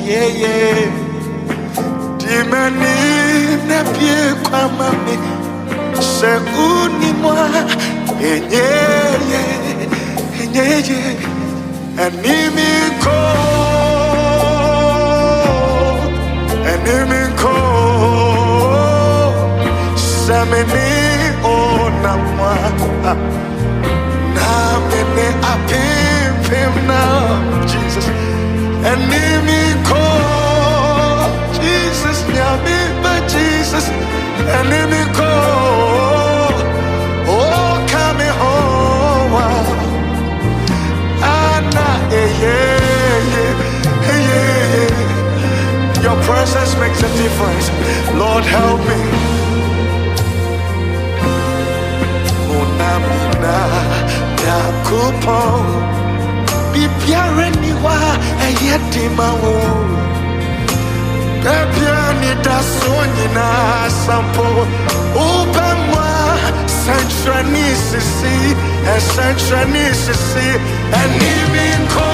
yeah. Dimani na pie kwa mami se unimwa yeah. Enemy Samini onamwa Namene apim now Jesus Enemy Jesus nyami but Jesus Enemy oh come home Anna yeah. Your presence makes a difference. Lord, help me. Monamina yakupo bibiareni wa eyedimao bebiani dasonyina sampo ubemwa centranisisi enimiko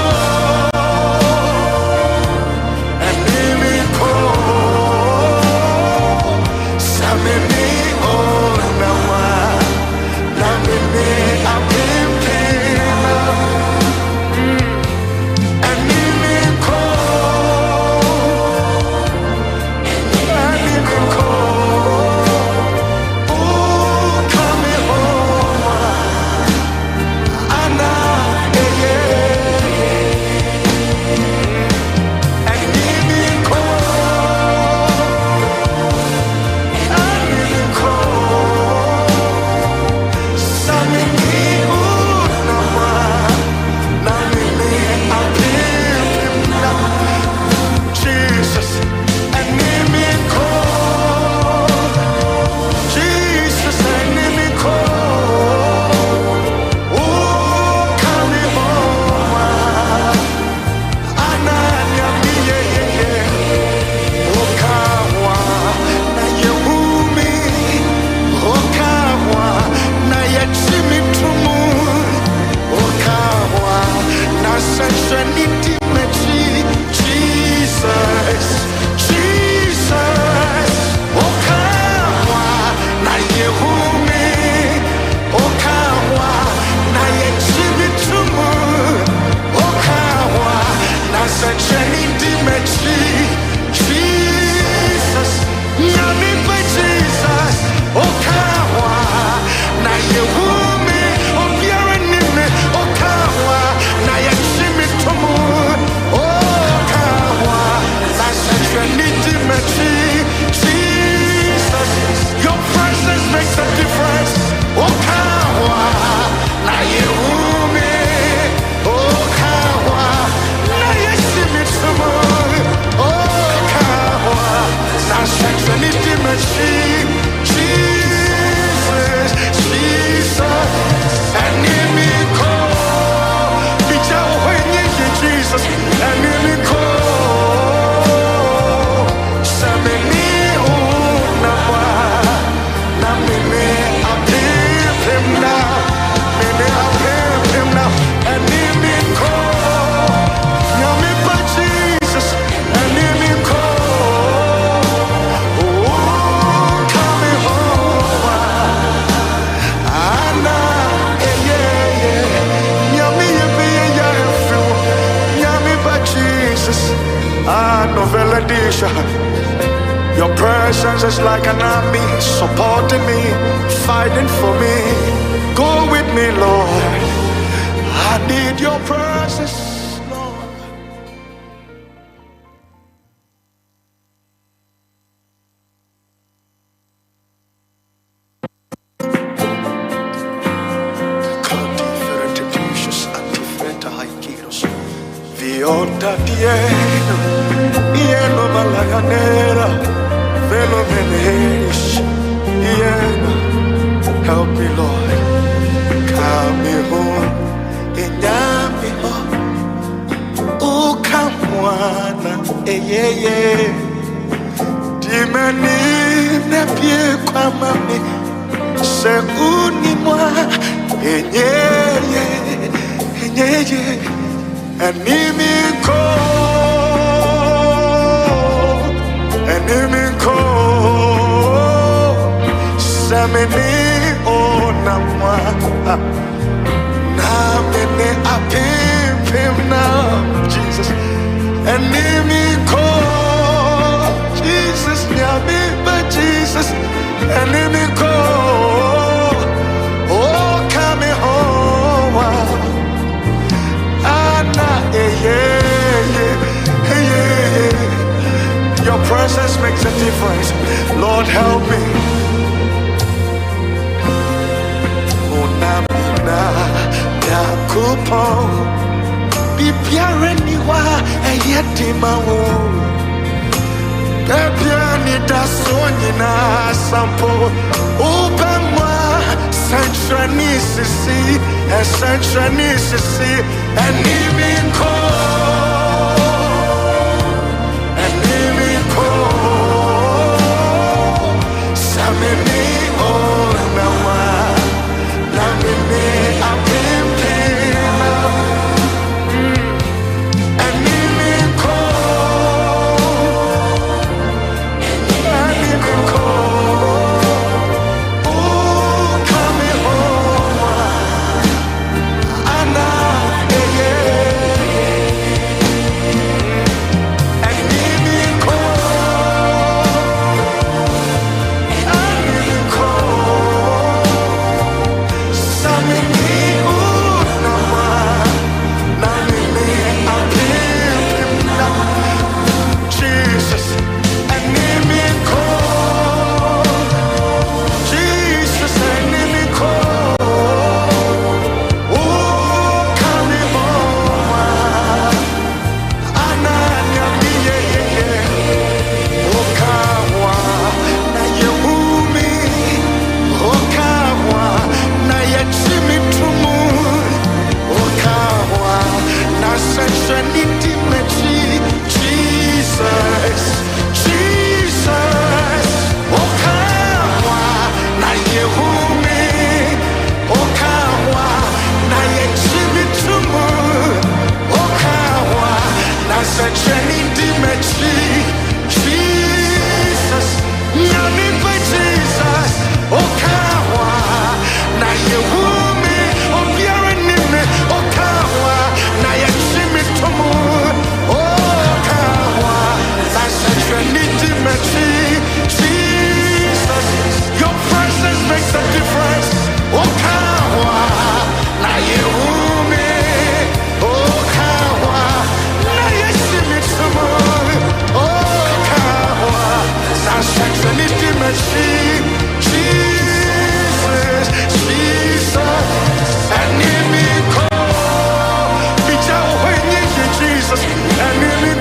Your presence is like an army supporting me, fighting for me. Go with me, Lord. I need your presence, Lord. Vionda dieno, ieno malaganera, velomeneris, ieno. Help me, Lord. Come home, inyami home. Ukamwana, yeah. Dimani nepie kwa mami, se unimwa, yeah. Enimi ko Samini onamwa Namene apim now Jesus Enemy call Jesus Nyami but Jesus Enemy call Oh come home Anna Your presence makes a difference Lord help me Onamina Yakupon Bibiareni wa Eyetima wo Bibiani da sonyina sampo Obama Centrani sisi Centrani sisi Enemy call Enemy call Samini onawa Namini apimpina Enemy call Enemy call Oh come home Anna Enemy call Enemy call Samini unawa Namini apimpina Jesus Enemy call Jesus enemy call Oh come home Ananya miye Okawa na yehumi Okawa na yachimi tumu Okawa na sashaniti mechi Jesus Jesus Okawa na yehumi Okawa na yachimi tumu Okawa na sashaniti mechi Jesus Nyami pa Jesus Okawa na yehumi Obiara nime Okawa na yachimi tumu Okawa na sashaniti mechi Jesus Your presence makes a difference Okawa na yehumi Okawa na yachimi tumu Okawa na sashaniti mechi Jesus Jesus enemy call Bija wenye Jesus enemy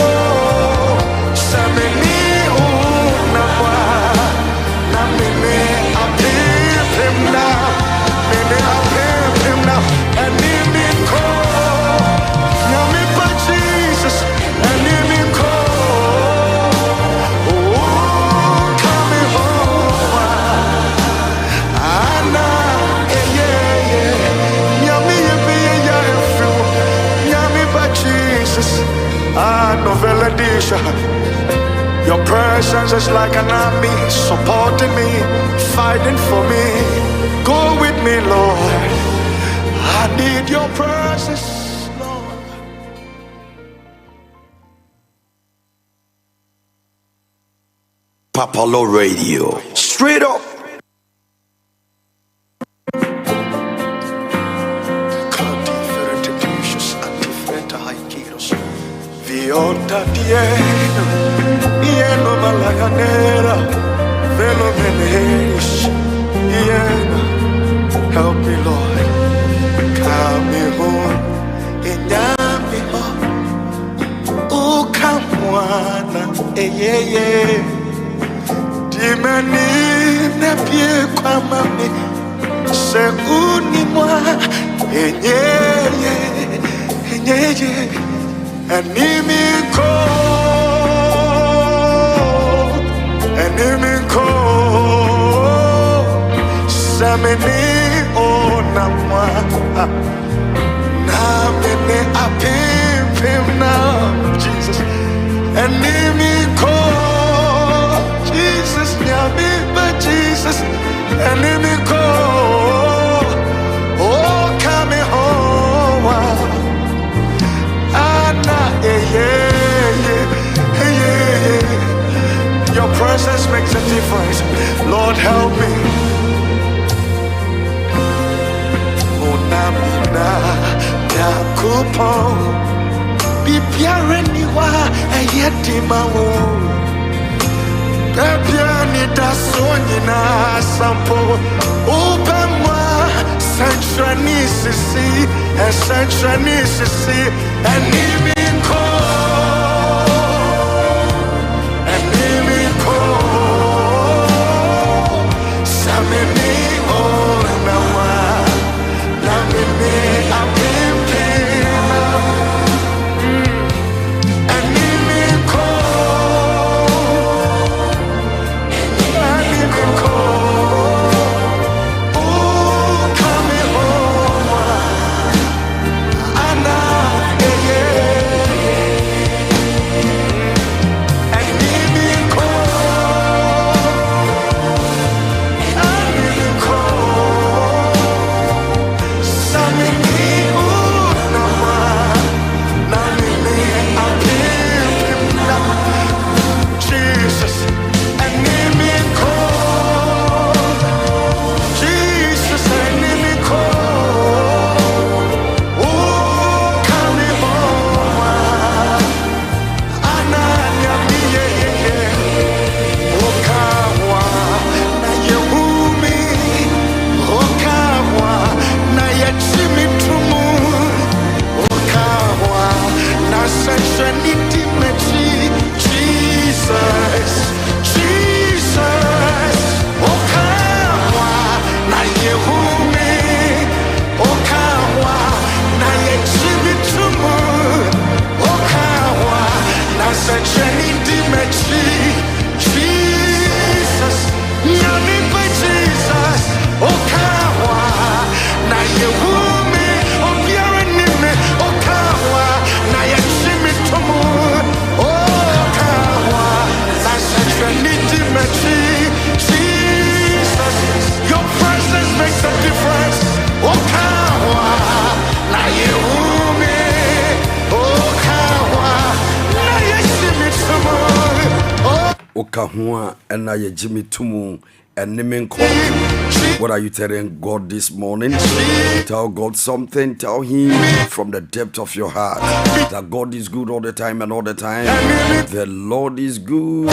call Samini unawa Namini apim now Mene apim now Enemy call Yami pa Jesus enemy call Oh come home Anna Yami yafu Yami pa Jesus Novella Disha Your presence is like an army supporting me, fighting for me. Go with me, Lord. I need your presence, Lord. Papalo Radio. Straight up. Viota tieno, ieno malaganera, velo meneis, ieno. Help me, Lord. Come home, inyami home. Ukamwana, yeah. Dimani na pie kwa mami, se unimwa, yeah. Enemy call, Samini onamwa, Namene apim now, Jesus. Enemy call, Jesus, Nyami but Jesus. Jesus, enemy call. Oh, come home. Anna, Your presence makes a difference. Lord, help me. Monamina, Yakupo, Bipiareniwa, Ayatimao. Pepiani da Sonina, Sampo, Obama, Santranisisi, and Santranisisi, and Nimi call, and Nimi call, Samini, oh, Nawa, Lamini, Apimpina, and Nimi call, and Nimi call, oh, come home, Anna, and Nimi call, and Nimi call, Samini, oh, Nawa, Lamini, Apimpina, Jesus, and Nimi call, Jesus, and Nimi call, oh, come home, Ananya, Okawa, na Yehumi, Okawa, na Yachimitumu, Okawa, na Sansaniti Mechi, Jesus, Jesus, Okawa, na Yehumi, Okawa, na Yachimitumu, Okawa, na Sansaniti Mechi, Jesus, Yamipa Jesus, Okawa, na Yehumi, Obiaranime, Okawa, na Yachimitumu, Okawa, na Sansaniti Mechi, Jesus, your presence makes a difference, Okawa, na Yehumi, Okawa, na Yachimitumu, Okahua and I Jimmy Tumu and Nimenko. What are you telling God this morning? Tell God something. Tell Him from the depth of your heart that God is good all the time and all the time. The Lord is good.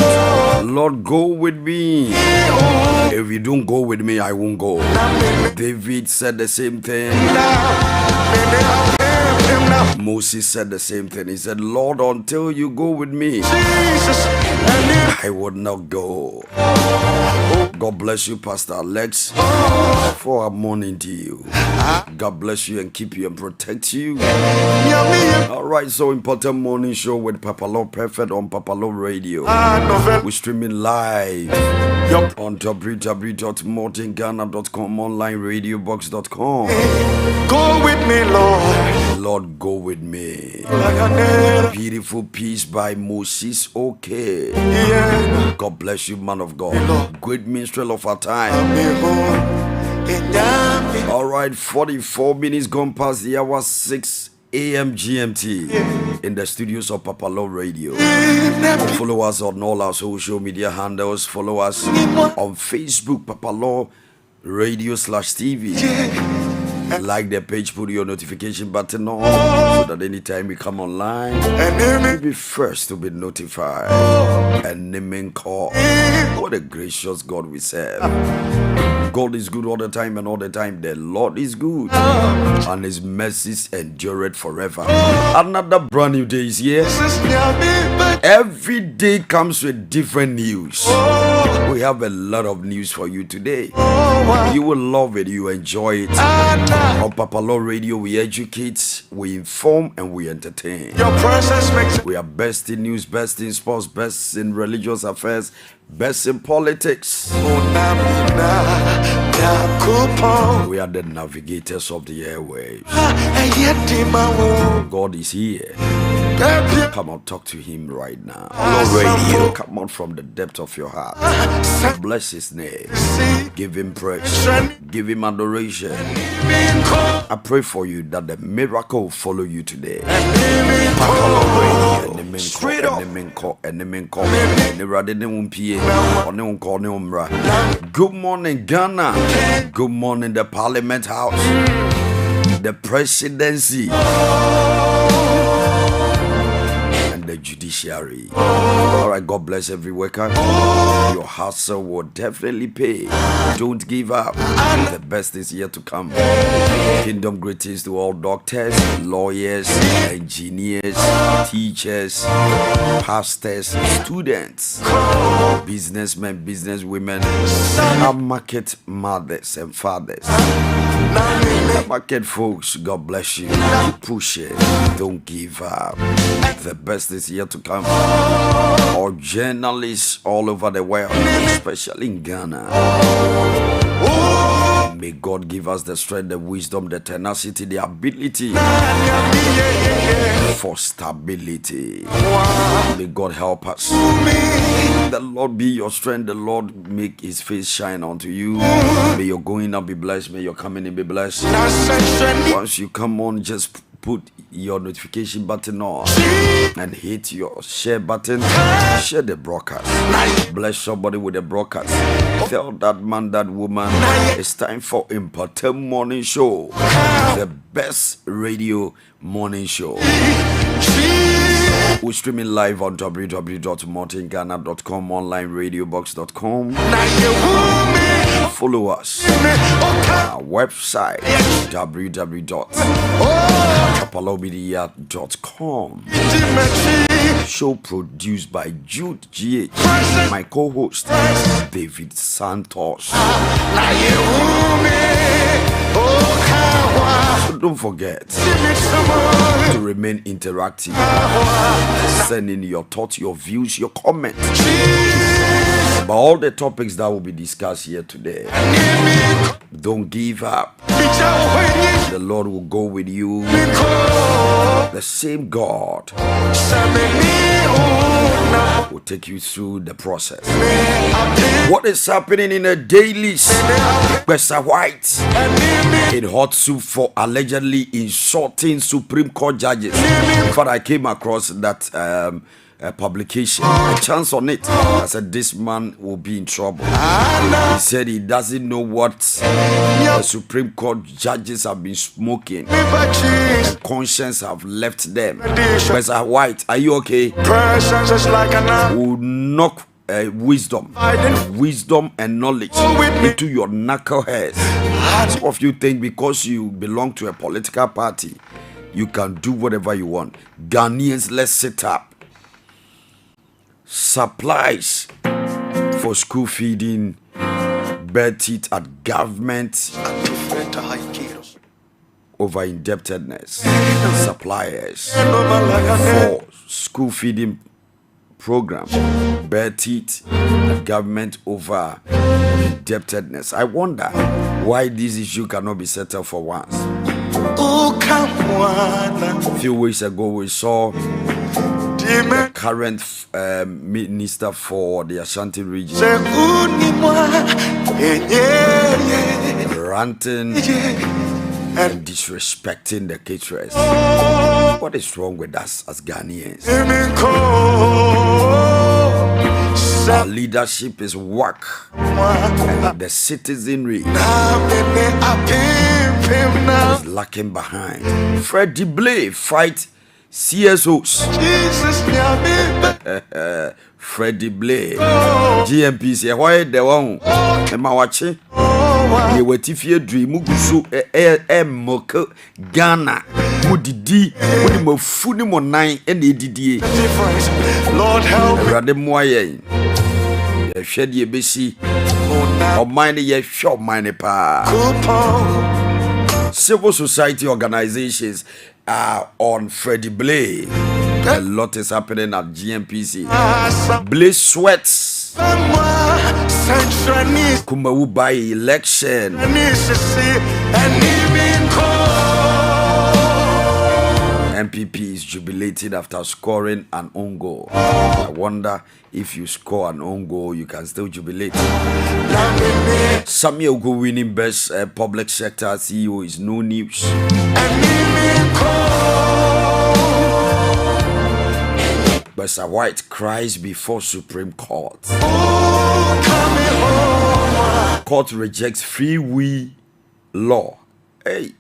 Lord, go with me. If you don't go with me, I won't go. David said the same thing. Moses said the same thing. He said, Lord, until you go with me, I would not go. God bless you, Pastor Alex, for our morning to you. God bless you and keep you and protect you. All right, so important morning show with Papa Law Perfect on Papa Law Radio. We're streaming live on www.mortingghana.com, onlineradiobox.com. go with me, Lord. Lord, go with me. Beautiful piece by Moses. Okay. Yeah. God bless you, man of God. Great minstrel of our time. All right, 44 minutes gone past the hour 6 a.m. GMT in the studios of Papa Law Radio. Follow us on all our social media handles. Follow us on Facebook, Papa Law Radio /TV. Like the page, put your notification button on so that anytime we come online, you'll be first to be notified. And naming call. What a gracious God we serve. God is good all the time and all the time. The Lord is good and His mercies endure forever. Another brand new day is here. Every day comes with different news. We have a lot of news for you today. You will love it. You enjoy it. On Papa Law Radio, we educate, we inform, and we entertain. Your presence makes We are best in news, best in sports, best in religious affairs, Best in politics. We are the navigators of the airwaves. God is here. Come on, talk to him right now. Radio. Come on from the depth of your heart. Bless his name. Give him praise. Give him adoration. I pray for you that the miracle will follow you today. Straight up. Good morning, Ghana. Good morning, the Parliament House, the Presidency, and the Judiciary. All right, God bless every worker. Your hustle will definitely pay. Don't give up. The best is yet to come. Kingdom greetings to all doctors, lawyers, engineers, teachers, pastors, students, businessmen, businesswomen, our market mothers and fathers, our market folks. God bless you. Keep pushing. Don't give up. The best is yet to come. All journalists all over the world, especially in Ghana. May God give us the strength, the wisdom, the tenacity, the ability for stability. May God help us. The Lord be your strength. The Lord make his face shine unto you. May your going up be blessed. May your coming in be blessed. Once you come on, just put your notification button on and hit your share button. Share the broadcast. Bless somebody with the broadcast. Tell that man, that woman, it's time for Mpɔtam morning show, the best radio morning show. We're streaming live on www.mountainghana.com, onlineradiobox.com. Follow us on our website, www.kapalomedia.com. Show produced by Jude GH. My co-host, David Santos. So don't forget to remain interactive. Send in your thoughts, your views, your comments about all the topics that will be discussed here today. Don't give up. The Lord will go with you. The same God will take you through the process. What is happening in the dailies? Mr. White in hot soup for allegedly insulting Supreme Court judges. In fact, I came across that publication, a chance on it. I said this man will be in trouble. He said he doesn't know what the Supreme Court judges have been smoking, and conscience have left them. Mr. White, are you okay? Will knock wisdom and knowledge into your knuckleheads. Some of you think because you belong to a political party, you can do whatever you want. Ghanaians, let's sit up. Supplies for school feeding, bed teeth at government, over indebtedness. Suppliers for school feeding program, bed teeth at government over indebtedness. I wonder why this issue cannot be settled for once. A few weeks ago, we saw the current minister for the Ashanti region ranting and disrespecting the caterers. What is wrong with us as Ghanaians? Our leadership is whack, and the citizenry is lacking behind. Freddie Blay fight CSOs. Freddie Blay, GMPC, why the one? Am I watching? You were Tifia Dream, Mugusu, Moka, Ghana, Mudidi, Mudimo Funimo 9, and ADDA. Lord help me. Rademoye, Shed ye Bessie, or mine ye shop mine pa. Civil society organizations are on Freddie Blay. A lot is happening at GMPC. Blay sweats Kumawu by election. MPP is jubilating after scoring an own goal. I wonder if you score an own goal, you can still jubilate. Samuel Go winning best public sector CEO is no news. Bessa White cries before Supreme Court. Court rejects free will law. Hey.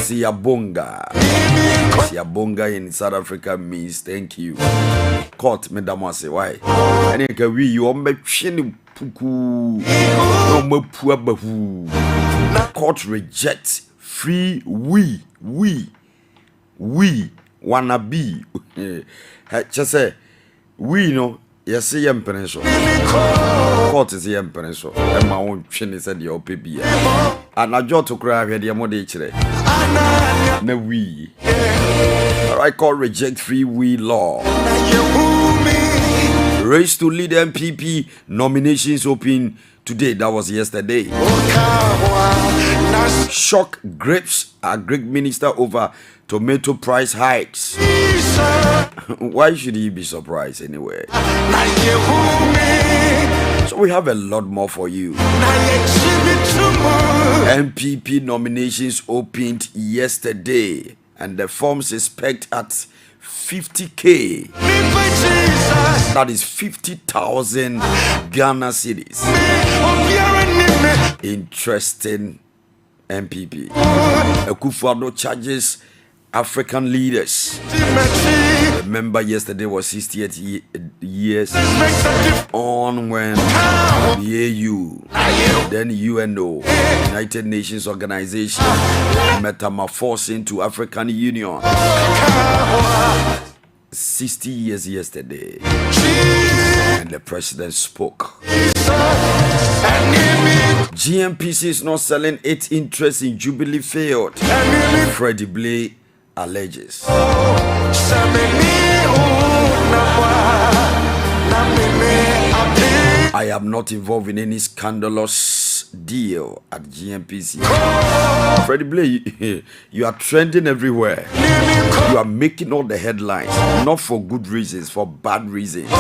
Siabonga in South Africa means thank you. Court madam say why? And we you puku no mapua bahu. Court rejects free we wanna be. Just say we know yes yam peneso. Court is yam peneso. And my own chin said your baby. And I jot to cry here the amode chile. No we. Alright, court reject free will law. Race to lead MPP nominations open today. That was yesterday. Shock grips a Greek minister over tomato price hikes. Why should he be surprised anyway? So we have a lot more for you. MPP nominations opened yesterday and the forms expect at 50K. That is 50,000 Ghana cedis. Interesting MPP. Akufo-Addo charges African leaders. Remember yesterday was 68 years on when the AU, then UNO, United Nations Organization, metamorphosing to African Union. 60 years yesterday. And the president spoke. GMPC is not selling its interest in Jubilee failed. Freddie Blay alleges. I am not involved in any scandalous deal at GMPC. Freddie Blay, you are trending everywhere. You are making all the headlines, not for good reasons, for bad reasons.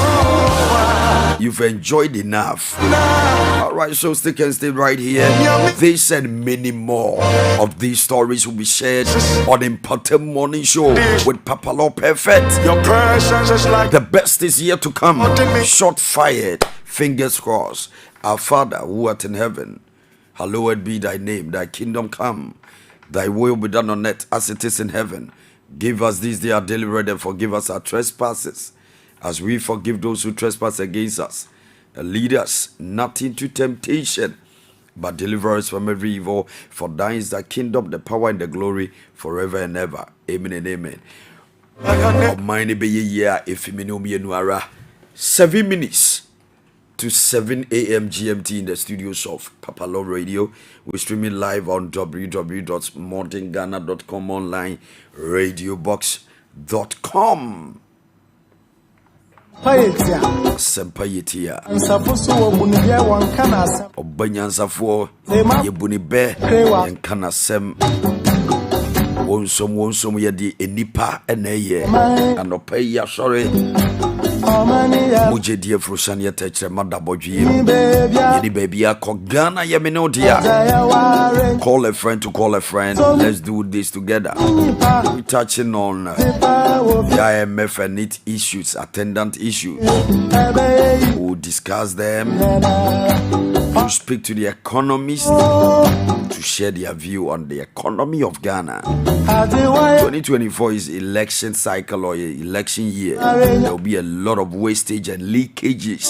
You've enjoyed enough. Alright, so stick and stay right here. This and many more of these stories will be shared on Mpɔtam Morning Show with Papa Law Perfect. Your presence is like The best is yet to come. Shot fired. Fingers crossed. Our Father who art in heaven, hallowed be thy name. Thy kingdom come. Thy will be done on earth as it is in heaven. Give us this day our daily bread and forgive us our trespasses, as we forgive those who trespass against us. And lead us not into temptation, but deliver us from every evil. For thine is the kingdom, the power, and the glory forever and ever. Amen and amen. 7 minutes to 7 a.m. GMT in the studios of Papa Law Radio. We're streaming live on www.modernghana.com, online radiobox.com. Sempayetia Obanyansafo Yebunibe Yankanasem Wonsom Yadi Enipa Eneye and Opeya sorry Muje dear Frusania Tetre Madabodji Yedi baby Kogana Yaminodia. Call a friend to call a friend. Let's do this together. We're touching on the IMF and its issues, attendant issues. We'll discuss them. We'll speak to the economists to share their view on the economy of Ghana. 2024 is election cycle or election year. There will be a lot of wastage and leakages.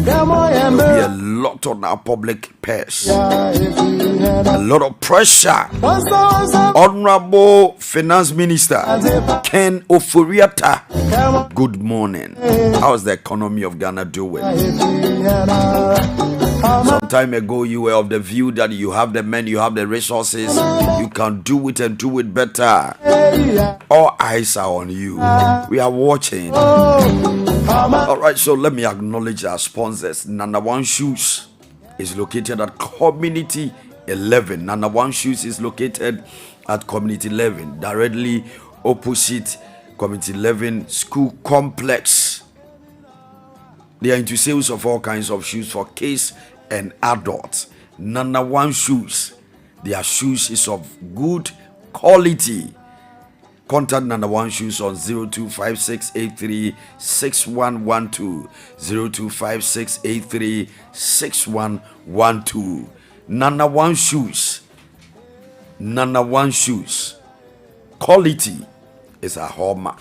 There will be a lot on our public purse. A lot of pressure. Honorable Finance Minister Ken Oforiatta, good morning. How's the economy of Ghana doing? So Some time ago, you were of the view that you have the men, you have the resources, you can do it and do it better. All eyes are on you. We are watching. All right, so let me acknowledge our sponsors. Nana One Shoes is located at Community 11. Nana One Shoes is located at Community 11, directly opposite Community 11 School Complex. They are into sales of all kinds of shoes for kids and adults. Nana One Shoes. Their shoes is of good quality. Contact Nana One Shoes on 0256836112. 0256836112. Nana One Shoes. Nana One Shoes. Quality is a hallmark.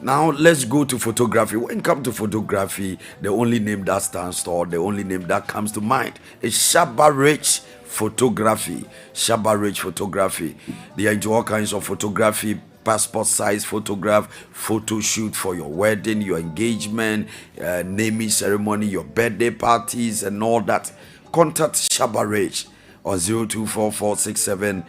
Now let's go to photography. When it comes to photography, the only name that stands tall, the only name that comes to mind is Shabarich Photography. Shabarich Photography. They are into all kinds of photography, passport size photograph, photo shoot for your wedding, your engagement, naming ceremony, your birthday parties, and all that. Contact Shabarich on 0244671593.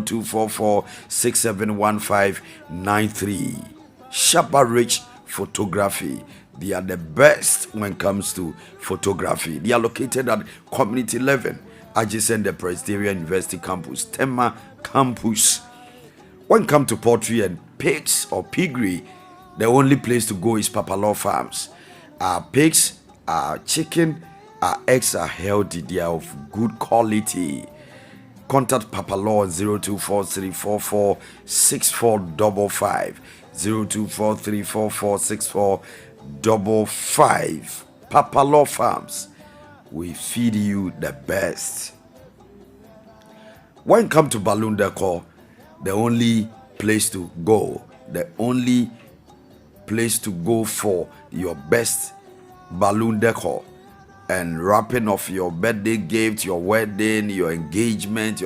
0244671593. Shabarich Photography. They are the best when it comes to photography. They are located at Community 11, adjacent the Presbyterian University campus, Tema campus. When it comes to poultry and pigs or piggery, the only place to go is Papa Law Farms. Our pigs, our chicken, our eggs are healthy. They are of good quality. Contact Papa Law on 0243446455. 0243446455. Papa Law Farms. We feed you the best. When it comes to balloon decor, the only place to go for your best balloon decor and wrapping of your birthday gift, your wedding, your engagement,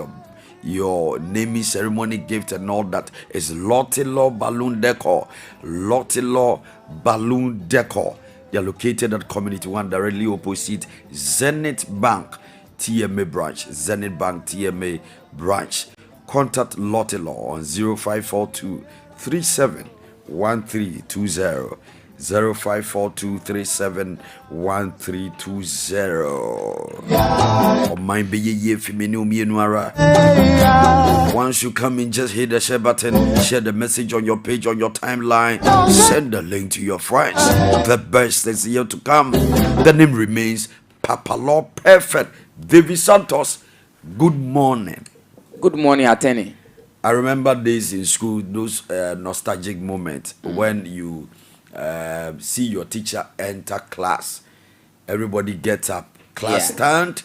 your naming ceremony gift, and all that is Lottilo Balloon Decor. Lottilo Balloon Decor. They are located at Community 1, directly opposite Zenith Bank TMA branch. Zenith Bank TMA branch. Contact Lottilo on 0542 371320. 0542371320. Once you come in, just hit the share button, share the message on your page, on your timeline, send the link to your friends. The best is yet to come. The name remains Papa Law Perfect. David Santos, good morning. Good morning, Attorney. I remember days in school, those nostalgic moments when you see your teacher enter class. Everybody gets up. Class stand.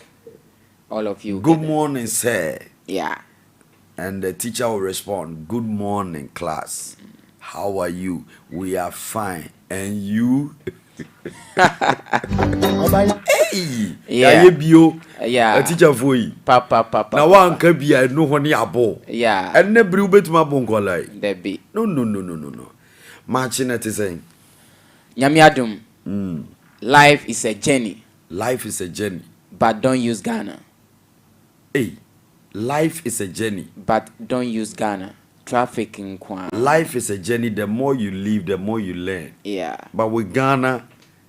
All of you. Good morning, sir. Yeah. And the teacher will respond, good morning, class. How are you? We are fine. And you? Hey! Yeah. A teacher for you. Papa. Now one can be I know honey abo. Yeah. And ne bru bet ma bonko lai. There be. No. Marching at saying. Nyamiadum. Life is a journey. Life is a journey. But don't use Ghana. Hey, life is a journey. But don't use Ghana. Trafficking Kwan. Life is a journey. The more you live, the more you learn. Yeah. But with Ghana,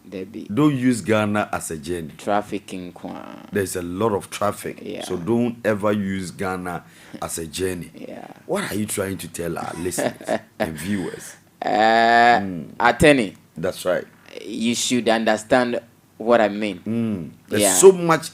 There be. don't use Ghana as a journey. Trafficking Kwan. There's a lot of traffic. Yeah. So don't ever use Ghana as a journey. Yeah. What are you trying to tell our listeners and viewers? Attorney. That's right. You should understand what I mean. There's so much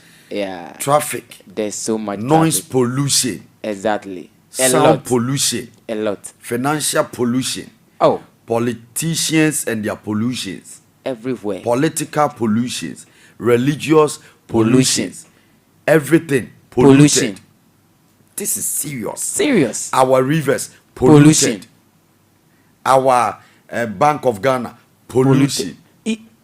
traffic. There's so much Noise traffic. pollution. Exactly. Sound pollution. A lot. Financial pollution. Oh. Politicians and their pollutions. Everywhere. Political pollutions. Religious pollutions. Everything Pollution. polluted. This is serious. Serious. Our rivers Pollution. polluted. Our Bank of Ghana pollution.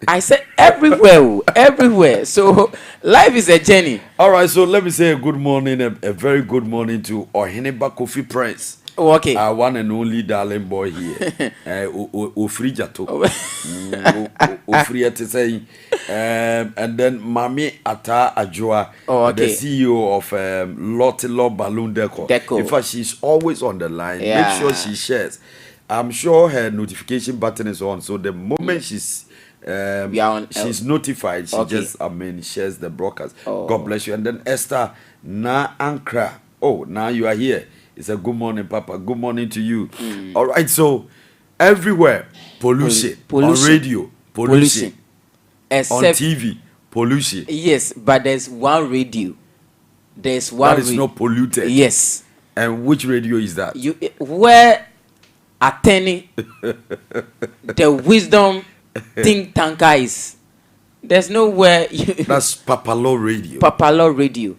I said everywhere. Everywhere. So life is a journey. All right, so let me say a good morning, a very good morning to Oheneba Kofi Prince. Oh, okay. Our one and only darling boy here. Ofri Jato. Ofri to say. And then Mami Ata Ajua, the CEO of Lotilo Balloon Deco. In fact, she's always on the line. Yeah. Make sure she shares. I'm sure her notification button is on. So the moment she's notified, she just shares the broadcast. God bless you. And then Esther Na Ankra. Oh, now you are here. It's a good morning, Papa. Good morning to you. All right, so everywhere pollution. On radio, pollution. Except, on TV, pollution. Yes, but there's one radio. There's one that is not polluted. Yes. And which radio is that? Where attending the wisdom think tanker is. There's nowhere. That's Papalo Radio. Papalo Radio.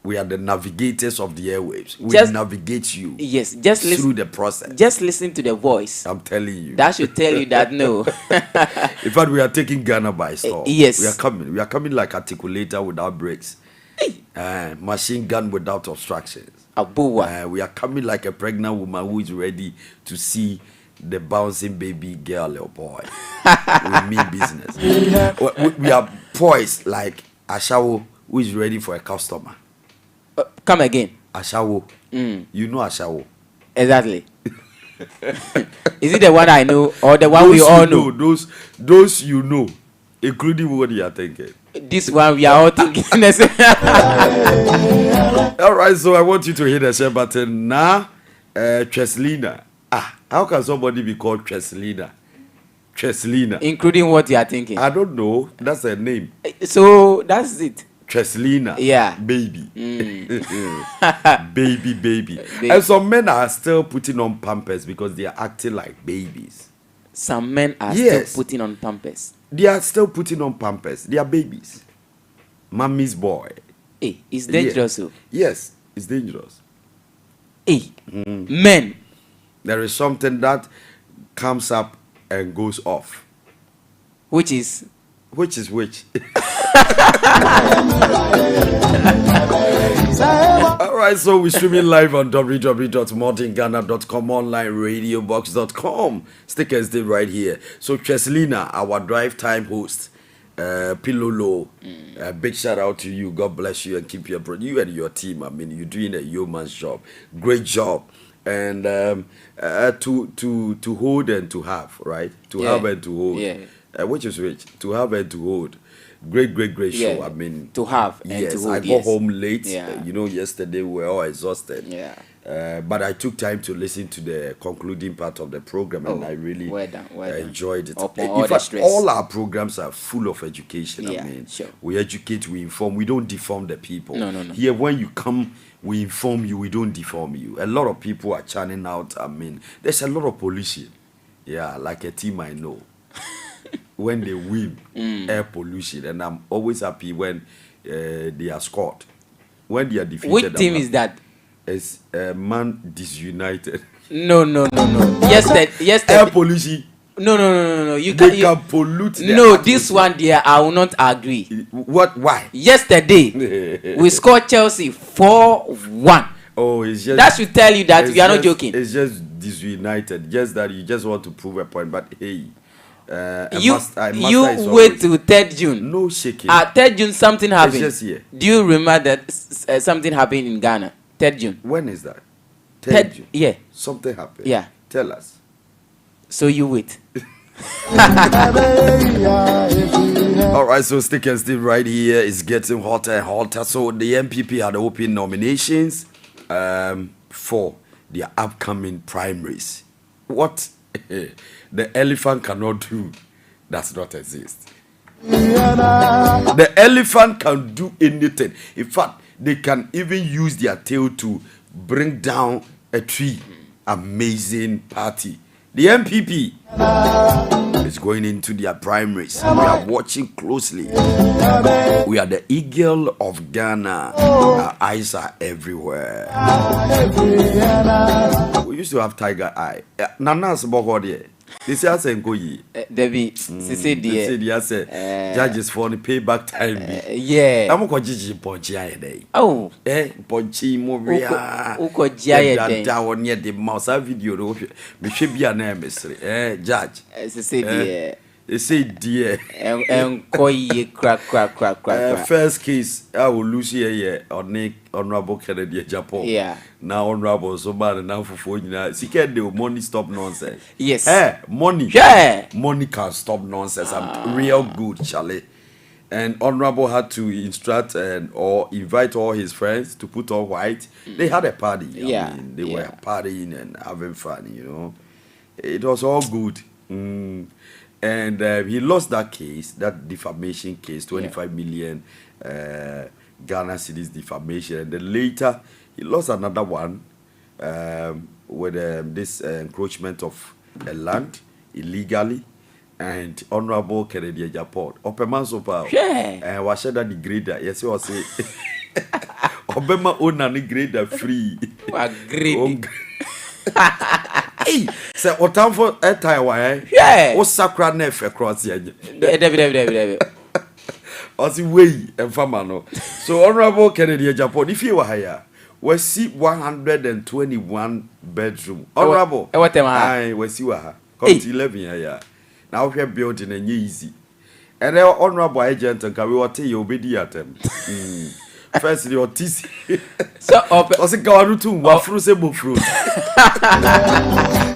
We are the navigators of the airwaves. We navigate you. Yes, just listen through the process. Just listen to the voice. I'm telling you. That should tell you that no. In fact, we are taking Ghana by storm. Yes. We are coming. We are coming like articulator without brakes. Machine gun without obstructions. We are coming like a pregnant woman who is ready to see the bouncing baby girl or boy. We mean business. We are poised like Ashawo who is ready for a customer. Come again. Ashawo. You know Ashawo. Exactly. Is it the one I know or the one we all know? Those you know, including what you are thinking. This one we are all thinking. All right, so I want you to hit the share button now. Cheslina. How can somebody be called Cheslina? Cheslina. Including what you are thinking. I don't know. That's her name. So that's it. Cheslina. Yeah. Baby. baby. And some men are still putting on pampers because they are acting like babies. Some men are still putting on pampers. They are still putting on pampers. They are babies. Mommy's boy. Hey, it's dangerous. Yeah. Yes, it's dangerous. Hey, men. There is something that comes up and goes off. Which is? Which? All right, so we're streaming live on www.mordenghana.com, onlineradiobox.com. Stickers did right here. So Cheslina, our drive time host, Pilolo, big shout out to you. God bless you and keep you and your team. I mean, you're doing a yeoman's job. Great job. And to hold and to have, right? To have and to hold. Yeah. Which is which? To have and to hold. Great show. I mean, to have and to hold. I got home late. Yesterday we were all exhausted. Yeah. But I took time to listen to the concluding part of the program, and I really enjoyed it. In fact, all our programs are full of education. Yeah, I mean, sure. We educate, we inform. We don't deform the people. No. Here, when you come, we inform you. We don't deform you. A lot of people are churning out. I mean, there's a lot of pollution. Yeah, like a team I know. When they win air pollution, and I'm always happy when they are scored. When they are defeated. Which team is that? It's Man Disunited. No. Yesterday. Air pollution. No. You can pollute. No, this one there I will not agree. What? Why? Yesterday we scored Chelsea 4-1. Oh, it's just that should tell you that we are not joking. It's just disunited. Just that you just want to prove a point, but hey. You wait till 3rd June. No shaking. 3rd June something happened. It's just here. Do you remember that something happened in Ghana? 3rd June. When is that? 3rd June. Yeah. Something happened. Yeah. Tell us. So you wait. All right, so stickers still right here. It's getting hotter and hotter. So the MPP had open nominations for their upcoming primaries. What the elephant cannot do does not exist. The elephant can do anything. In fact, they can even use their tail to bring down a tree. Amazing party. The MPP is going into their primaries. We are watching closely. We are the eagle of Ghana. Our eyes are everywhere. We used to have tiger eye. Nana's Bohode. They say I say go ye. Debbie, say They say judges for the payback time. Yeah. I'm going to judge Ponchi day. Oh. Ponchi Moria. Uko jaya day. Down near the mouse video. Me should be an emissary. Judge. Say dear. They say dear. And koi crack. First case, I will lose here on Nick Honorable Kennedy Japan. Yeah. Now honorable so bad now for 4 years. See, can the money stop nonsense? Yes. Money. Yeah. Money can stop nonsense. I'm real good, Charlie. And honorable had to instruct or invite all his friends to put on white. They had a party. I mean, they were partying and having fun. You know, it was all good. And he lost that case, that defamation case, 25 million Ghana cedis defamation. And then later, he lost another one with this encroachment of a land illegally. And Honorable Kennedy Japan. Opeman Sopa. And was that the grader? Yes, you say. Obama own a grader free. Hey, say what time for a time? Why? Yeah. O sacred nef across the edge. David. As the way and famano. So Honorable Kennedy Japan, if you were here, we see 121 bedroom. Honorable. What am I? We see what? Come to 11 here. Now we have building and easy. And the honorable agent and can we tell you obedi at them. First, your TC. So, also go to one fruit.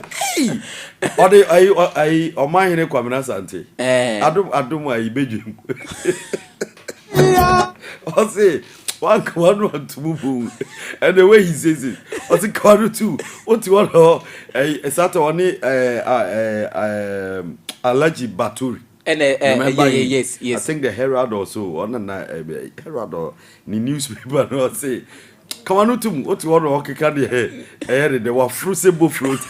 Hey, or they are my in Kwamina Sante. I don't my bedroom. I say, one to move. And the way he says it, I think quarter two. What you want? A Saturday, Alaji Baturi. And yes. I think the Herald also on the Herald or the newspaper. No, say, come on to what you want to walk a candy here. They were fruitable fruit.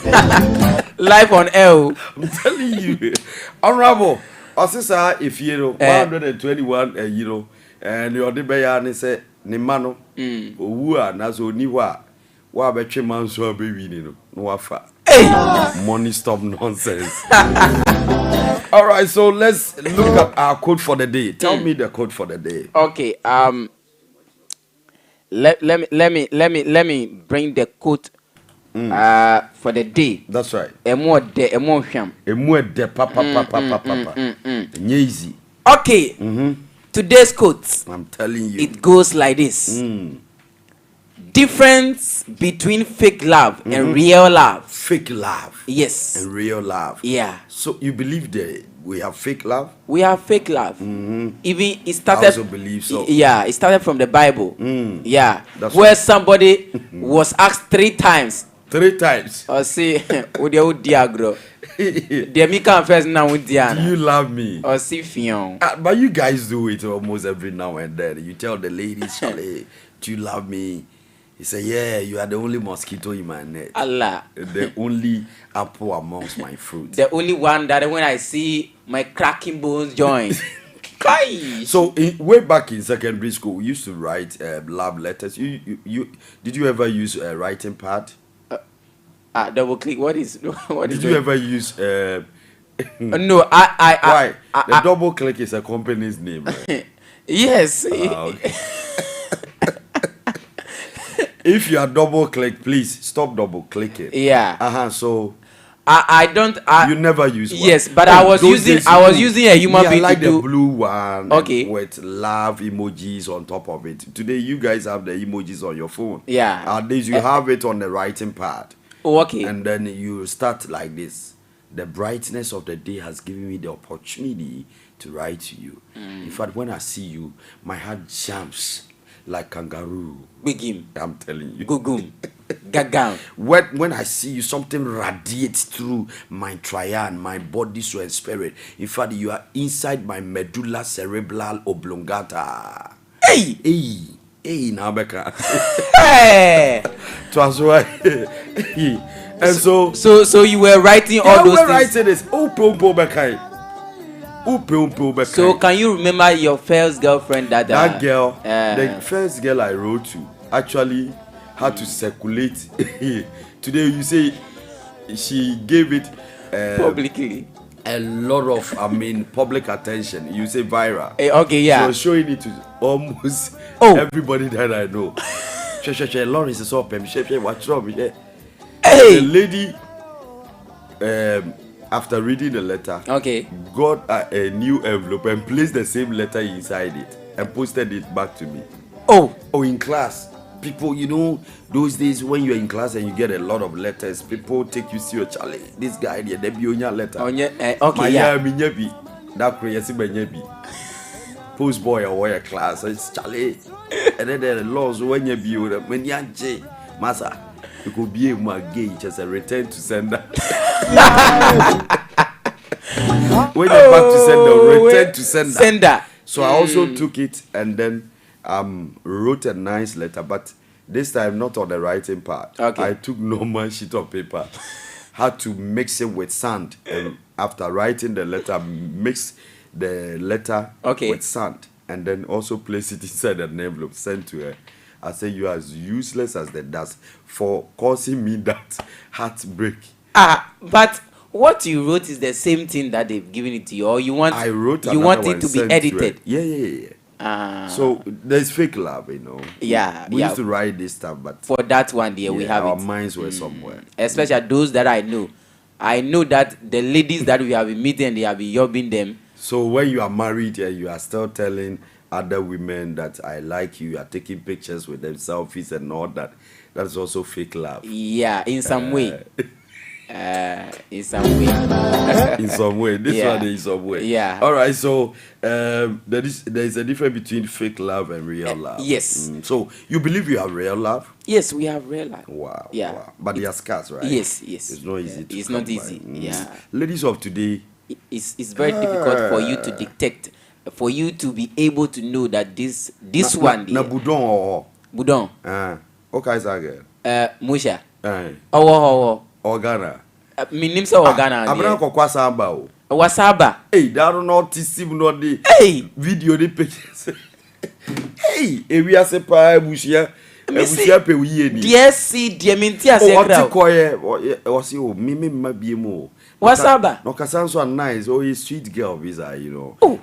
Live on L. I'm telling you, honorable. Osisa, if you know 121 euro, and you're the bayan say, Nimano, Ua, Nazo Niwa, Wabeche man so baby, no wafa. Money stop nonsense. All right, so let's look at our code for the day. Tell me the code for the day. Okay. Let me bring the code for the day. That's right. Emo sham. Papa. Easy. Okay. Today's code. I'm telling you. It goes like this. Difference between fake love and real love. Fake love. Yes. And real love. Yeah. So you believe that we have fake love? We have fake love. Even it started. I also believe so. Yeah, it started from the Bible. Yeah. That's where right. somebody was asked 3 times. 3 times. Or see, with your diagro. The Mika first now with Diana. Do you love me? Or see Fion. But you guys do it almost every now and then. You tell the ladies, Charlie, do you love me? He said, yeah, you are the only mosquito in my net. Allah. The only apple amongst my fruit. The only one that when I see my cracking bones join. So way back in secondary school, we used to write love letters. You did you ever use a writing pad? Double click. What is did you ever use no, why? The double click is a company's name. Right? Yes. Okay. If you are double click, please stop double clicking. Yeah. So I don't. You never use one. Yes, but I was using a human being like to do. the blue one. Okay. With love emojis on top of it. Today you guys have the emojis on your phone. Yeah. At least you have it on the writing pad. Oh, okay. And then you start like this. The brightness of the day has given me the opportunity to write to you. In fact, when I see you, my heart jumps like kangaroo. Begin. I'm telling you. Gugum. Gagam. When I see you, something radiates through my triad, my body, soul, and spirit. In fact, you are inside my medulla cerebral oblongata. Hey, now Becca. Hey. That's why. And so you were writing all those things. Writing this. So can you remember your first girlfriend that girl, the first girl I wrote to actually had to circulate. Today you say she gave it publicly. A lot of, public attention. You say viral. Okay, yeah. So showing it to almost everybody that I know. Lawrence is up. What's wrong? The lady, after reading the letter, got a new envelope and placed the same letter inside it and posted it back to me. Oh, in class. People, those days when you're in class and you get a lot of letters, people take you serious. Charlie, this guy, there be on your letter. That crazy post boy or your class, it's Charlie. And then the laws when you be when you massa, you could be a gay, just a return to sender. When you're back to sender, return to sender. So I also took it and then wrote a nice letter, but this time not on the writing part. I took normal sheet of paper, had to mix it with sand, and after writing the letter, mix the letter with sand, and then also place it inside an envelope, sent to her. I say, you are as useless as the dust for causing me that heartbreak. But what you wrote is the same thing that they've given it to you, or you want I wrote you want it to be edited. Yeah. So there's fake love, Yeah, we used to write this stuff, but for that one, we have our it. minds were somewhere. Especially those that I know. I know that the ladies that we have been meeting, they have been yobbing them. So when you are married and you are still telling other women that I like you are taking pictures with them, selfies and all that, that's also fake love. Yeah, in some way. In some way. In some way. This one is some way. Yeah. All right. So there is a difference between fake love and real love. Yes. So you believe you have real love? Yes, we have real love. Wow. Yeah. Wow. But they are scarce, right? Yes. It's not easy. It's not easy. Yeah. Ladies of today. It's very difficult for you to detect, for you to be able to know that this one. Na budon or budon. Okay, Saga. Musha. Oh. Organa. Minim se organa. Abra kokwa samba o. Wasaba. Hey, that not sim no the video the pictures. Hey, we are sepa bushia. Bushia pe wi ni. DSC diaminti asekra. O koye o si o mimi mabiemo. Wasaba. No kasanso nice. Oh, a sweet girl visa,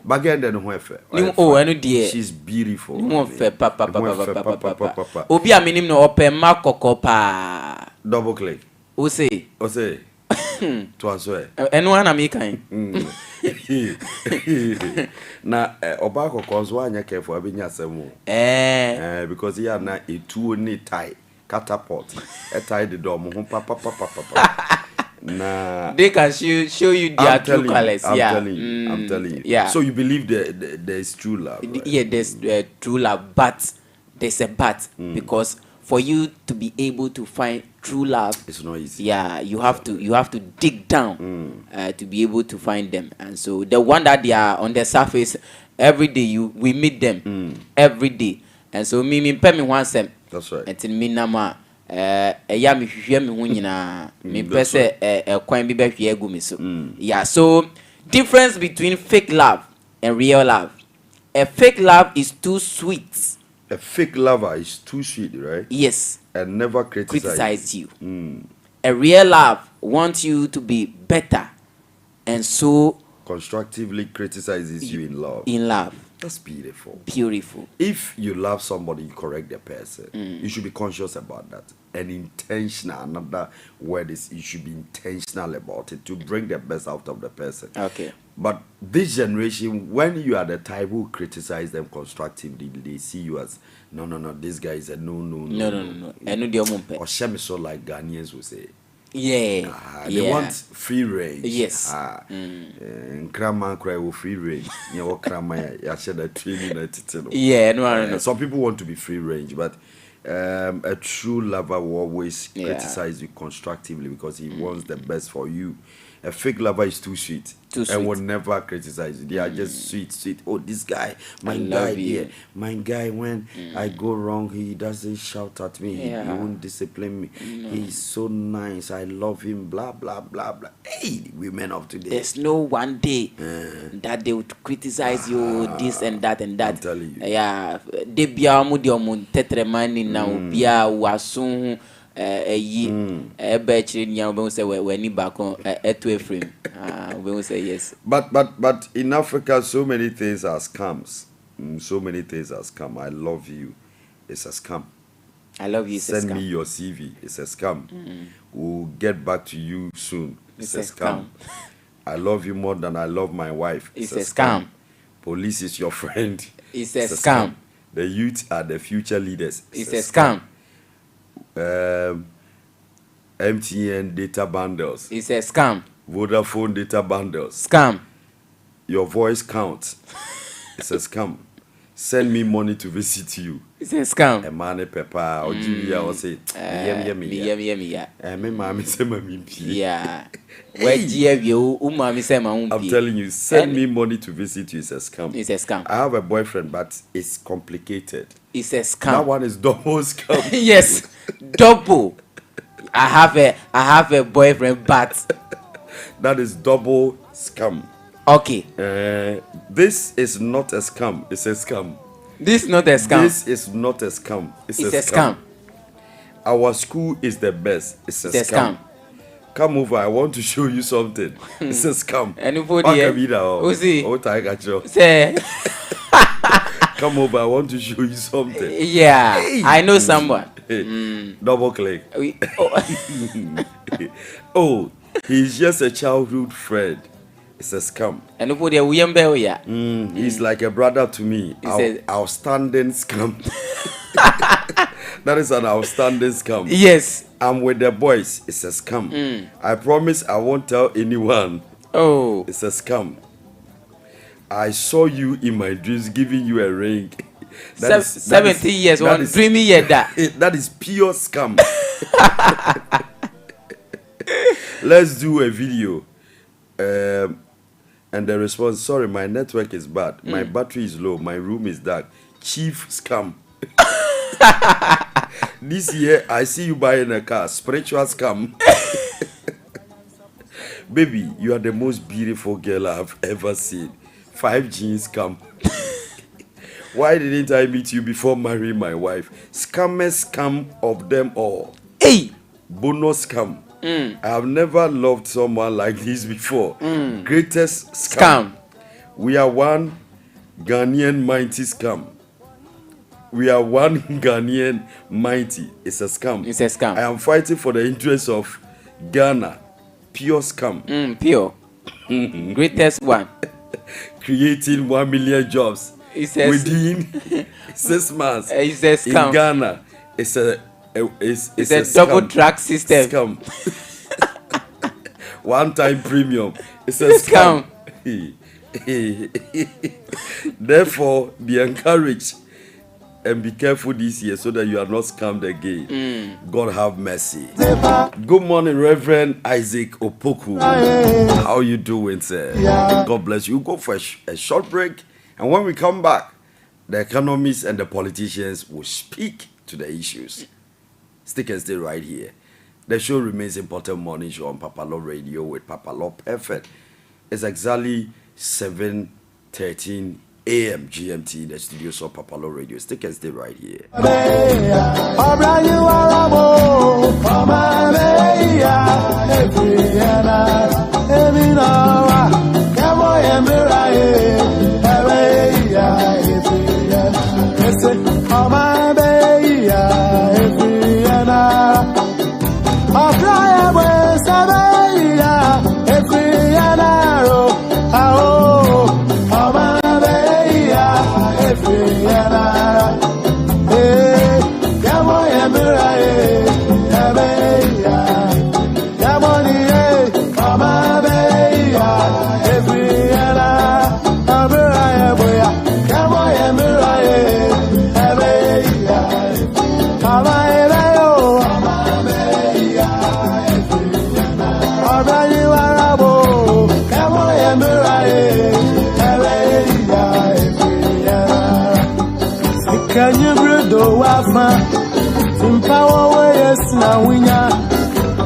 But again then who efe. Anu die. She's beautiful. Who efe papa. Obi a minim no open makoko pa. Double click. Ose. To answer. Enu ana mi kan. Na obako konzo anya careful abinya asemo. Because he had na a two ni tie catapult. A tie the door mo papa. Nah. They can show you their true colors. I'm telling you. Yeah. So you believe there is true love? Right? Yeah, there's true love, but there's a but because for you to be able to find true love, it's not easy. Yeah, you have to dig down to be able to find them. And so the one that they are on the surface every day, we meet them every day. And so me pay me once them. That's right. And me nama ya me hwehwe me ho nyina me pese kwan bi be hwe agu me so. Yeah, so difference between fake love and real love. A fake love is too sweet. A fake lover is too sweet, right? Yes. And never criticize you. A real love wants you to be better, and so constructively criticizes you in love. In love. That's beautiful. Beautiful. If you love somebody, you correct the person. You should be conscious about that. And intentional. Another word is you should be intentional about it to bring the best out of the person. Okay. But this generation, when you are the type who criticize them constructively, they see you as no. This guy is a no. Or so like Ghanaians will say. Yeah. They want free range. Yes. Krama cry with free range. Yeah, no. Some people want to be free range, but a true lover will always criticize you constructively because he wants the best for you. A fake lover is too sweet. And will never criticize you. They are just sweet. Oh, this guy, my guy, when I go wrong, he doesn't shout at me. He won't discipline me. He's so nice. I love him. Blah blah blah blah. Hey, women of today. There's no one day that they would criticize you this and that and that. I'm telling you. Yeah, they be amu di omu tetremani na ubia wasun Betchy, young bones say, when you back on a 2 frame. We will say yes. But in Africa, so many things are scams. So many things are scam. I love you. It's a scam. I love you. Send me your CV. It's a scam. We'll get back to you soon. It's a scam. I love you more than I love my wife. It's a scam. Police is your friend. It's a scam. The youth are the future leaders. It's a scam. MTN data bundles. It's a scam. Vodafone data bundles. Scam. Your voice counts. It's a scam. Send me money to visit you. It's a scam. A man, pepper, or Julia, or say, yeah. Where you, I'm telling you, send me money to visit you. It's a scam. It's a scam. I have a boyfriend, but it's complicated. It's a scam. That one is double scam. Yes, double. I have a boyfriend, but that is double scam. Okay. This is not a scam. It's a scam. This is not a scam. This is not a scam. It's a scam. Our school is the best. It's a scam. Come over. I want to show you something. It's a scam. Anybody? Say. Come over. I want to show you something. Yeah, hey. I know someone. Double click. Oh, he's just a childhood friend. It's a scam. He's like a brother to me. Outstanding scam. That is an outstanding scam. Yes. I'm with the boys. It's a scam. I promise I won't tell anyone. Oh. It's a scam. I saw you in my dreams giving you a ring. 70 years, one dreamy year that is pure scam. Let's do a video. And the response, sorry, my network is bad. My battery is low. My room is dark. Chief scam. This year, I see you buying a car. Spiritual scam. Baby, you are the most beautiful girl I've ever seen. 5G scam. Why didn't I meet you before marrying my wife? Scammest scam of them all. Hey! Bonus scam. I have never loved someone like this before. Greatest scam. We are one Ghanaian mighty scam. We are one Ghanaian mighty. It's a scam. It's a scam. I am fighting for the interests of Ghana. Pure scam. Pure. Greatest one. Creating 1 million jobs within 6 months. It's a scam. In Ghana, it's a double track system. Scam. One time premium. It's a scam. Therefore, be encouraged and be careful this year so that you are not scammed again. God have mercy. Good morning, Reverend Isaac Opoku. How you doing, sir? God bless you. We'll go for a short break, and when we come back, the economists and the politicians will speak to the issues. Stick and stay right here. The show remains Mpɔtam Morning Show on Papa Law Radio with Papa Law Perfect. It's exactly 7:13 a.m. GMT in the studios of Papa Law Radio. Stick and stay right here.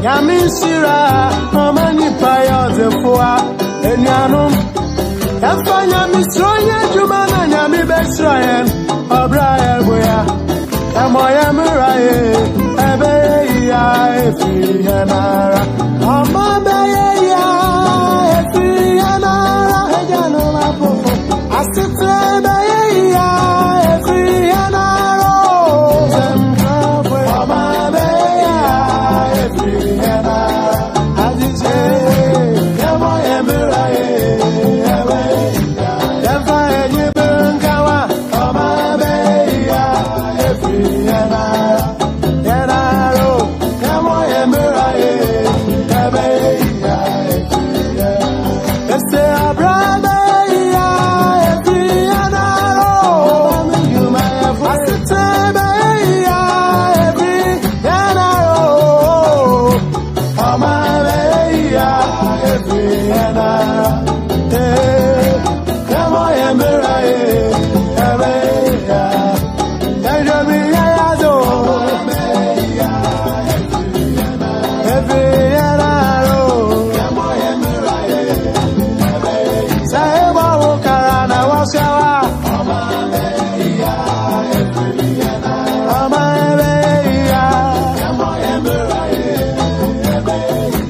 Yamishira, Mamani Paya, the Foa, and Yanum. Afanya Misroya, Jumana, Yami Besroyan, O'Brien, Boya, and Moya Murae, Abeya, Efiyanara. Amabeya, Efiyanara, Ejanoma Popo. Asitrebeya, Efiyanara. Zemkafwe. Amabeya, Efiyanara. Azize, Yamo Yemiraye, Ebeya. Yemfa Enyibunkawa. Amabeya, Efiyanara. Yanaro, Yamo Yemiraye, Ebeya, Efiya. Este Abrabeya, Efiyanaro. Asitebeya, Efiyanaro. Amabeya, Efiyanara. Yamo Yemiraye, Ebeya. Yajobiya yazo. Efiyanaro. Saiba ukarana washawa. Amabeya.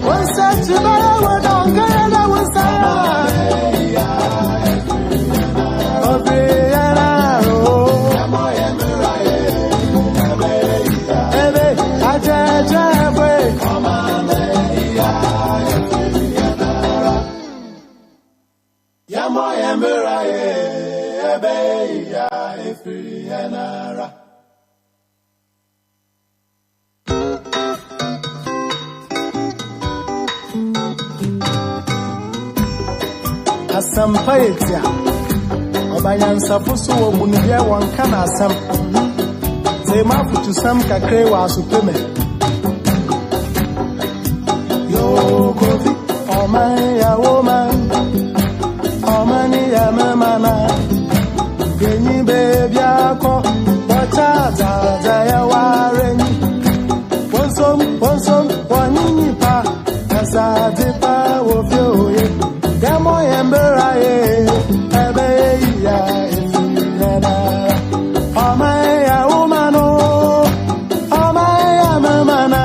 Wansatibara wadongana wansaya. Efiyanaro. Ebe ajajabwe. Yamo Yemiraye, Ebeya, Efiyanara. Asampayetia. Obayansafo so wo munibia wonka na asam. Tema futu sam kakre wa asupeme. Yo kofi, oman ya woman. Omani ya memana. Genyi baby ako. Wachaza ya wareni. Wonsom, wanyinyi pa. Kasadipa wofyoye. Yamo Yemiraye, Ebeya, Efiyanara. Omaya umano, Omaya memana.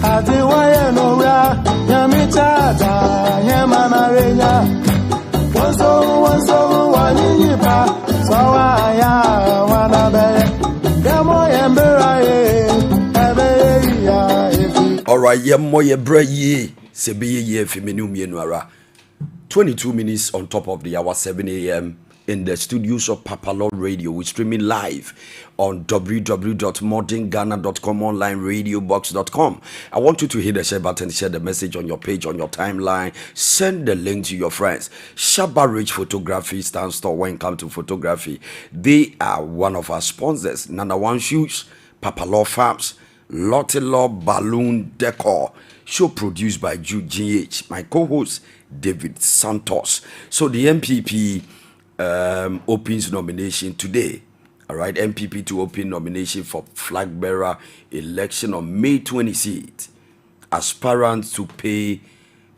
Adiwaye nora, Yamichada, Yamana renya. Wonsom, wanyinyipa. Sawaya, wanabe. Yamo Yemiraye, Ebeya, Efiyanara. Alright, yemo ye bra ye. Sebe ye feminum yenuara. 22 minutes on top of the hour, 7 a.m. in the studios of Papa Lord Radio. We're streaming live on www.modernghana.com, online radiobox.com. I want you to hit the share button, share the message on your page, on your timeline. Send the link to your friends. Shabba Rich Photography stands tall when it comes to photography. They are one of our sponsors. Nana One Shoes, Papa Law Farms, Lotte Law Balloon Decor. Show produced by Jude GH. My co-host, David Santos. So the MPP opens nomination today. All right, MPP to open nomination for flag bearer election on May 26th. Aspirants to pay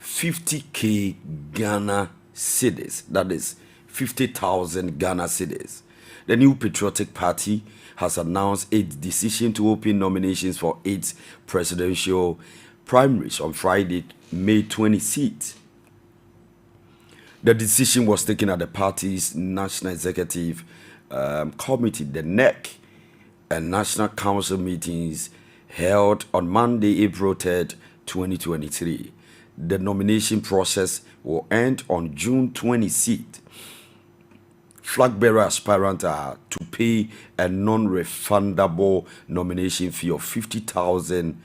50k Ghana cedis. That is 50,000 Ghana cedis. The New Patriotic Party has announced its decision to open nominations for its presidential primaries on Friday, May 26th. The decision was taken at the party's National Executive Committee, the NEC, and National Council meetings held on Monday, April 3rd, 2023. The nomination process will end on June 26th. Flag bearer aspirants are to pay a non-refundable nomination fee of 50,000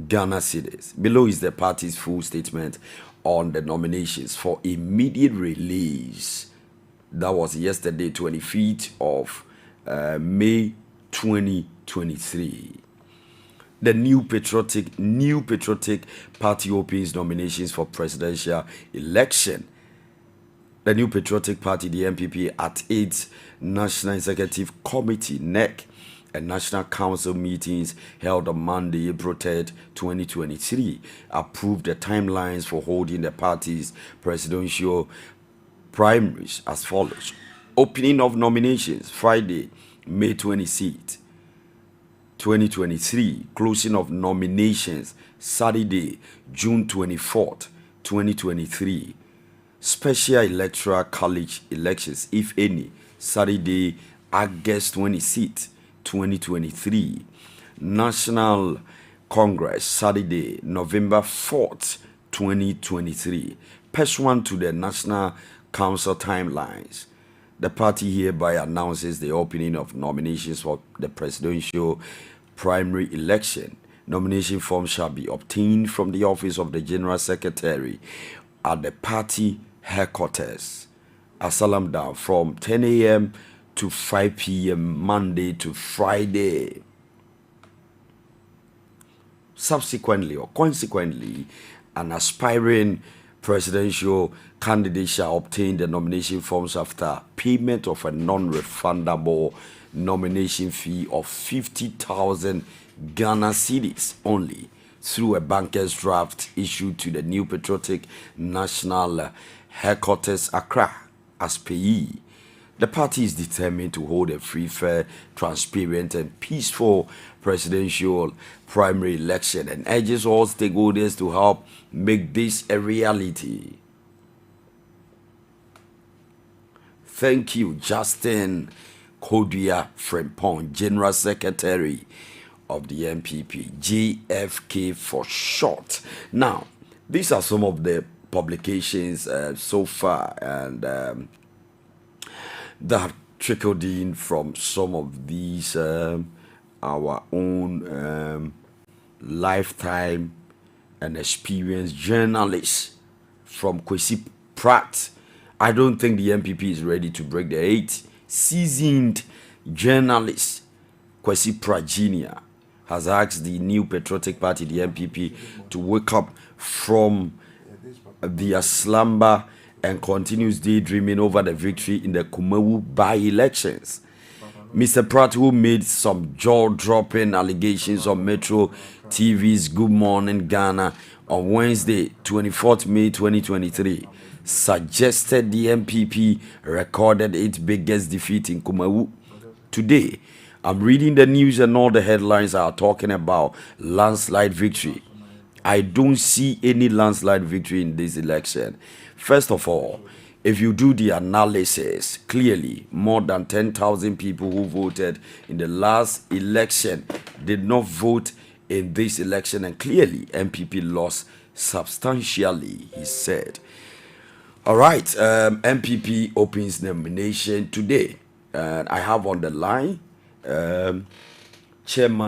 Ghana cedis. Below is the party's full statement on the nominations for immediate release. That was yesterday, 25th of May 2023. The New Patriotic Party opens nominations for presidential election. The New Patriotic Party, the NPP, at its National Executive Committee, NEC, and National Council meetings held on Monday, April 3rd, 2023, approved the timelines for holding the party's presidential primaries as follows. Opening of nominations, Friday, May 26th. 2023. Closing of nominations Saturday, June 24th, 2023. Special Electoral College elections, if any, Saturday, August 26th, 2023. National Congress, Saturday, November 4th, 2023. Pursuant to the National Council timelines, the party hereby announces the opening of nominations for the presidential primary election. Nomination forms shall be obtained from the office of the General Secretary at the party headquarters, Asalam Down, from 10 a.m. to 5 p.m. Monday to Friday. Subsequently or consequently, an aspiring presidential candidate shall obtain the nomination forms after payment of a non-refundable nomination fee of 50,000 Ghana cedis only through a banker's draft issued to the New Patriotic National Headquarters, Accra, as payee. The party is determined to hold a free, fair, transparent, and peaceful presidential primary election and urges all stakeholders to help make this a reality. Thank you, Justin Kodia Frempong, General Secretary of the MPP, JFK for short. Now, these are some of the publications so far, and that have trickled in from some of these our own lifetime and experienced journalists. From Kwesi Pratt, I don't think the MPP is ready to break the 8. Seasoned journalist Kwesi Pratt Jr. has asked the New Patriotic Party, the MPP, to wake up from their slumber and continues daydreaming over the victory in the Kumawu by-elections. Mr. Pratt, who made some jaw-dropping allegations on Metro TV's Good Morning Ghana on Wednesday, 24th May 2023, suggested the MPP recorded its biggest defeat in Kumawu. Today, I'm reading the news and all the headlines are talking about landslide victory. I don't see any landslide victory in this election. First of all, if you do the analysis, clearly more than 10,000 people who voted in the last election did not vote in this election, and clearly MPP lost substantially, he said. All right, MPP opens nomination today, and I have on the line Chairman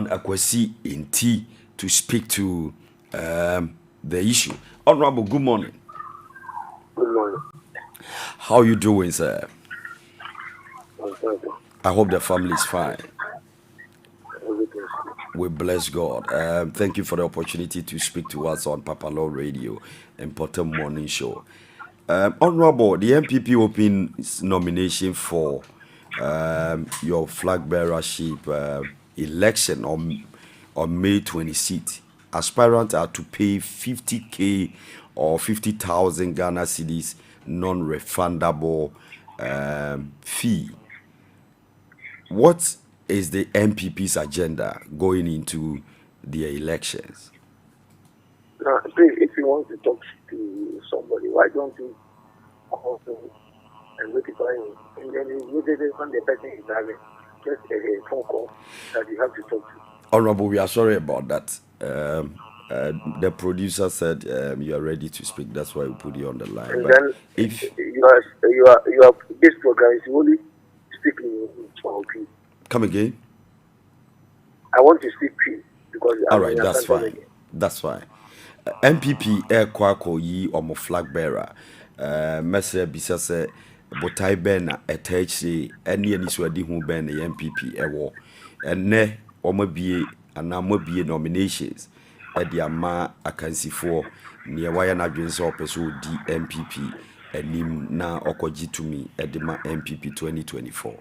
Akwesi Inti to speak to the issue. Honorable, good morning. Good morning. How you doing, sir? I hope the family is fine. We bless God. Thank you for the opportunity to speak to us on Papa Law Radio and Mpɔtam Morning Show. Honorable, the MPP opens nomination for your flag bearership election on May 26th. Aspirants are to pay 50K or 50,000 Ghana cedis non-refundable fee. What is the MPP's agenda going into the elections? Now, please, if you want to talk to somebody, why don't you call them and notify him? And then immediately when the person is having just a phone call that you have to talk to. Honorable, we are sorry about that. The producer said you are ready to speak. That's why we put you on the line. And but then if you are this program is only speaking for P. Come again. I want to speak P because all right, that's fine. That's fine. MPP Air Kwako yi omo flag bearer. Mesre bisa se botai ben na etachre ene ani so adi hu ben na MPP ewo. Ene omo bie ana mo bie nominations edi ama akansifo ne waya na dwense opeso di MPP anim na okoji tumi edi ma MPP 2024.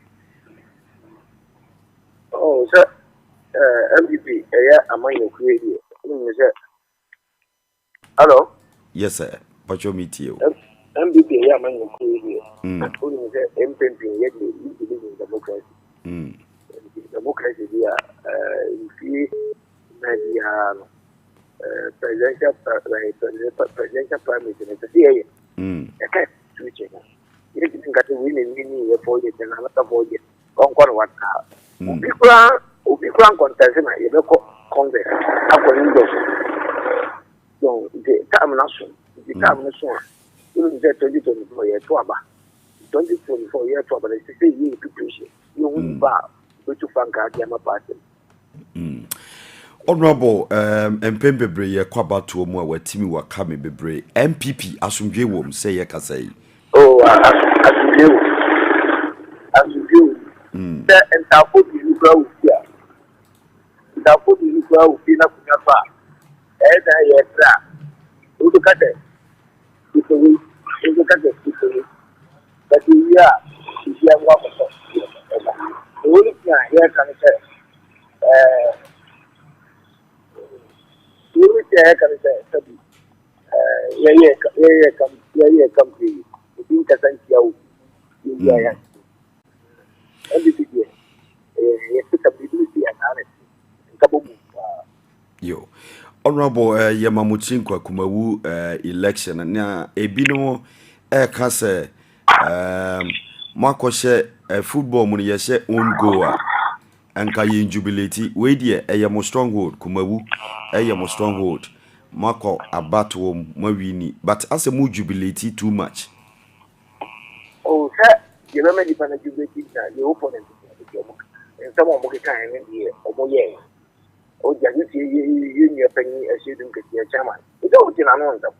Oh, sir. MPP eya amanyo create. Hello? Yes, sir. Pacho meet you. MPP eya amanyo create. Only say MPP yet believe in democracy. Democracy here presidential primary in the CIA. Okay, switching. You didn't get to win in 4 years and another 4 years. Concord what now? Ubikran contest, you know, Congress. After Windows. So, the time national, the time national. You said 2024 year trouble. 2024 year trouble. It's 6 years to push it. You won't bow. Go to Franca, Yama Party. Honorable Mpembebre ye kwaba to omo wa timi wa kame bebre MPP asumdwe wom say ye ka say oh asumdwe the entafo bi lugba ofia entafo bi lugba ofia na kunya fa na ye tra udukate itowi but ya nwa ko only can here can say you say can say come to you can you yeah yo honorable Yamamuchin kwa kumawu election na ebino ka say makoshe football mu ye she own goal anka ye jubilate we die mo stronghold kumawu mo stronghold mako abato mawini but as a mu jubilate too much oh sir you remember the jubilate the opponent and some of the kind in here omoye o just you your penny as you do get chairman you don't know them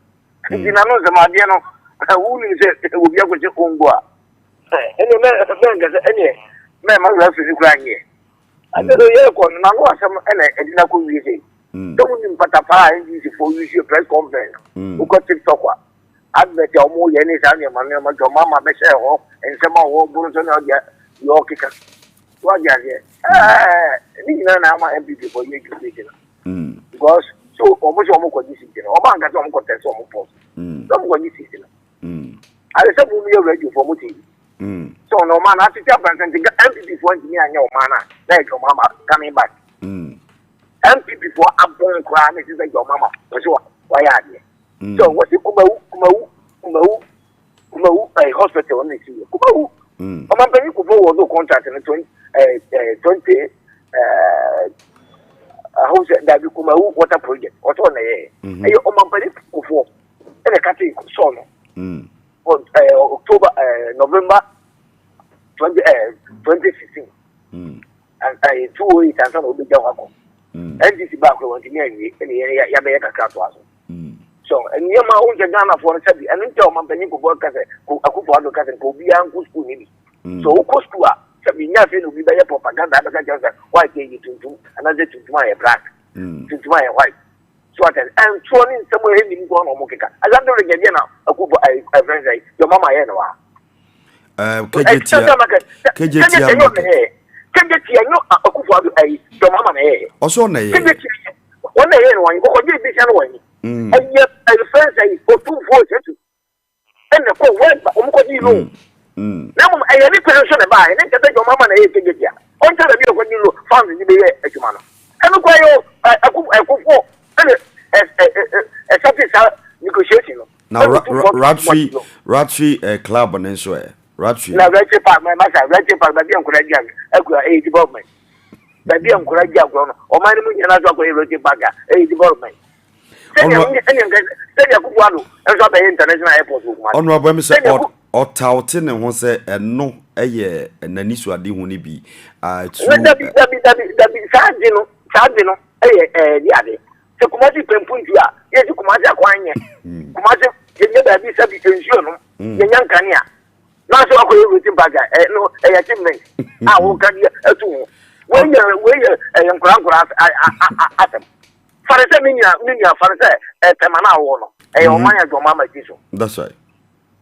you know them are no who is it will be able to own go any man my referee crying here I don't know here kon na no asem na edina ko wi say don't you patapa and for you press conference who got TikTok wa advert ya omo ye ni sa ne ma mama be share ho ensema wo buru so na yo kika wa ja ye ni na ma MPP for you because so omo ko this thing o ba nga so omo ko test omo post so omo ko this thing I said we are ready for motive so no man I think MPP for engineer anya o man like your mama coming back MPP for abon kwa na say your mama so why are there so what you kumawu hospital on the sea kumawu o man pay ku for no contract in 20 how say that kumawu water project what on eh o man pay ku for e dey cut so no October, November 2016. And 208 and some of the Jawako. And this is back when Yabeka Katuazo. So, and Yama owns a Ghana for a study, and until Mampanico work as a Kufuado Cousin Kobian Kusku Nibi. So, Koskua, Sabina will be better propaganda because why take you to another to my black, to my white. And throwing somewhere in one or Mokika. I don't know again now. A friend say, your mama, also, one day, one, and yet, a friend say, for 2 voices, and the poor word, but now, I have a person about it, and take your mama and a get ya. Until the video when you found in the air, Jumano. And look why I could walk. Negotiation. Now, Ratri club and so Ratri. Now, Ratri Park, my master, Ratri Park, but the Uncle a development. But the Uncle Jagon, or my name is another Ratri Park, a development. International airport. Honorable Mr. Or Tautin and one say, and no, a year, and then this would be be. Sardino, so Kumasi Pempuntia, yes, Kumasa Quanya, Kumasa, you never be substitution, young Kanya. Not so I will written back, no, a achievement. I will get you a two. When you're a young grandpa, Atom. Farasa Minia, Farasa, a Tamana, a Omaya to Mama Tiso. That's right.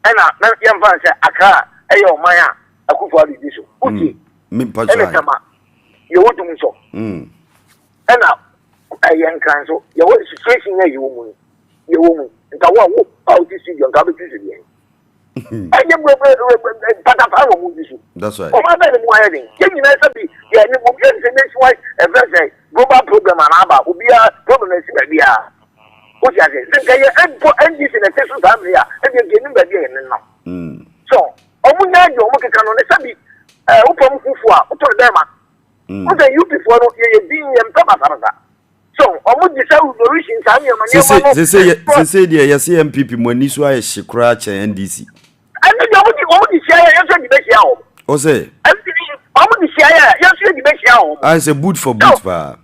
And I, young Farasa, a car, a Omaya, a Kufa Tiso. Uti, Mimpatama, you want to me so. And now. A young council, your situation here, you woman, and I want out to see your garbage. I am that's right. Oh, my bad, wiring. Can you not be? Yeah, you will get the next one, a very global program and ABBA will be a problem. What you say? Then you end this in a test of here, and you're getting baby and now. So, Omunya, you work on the Sabi, Upon Kufua, Utodema. What are you before you're being Papa? So, Omu decided to reach in time. They say, dear, MPP, Moniswa, Shikracha, and DC. And then you share the best hour. O say, I say, boot for boot, pa.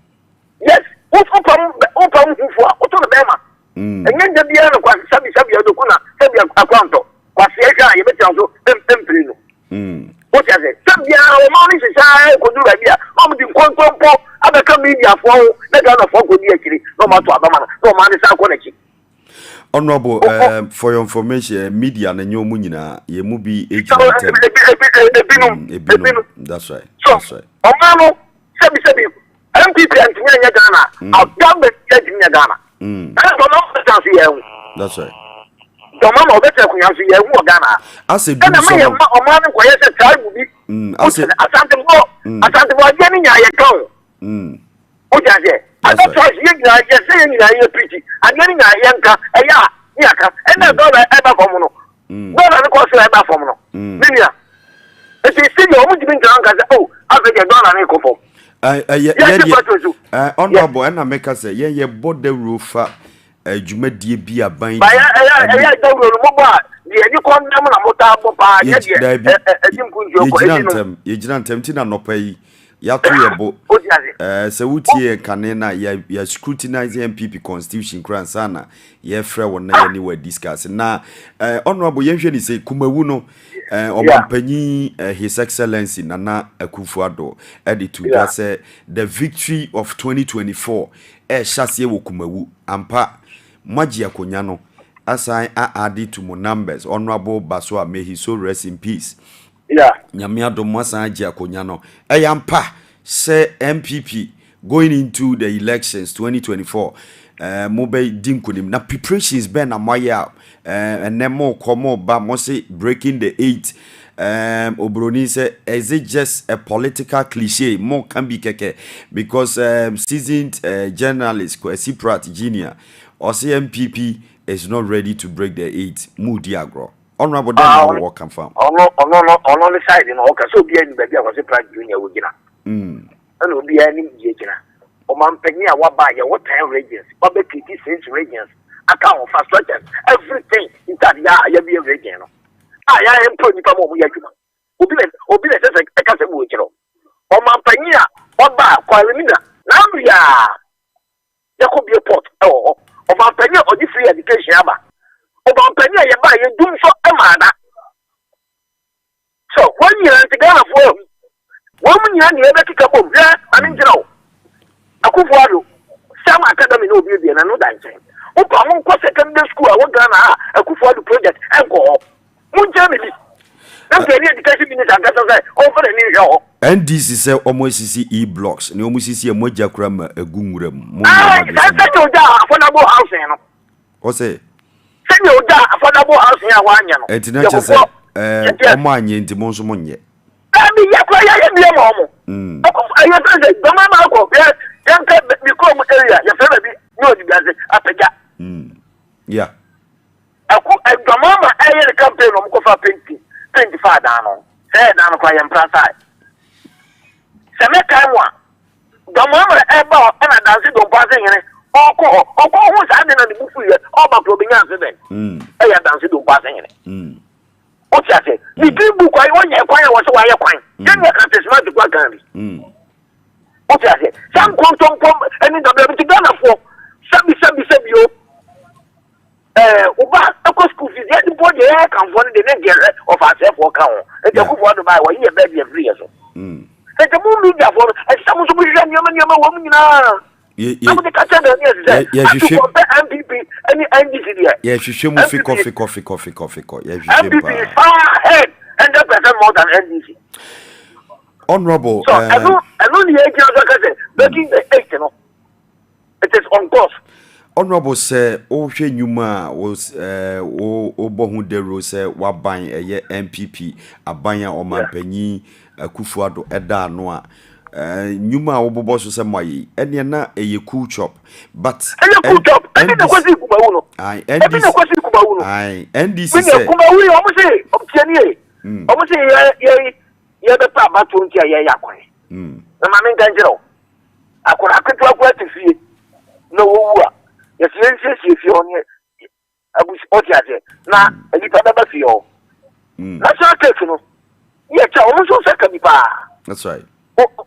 Yes, open for Utodema. And then the piano was Sabi Adokuna, Sabi Aquanto, Quasiaca, you better also Templino. What is it? Some money is I could do idea. I'm the control, other media for the gun of Fogo, no matter what, no man is our connection. Honorable, for your information, media and your munina, ye movie agent. That's right. That's right. Omano, Sabi, MPP and Ghana, I'll come back in Ghana. That's right. The mama better when you see a Ghana. I said, and a man quiet a child will be. I said, I can't go getting a account. What I say? I don't trust you, I just saying you're pretty. I'm getting a yanka, a yaka, and a dollar ever for mono. No, I don't cost ever for mono. Minia. If you see your own drink, oh, I think you're done an echo for. Honorable, and I make us say, yeah, bought the roof. Jumedie bi aban ba ya do ro mo ba ye ni kon nam na mota bo pa ye de ye ginantem ti na nopa yi ya to ye bo se wutie kane na ya scrutinize MPP constitution kran sana ye frɛ won na ye ni wa discuss na honorable ye hwe ni say kumawu no Obampanyi His Excellency Nana Akufo-Addo to that say the victory of 2024 shasiye wo kumawu ampa Maji akonya no assign added to mo numbers. Honorable Baswa, may he so rest in peace. Nyame adom asan agi akonya no eyampa say MPP going into the elections 2024 mobile dinkunim na preparations be na moya and then more come ba mo say breaking the 8 Obroni say is it just a political cliche more can be keke because seasoned journalist Aspirants Junior or MPP is not ready to break the 8 moody agro. Honorable Dan will confirm. On the side, you know, so be any baby was a pride junior with Gina. And will be any Gina. Or man penny, what buy what time regions, public citizens regions, account for structures, everything in that ya be a region. I am putting from over Yakuna. Obi a castle with you. Or man penny, what buy, Qualimina. Now, there could be a pot or man penny or the free education. About penny, you buy you do for a man. So, 1 year together for 1 year, you ever kick up, yeah, I mean, you know, Akufo-Addo, some academy no be and no dancing. Upon secondary school, I want Ghana, Akufo-Addo project, and go. One Germany. That's the education minister, that's over the New York. And this is almost CE blocks, and almost see a moja cram a gumurum. That's your affordable housing. What's it? Send your affordable housing, one year. And to not say, Omani into Monsomonia. I mean, you're mom. The mama, become area, your family, no, you guys, up again. Yeah. The mama, I had a campaign of Kofa 25 down. Say, down quite impressive. Semeka one. The mama, ever, and I dance it on passing in it. Who's adding on the book for you? All about to be answered. I dance it on passing in it. What's that? The people quite one year, quite was why you're quite. Then you can't smart to go. What's that? Some quantum and in the baby together for Sabi you. Oba school fees, yet the boy there come for the next of ourselves or count. And you want to buy one year baby every year. And the movie therefore, and someone to be a young woman now. Yes, you should MPP any NDC. Yes, you should move coffee. Yes, MPP is far ahead and that more than NDC. Honorable. So I know the agent making the 8, you know. It is on course. Honorable say Oshe Nyuma was Obohu Dero say Waban a MPP Abanya Omampanyi Akufo-Addo Eda Noa Numa obobo so se moyi ene na eye cool chop but cool chop ene na kwasi kuba uno ai ene na kwasi kuba uno ai NDC we say kuba uno omo se obtianie omo se ye be pa bato ntia ye yakwan na ma men ganjiro akora akwetu akwa tifie no wo a ye sie fie onye abusi otiaje na elipa baba fie o na so case no ye cha omo so se kanipa. That's right.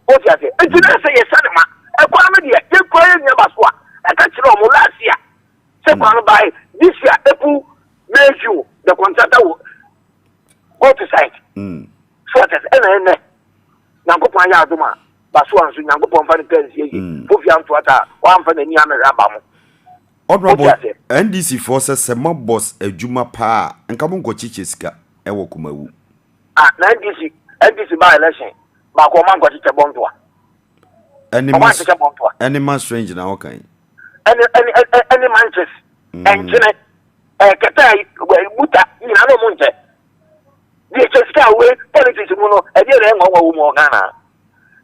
Otiaje ejina se ye sanema ekwa me de ye kwa ye nya baso a eka kire omo last year se kwa no buy this year epu meju the contractor go to site so that ene Nyankopon ya aduma baso anso Nyankopon fa ne pensi ye fo fia nto ata wa amfa na ni amere aba mo Honorable NDC forces sema boss adwuma pa nka mo nkochiche sika ewo kumawu na NDC by election ba ko man nkochiche bonto any man strange na okay any manches engine kata buta ni na no munche di cheska we politics mu no e dey enwo wo mu Ghana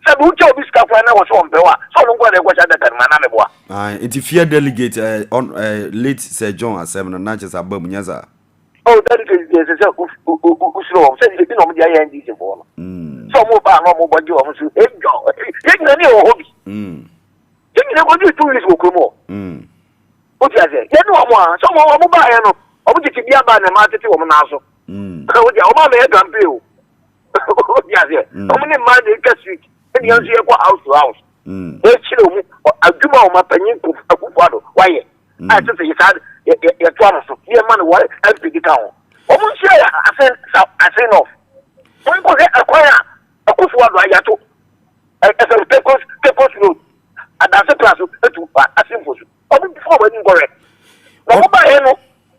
se bu uche obi ska kwa na wo so mpewa so no ngwa na egwa chada kan na meboa it fear delegate on late Sir John Asem na just abam nyaza delegate dey say usro say dey no mo dey yan di se for no so mo ba no mo boje o mo so ejo ye ni o hobi ye ni ko di 2 weeks ko mo o ti ase ye no mo a so mo ba ye no o mo ti bia ba na ma tete wo mo na so o di o ma me gampe o o di ase o mo ni ma de ka street e di anso ye ko house to house e chire mu aduma o ma panyin ko akufado waye a tete ye sa ye to am so ye man wo MP di ka ho o mo share asen off o ko ge akwaya akufado ayato e pekos road adanse class etu asen fosu o mo before we ni gore no mo ba ye no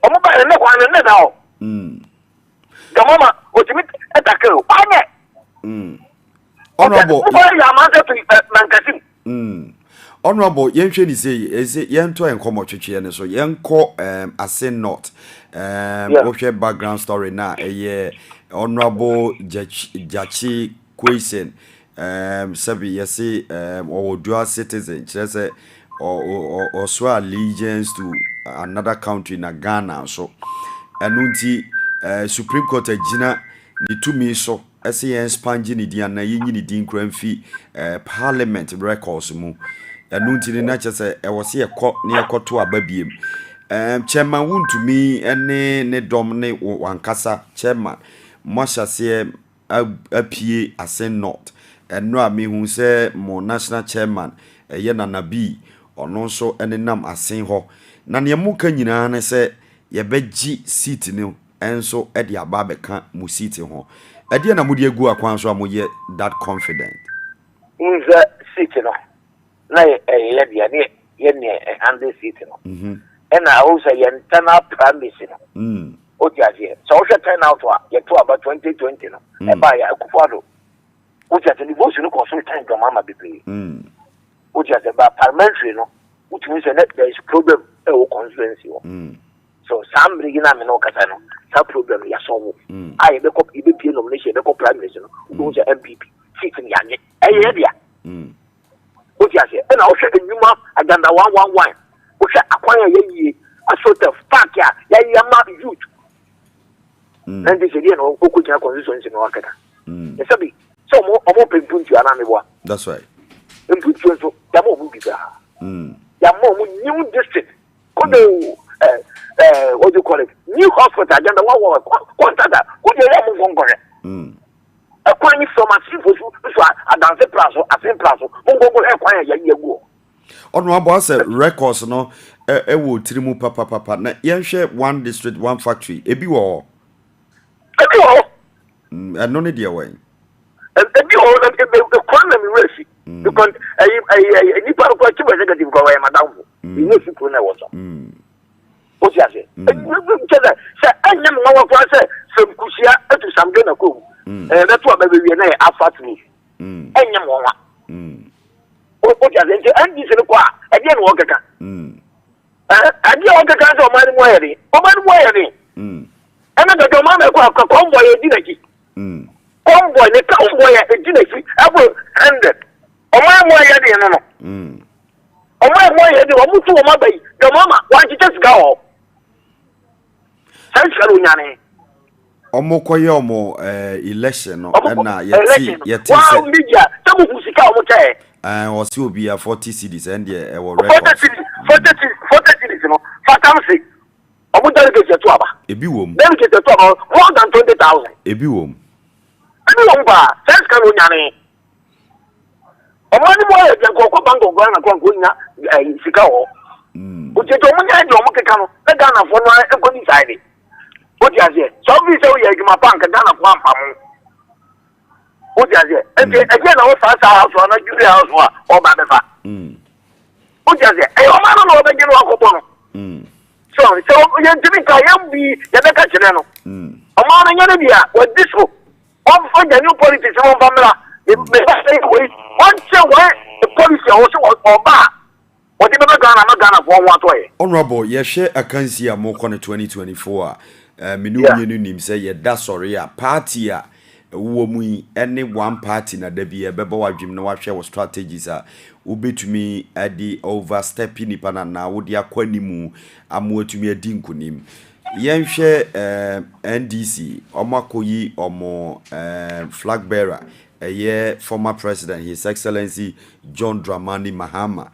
o mo ba ye ne kwa ne da o gamama otimi etakero anye honorable ya mante to mankasim honorable yenhwe ni say yento enkomo twetwe ne so yenko asen not ohwe background story na honorable Jachi Kwesen sabi yesi or dual citizen say or swear allegiance to another country na Ghana so enunti Supreme Court agina ni tumi so ese yen spanji ni dia na yenyi ni din kramfi parliament records mu enunti ni na chese e wose ekọ ne ekoto ababiem chairman wuntumi ene ne dom ne wankasa chairman moshase apie asen not eno a me hu se mo national chairman ye nanabi ono so ene nam asen ho na ne mu ka nyina ne se ye beji seat ne enso e de aba beka mu seat ho e de na mu de egu akwan so amoye that confident unza seat no na ye dia ne ye ne under seat no and I also turn out primacy no o ti aje so o turn out wa ye to about 2020 no e ba ya akufado o ti aje ni vote no consultant do mama bebre o ti aje ba parliamentary no which means that there is problem e o constituency o so some regional me no kasa no that problem ya solve I be ko be pie nomination be ko primacy no o say MPP seat ni anye e ye dia o ti aje e na o hwe enuma agenda 111 o hwe akwanya ye asota park ya ma youth and this again o ko tia constituency no akata e sabi so mo pempuntu ana me boa that's right pempuntu so ya mo bi ga ya mo new district ko do what do you call it new hospital agenda wa contact ko de ya mo ngongore akwanya from asifo so adanse place asen place mo ngongore akwanya ya go ono abo ase records no e wo tirimu papa na yenhwe one district one factory ebi wo no ne dia wen ebi wo the kwana mi resi because ni pa ko chief executive ko wa madam ni no sipo na wo so o ti ase se anyam na wo kwa se semkusia etu samge na ko na to ababewie na afatu anyam wo wa o ti ase nti andi se ko a e de no okaka adi okaka so mani mo yeri ana ga do mama ko convoy e dinaki convoy ne convoy e dinaki abo 100 Oma mo ya de no. Oma mo ya de o mutu o ma bai. The mama wa ji just go. Sai sika unyane. Omo koye omo election no na yeti wow media tamu kusika omo che o si obi a 40 cedis and e wo 40 cedis no fatam si omo delegate to aba ebi wom delegate to aba more than 20,000 ebi wom ba sense kan onyane omo ni mo e je ko bank go na ko nya sika o o je to omo nya de omo keka no na Ghana fo no e ko ni side. What you say? So we say we are bank and Ghana for Pamu. What you say? Again, I was house or not Julia house or Babefa. What you say? I don't know what you know. So you have to be Kayam be Yabeka Chileno. A man in Yanabia, what this one? All for the new politics of Pamela. They say, once you wear the policy also or bar. Whatever Ghana for one way. Honorable, yes, share a cancy a more 2024. Minu nim say ye da sorry a party a wo mu any one party na da bi e beba wadwem na wahwe wo strategies a ubetumi adi overstepping nipa na wo dia kwanimu amoatumi adi nkunim yenhwe NDC omakoyi omo flag bearer ye former president His Excellency John Dramani Mahama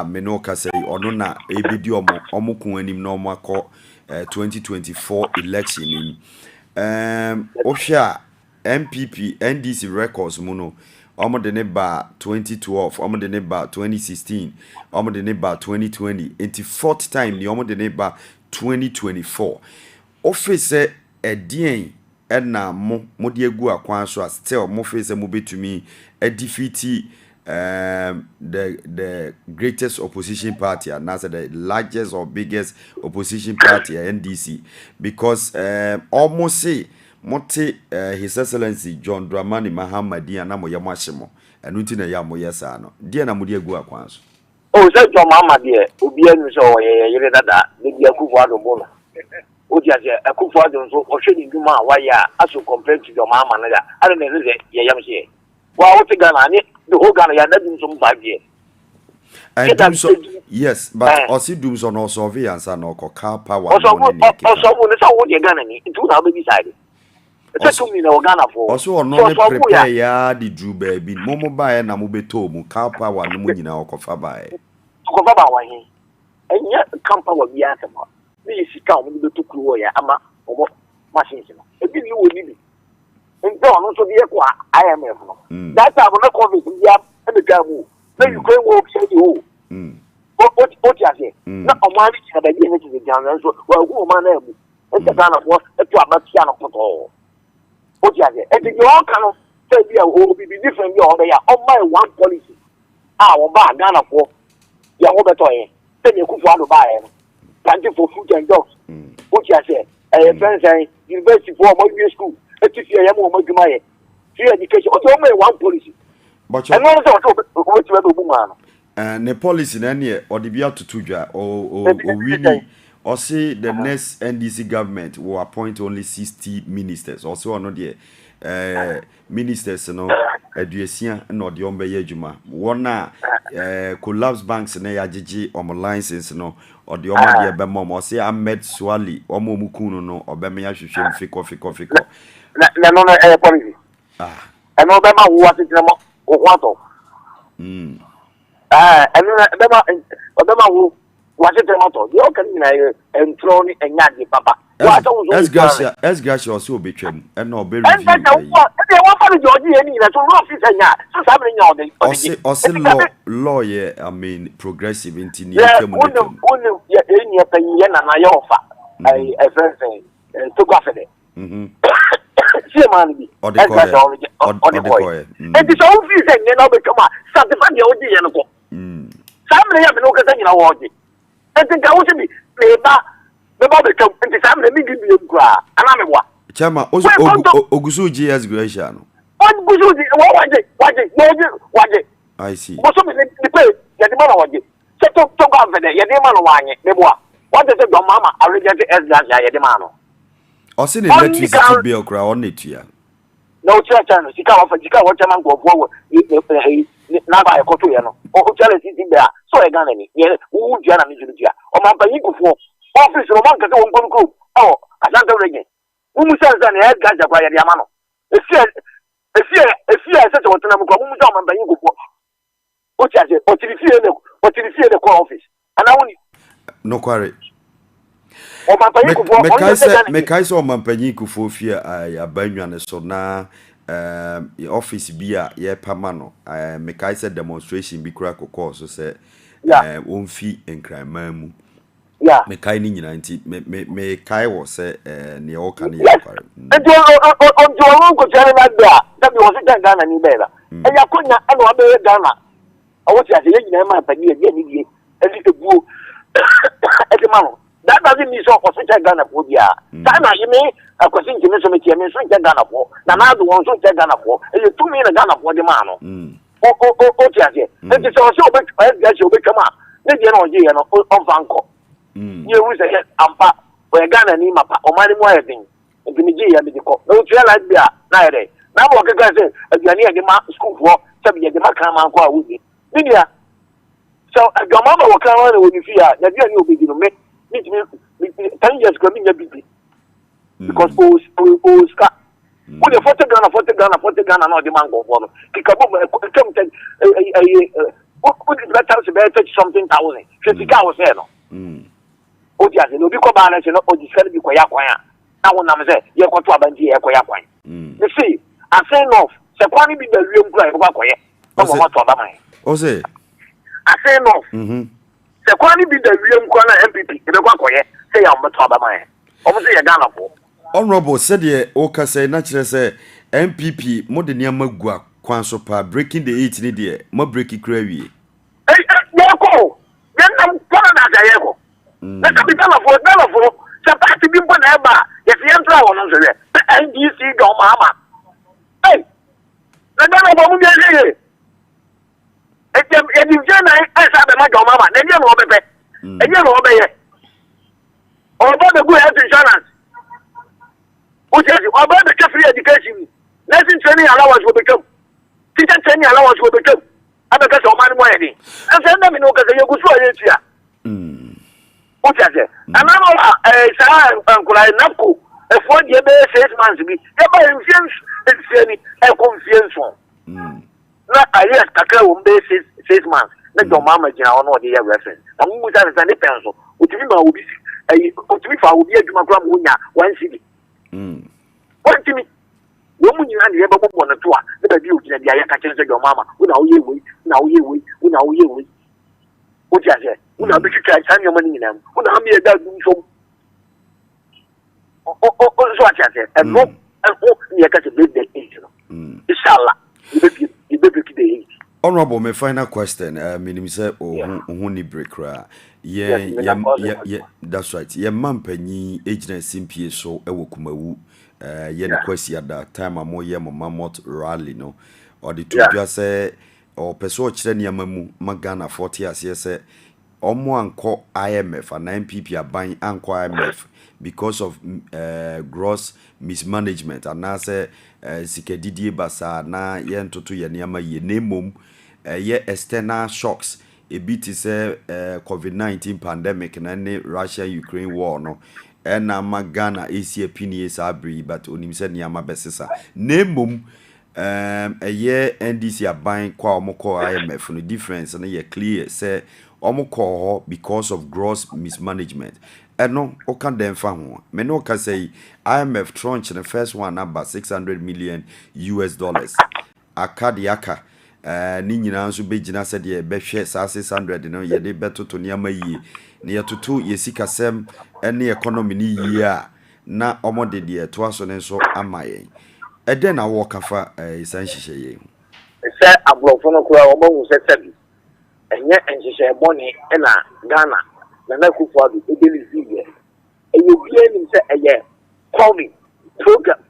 menoka say ono na ebedi omo kwanim na omako 2024 election in Osha MPP NDC records muno omo de ne ba 2012 omo de ne ba 2016 omo de ne ba 2020 into fourth time ni omo de ne ba 2024 office edien na mo de egu akwan so still mo face mo betumi defeat the greatest opposition party and that's the largest or biggest opposition party NDC because almost say mote His Excellency John Dramani Mahama dia na moye mwashimo enu na ya moye sa no dia na mudi egu akwanso oh say John Mahama dia obi anu so yere dada dia Akufo Addo bono o dia je Akufo Addo so o hwe ni duma wa ya aso compared to John Mahama na da ade na ze ye yam she wa o te Ghana ni the whole Ghana ya na dum so 5 years. And so, yes, but also do so no surveillance and no car power. Also, when it's all the Ghana ni into na be beside. It's to me no Ghana for. Also no prepare ya the Drew baby. Momo buy na mo beto mu car power no mu nyina okofa buy. Okofa ba wa hin. Enya car power bi asema. Ni sika o mo beto kuro ya ama omo machines no. Ebi ni wo ni bi. Nto no so bi e kwa IMF no. That time no COVID bi ya e be gamu. Na Ukraine wo say you. What you say? Na omani ti na be ni ti jan so wa gu o ma na ebu. E ta na fo e to abatia no poto. What you say? And you all can say we are be different you all there on my one policy. O ba Ghana for ya wo beto yen. Say you Akufo Addo ba yen. Thank you for food and jobs. What you say? Friends say university for mo school. E ti fi ya mo dwuma ye. Free education. O to my one policy. But and no so what you do man. And the policy na ne or the bia to tudwa o really or say the next NDC government will appoint only 60 ministers also no there ministers no education no de ombe adwuma wona collapse banks na ya gigi om license no or the ombe de be mom or say Ahmed Swali omo mukunu no obeme ya hwehwe fiko na no policy and no be ma wo asetre mo what and Obama who was it a motor? You can and thrown and yadi papa. As Gash also betray and no very and they want for Georgie any that's all office and ya. So something also lawyer, I mean progressive in Tinia. In your penny and I offer a friend to go for it. See man be on the coin. And this office and you know become a certified the OG and Family have no concern award. And think I want to be the Bobby come and the family give you gra. And I'm what? Chama Ogusu GS Gratiano. What was it? I see. What's up the play? The man was it. Set up to go for the Yadimano wine. What is your mama? I rejected as Yadimano. Or send electricity bill cry on it here. No church and Sika what man go forward. na ba ekoto ye no o chale titi be a so e Ghana ni ye wo dua na me juru dua o ma pa yikufo office no man kete won konkro o asante region wo mu sense na e gaja kwa ye de ama no efie se to tena mu kwa wo mu ja man pa yikufo o chaje o tirifie ne ko office ana woni no kware o ma pa yikufo me kai se o man pa yikufo fie abanwa ne so na office bi a ye pama no me kai se demonstration bi kura kokọ so se won fi enkraman mu me kai ni nyina nti me kai wo se ne o kan ye kware enti o ko tare na da bi wo se Ghana ni be da e ya konya e no be Ghana o wo ti ase ye nyina ma pa ni ni die e li ebuo e ti ma no that doesn't mean so for Ghana for dia Ghana you mean akwasi ntime so me tie me so Ghana for na na do won so Ghana for e tu me na Ghana for de ma no o ti ase enti so o be ga se o be kama ne die na o je ye no o vanko ye wu se ampa o Ghana ni mapa o mani mo edin enti me je ye me de ko no tu like bia na ere na mo ke ga se aduane ye de ma school for se be ye de ma kan man ko a wu ni dia so agama wo kan wa ni woni fi a na dia ni obedi no me 10 years ago, because Oscar, when you 40 Ghana, no demand go for Kikabu, better something thousand. 50 cows, no. Oh, yes, no, because balance, you know, or just be quiet. Now, when I'm saying, you're going to abandon your quiet. You see, I'm saying off, Sequani be the real guy over quiet. O say, I say no. Se kwani bi da wiem kwa na MPP e be kwa koye say am beto abama o mo say ye Ghana for honorable said ye o ka say na kire say MPP mo de niam agua kwan so pa breaking the 8 ni de mo break kra wie ye ko ye nam kwa na da ye ko na ka bi Ghana for se party bi mbo na e ba ye fi entra won no so ye NDC do mama hey na Ghana for mo bi ye e di jena e sa be ma jo mama na ni no bebe e ni no be ye o ba be go health insurance o je o ba be free education nursing training allowance will become teacher training allowance will become abeka so man mo ye ni e se na me no ka se ye gusu aye tia o je ana no sa ankura nako e fo die be 6 months bi e ba infiance e confiance na ayes kakra wo be 6 months na do mama gina ono de ya reference na mu musa se ne penso otimi ma obi otimi fa obi adwuma kra mo nya 1 cedi otimi wo mu nyina de ba bobo na to a na ba bi o gina dia ya ka kire se do mama una wo ye we o ti ase una be kika san yo mani nyina una am ye da dum so o so ati ase e no ye ka se be de no inshallah honorable, my final question. Meaning, say, ni break ra. That's right. Ye man penny agency simpie so ewokumawu. Ye the question at that time a more ye mamot rally no. Or the two just say or peso cheni amamu magana 40 as ye say. Omo anko IMF and MPP are buying anko IMF because of gross mismanagement and now say sikedidie basa na ye ntoto ye niama ye nemom ye external shocks a bit is COVID-19 pandemic na ne Russia Ukraine war no na magana AC PNS abri but onim se niama besesa nemom ye NDC are buying kwa omoko IMF no difference na ye clear say omoko because of gross mismanagement. No, o can dem fa ho. Me no ka say IMF tranche the first one about $600 million. Akadiaka ni nyina nso begina said ye be hwe sa 600 no ye de betoto niama yie. Ne ye toto ye sikasem ene economy ni yie a na omode de to aso ne so amaye. Ede na wo kafa isan hihye ye. Se abrofo no kura omo se sabi. Enye enhihye boni na Ghana na kufu adu edelizie eyobie nim se eye COVID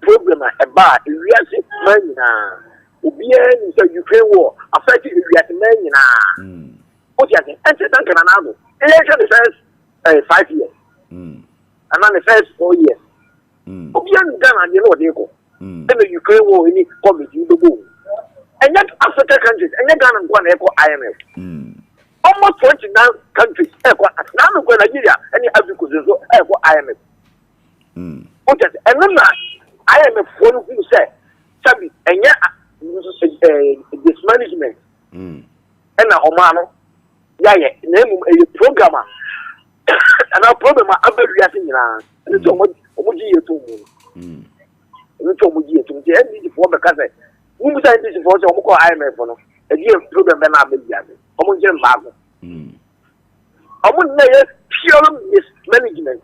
program eba ewiase manyina obie nim se Ukraine war affect ewiase manyina o ti ase ente dan kana na go election the first 5 years and then the first 4 years obie nim Ghana de no de ko the Ukraine war ni COVID do go and yet African countries, and yet Ghana one echo IMF. Almost 29 countries echo now Nigeria, any Africa echo IMF. Okay, and then IMF one who said, Sabi, and yet mismanagement. And a Omano, name a programmer. And our problem are about reacting and it's almost Omuji to me. It's Omuji to me. And for because we was in this for some IMF for no. A year program and I'm in the Omuji Mago. Omun pure mismanagement.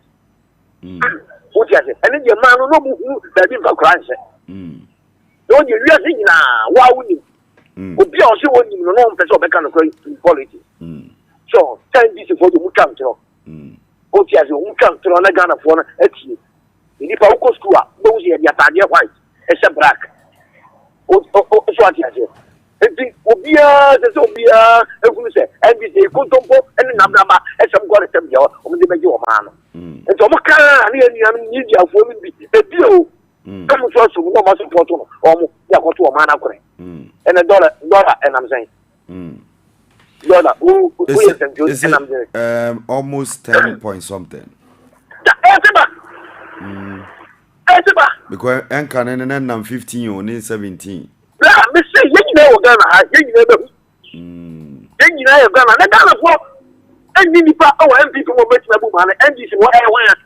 What is it? And then your man no move that in for crunch. Don't you really now? Why would you? Obi also want you know person be kind of quality. So, 10 this for the Mukam to. What is you come to na Ghana for eti. Ni pa uko school those here ya tade white, except black. So what is it? Eti obia se obia e kunu se NBC kontompo ene nabraba e sem go re tem yo o me beji o ma no. Enti o mo kan ani ni dia fo mi bi e bi o. Come so so no ma support no o mo ya ko to o ma na kore. And dollar and I'm saying. Dollar is it almost 10 point something? Because and can and 15 or 17. Yeah, me say you know Ghana, you know. You know Ghana, na Ghana for and ni pa o MP ko bet na bu man and this what I want.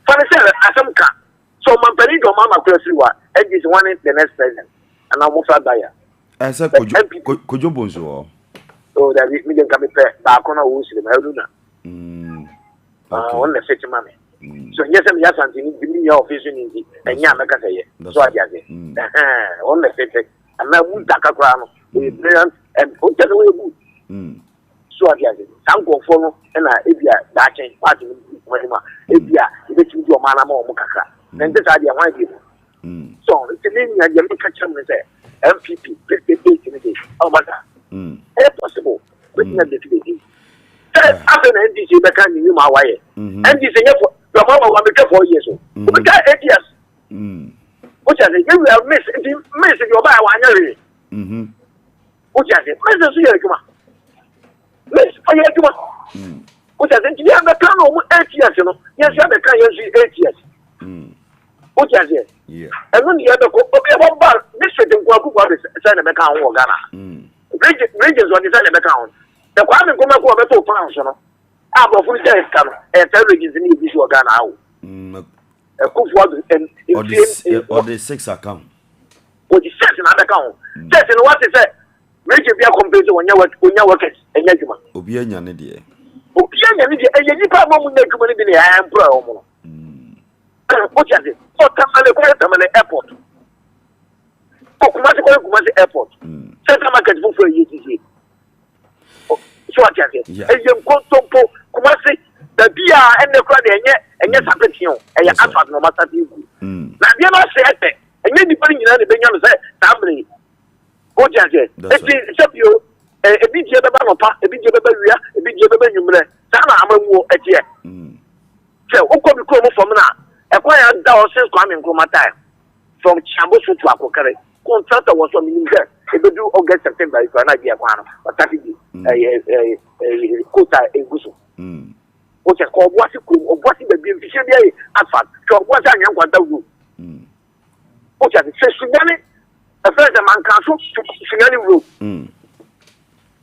For the say asamka. So man peli do mama kwesi wa and this one is the next president. And I'm also there. I said Kojo Bonzo. Oh, that is me can come back on a woods in the Meluna. On the city money. So, yes, and yes, and give me your office in the and Yamaka say, so I get it. On the city, and now we take a crown with brilliant and put the way good. So I get it. Some go follow and I, if you are that change, party, if you are, if you do a man more Mukaka, then this idea might be. So, it's a name that you catch them and say, MPP, 58 in a day. Oh, my God. It's possible. But not the day. After the NDC, they can't use my way. NDC, your mama will be 4 years old. We got 8 years. Which I think you will miss your buy 1 year. Which I think, miss the year, come on. Miss a year, come on. Which I think you have the plan of 8 years, you know. Yes, you have the plan of 8 years. Which I say, and when you have the bar, this is the Kwaku send a account or Ghana. Regions on the send account. The Kwame Kuma Beto Function. Abba Full Test come and tell regions in this Ghana. A cook or the 6 account. What is set in another account? Just in what is said. Region be a computer when you work and Yajuma. Obian Nidia. Obian Nidia, and you probably make money in the Emperor. What is it? Tamale Airport. Kumasi Airport. Central Market for a year. So what is it? A young Kontompo, Kumasi, the Bia and the Crowd, and yes, Application, and your Alpha no matter. Now, you know, say it, and you depending on the Benjamin said, family. What is it? It's up you. A bit of a banner, a bit of a barrier, a bit of a benjamin. Sana Amamu at year. So, who come from now? Acquire dollars since coming from my time from Chambosu to Akokare. Contractor was on the year. If you do August, September, if an idea, but that is a quota in Gusu. What is called what's it called? What's the beneficiary at fact? So, what's a young one? What is it? Tsunami, a first man council to Tsunami Road.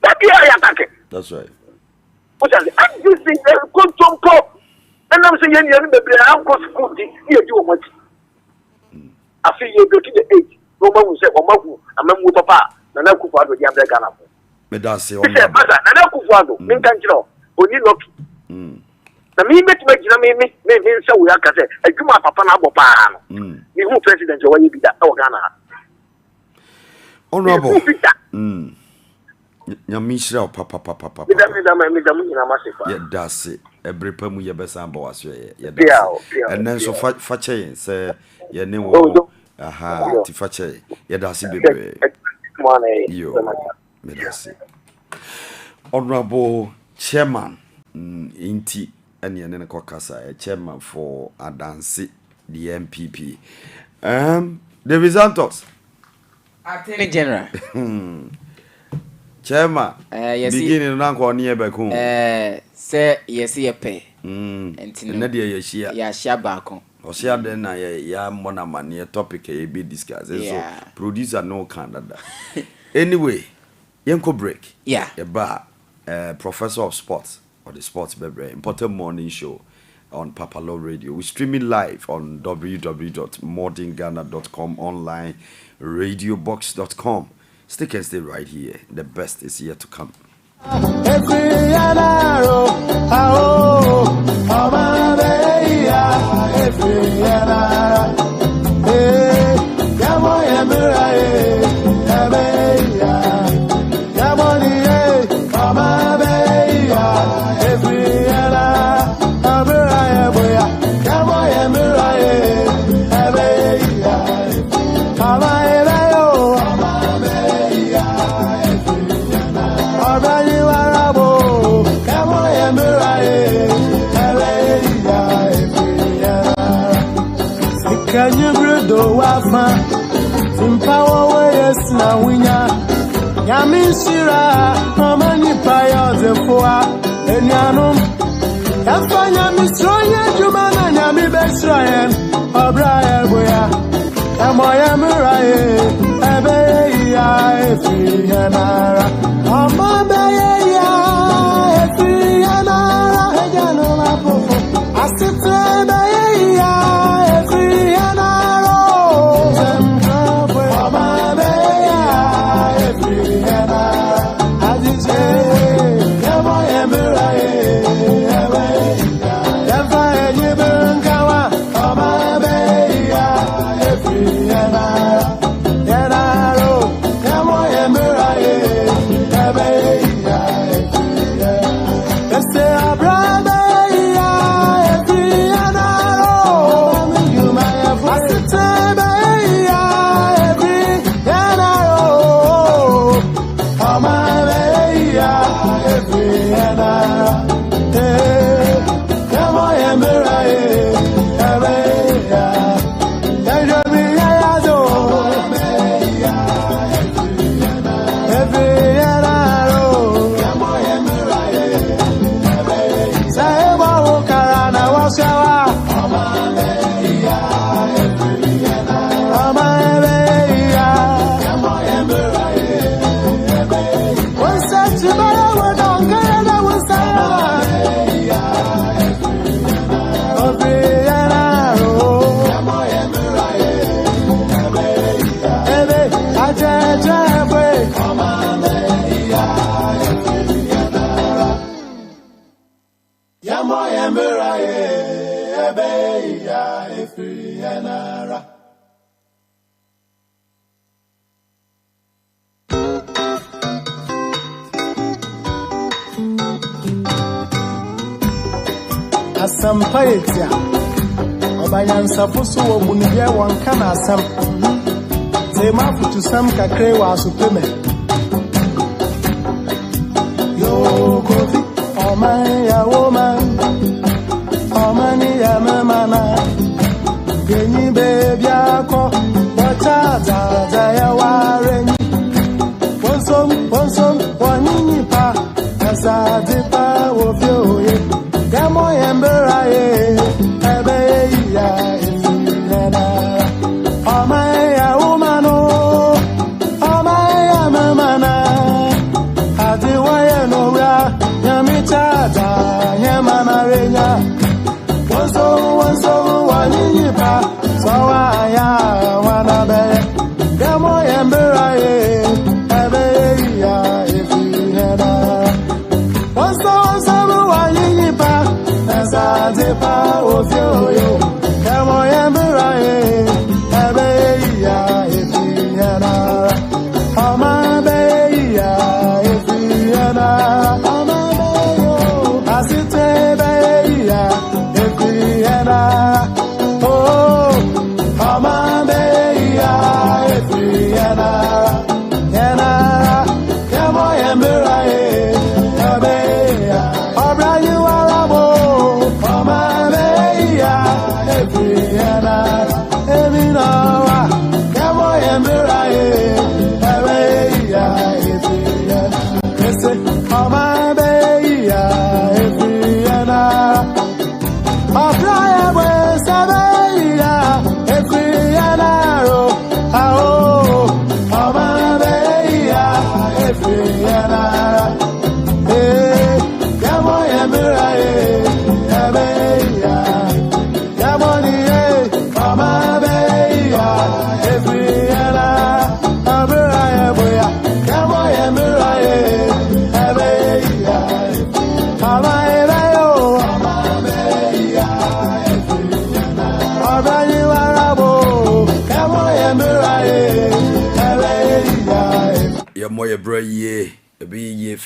That is I attack it. That's right. What is it? I'm using a good pop. And I'm saying, I'm going to school. You do much. I feel you go to the age. No one will say, oh, I'm a Mutapa, and I could find the other Ghana. But that's the only one. And I could find the Minkanjo, only look. The me met me, so we are Cassa, a Juma Papa Nabopan. The who president, or you be that Ghana. Honorable. Yamisha, Papa. Yeah, that's it. Every time you best and boss, yeah, and then so Fache say, yeah, no, aha, Tifache, yeah, that's it, baby. You, Medasi. Honorable Chairman, Inti, and Yanena Kokasa, a chairman for Adansi, the MPP. The results. Attorney General. Chairman. Yes. Beginning na ko ne be ko. Say yes ye pay. Enti na de ye hia. Ya hia ba ko. O hia de na ya mona mane topic e be discuss. So producer no Canada. Anyway, yenko break. Yeah. Professor of sports or the sports bebre important morning show on Papa Law Radio. We're streaming live on www.modernghana.com, online radiobox.com. Stick and stay right here. The best is yet to come. Can you bring the wafa? Simpower yes na winya. Yami shira, mama payo the foa. Enyanum. Yafanya misroye jumana nyami besroyen. Obraya boya. Yamoya muraye. Ebe ya efi yanara. Oma beye ya efi yanara. Ejano mapofo. Asite beye ya efi yanara. Zemkabwe. Oma beye ya efi yanara. Ajiche. Yamoya muraye. Ebe ya. Yafa ejibenkawa. Oma beye ya efi yanara. Yanaro. Yamoya muraye. Ebe ya efi yanara. Ese abraba ya efi yanaro. Asite beye ya efi yanaro. Oma beye ya efi yanara. Yamoya muraye. Ebe ya. Yajobi yayazo. Efi yanaro. Yamoya muraye. Saheba ukara na washawa. Oma beya. Oma beya. Yamoya muraye. Onsa chibara wadonga na wasaya. Efi yanaro. Yamoya muraye. Ebe ajajabwe. Oma beya. Yamoya muraye. Ebe ya efi yanara. Asampayetia Obayansafusu wo munibia wankana asam Zema futu sam kakre wa asupeme Yo kofi Oman ya woman Omani ya memana Genyi bebi ako Wachaza ya warenyi Wonsom wanyinyi pa Asadipa wofyoye Gamo yemberaye Ebe ya ifilena Oma ya umano Oma ya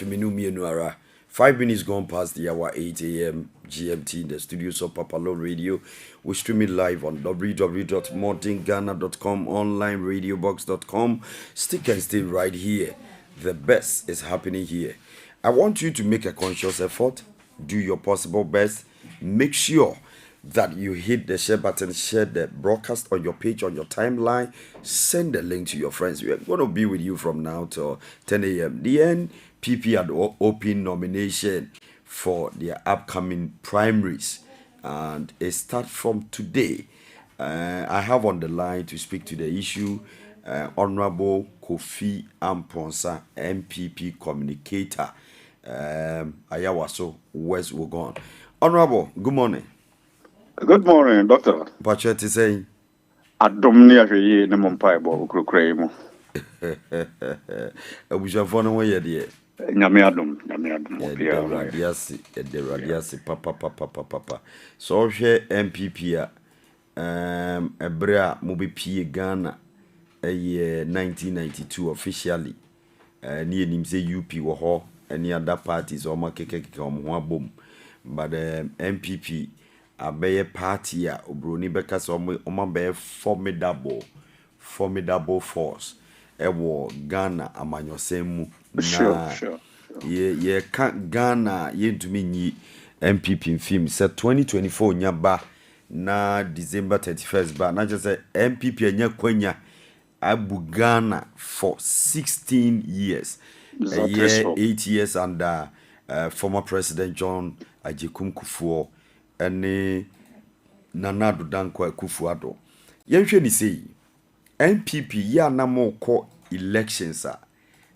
Feminu Mienuara. 5 minutes gone past the hour 8 a.m. GMT in the studios of Papalo Radio. We stream it live on www.mordenghana.com, onlineradiobox.com. Stick and stay right here. The best is happening here. I want you to make a conscious effort. Do your possible best. Make sure that you hit the share button, share the broadcast on your page, on your timeline. Send the link to your friends. We are going to be with you from now till 10 a.m. The NPP had open nomination for their upcoming primaries, and it starts from today. I have on the line to speak to the issue Honorable Kofi Amponsa, MPP communicator. Ayawaso West Wogon. Honorable, good morning. Good morning, Doctor. Pachet is saying, Adomnia ye ne mompai bo krokraimo. Abusha phone way dear. Nyame adom. Radiasi, papa. So share MPP Ebrea Mobi P Ghana a year 1992 officially. Near him say UP wo ho, any other parties or makeke boom. But MPP a be party a obroni beka so be formidable force ewo Ghana amanyosemu na Sure. ye can't Ghana ye to me MPP in film said 2024 nyaba na December 31st ba na just say MPP anya kwanya abu Ghana for 16 years a year 8 years under former President John Ajekum Kufuor and Nanado Dankwa Kufuado. Yenhwe ni say MPP ya na mo ko elections a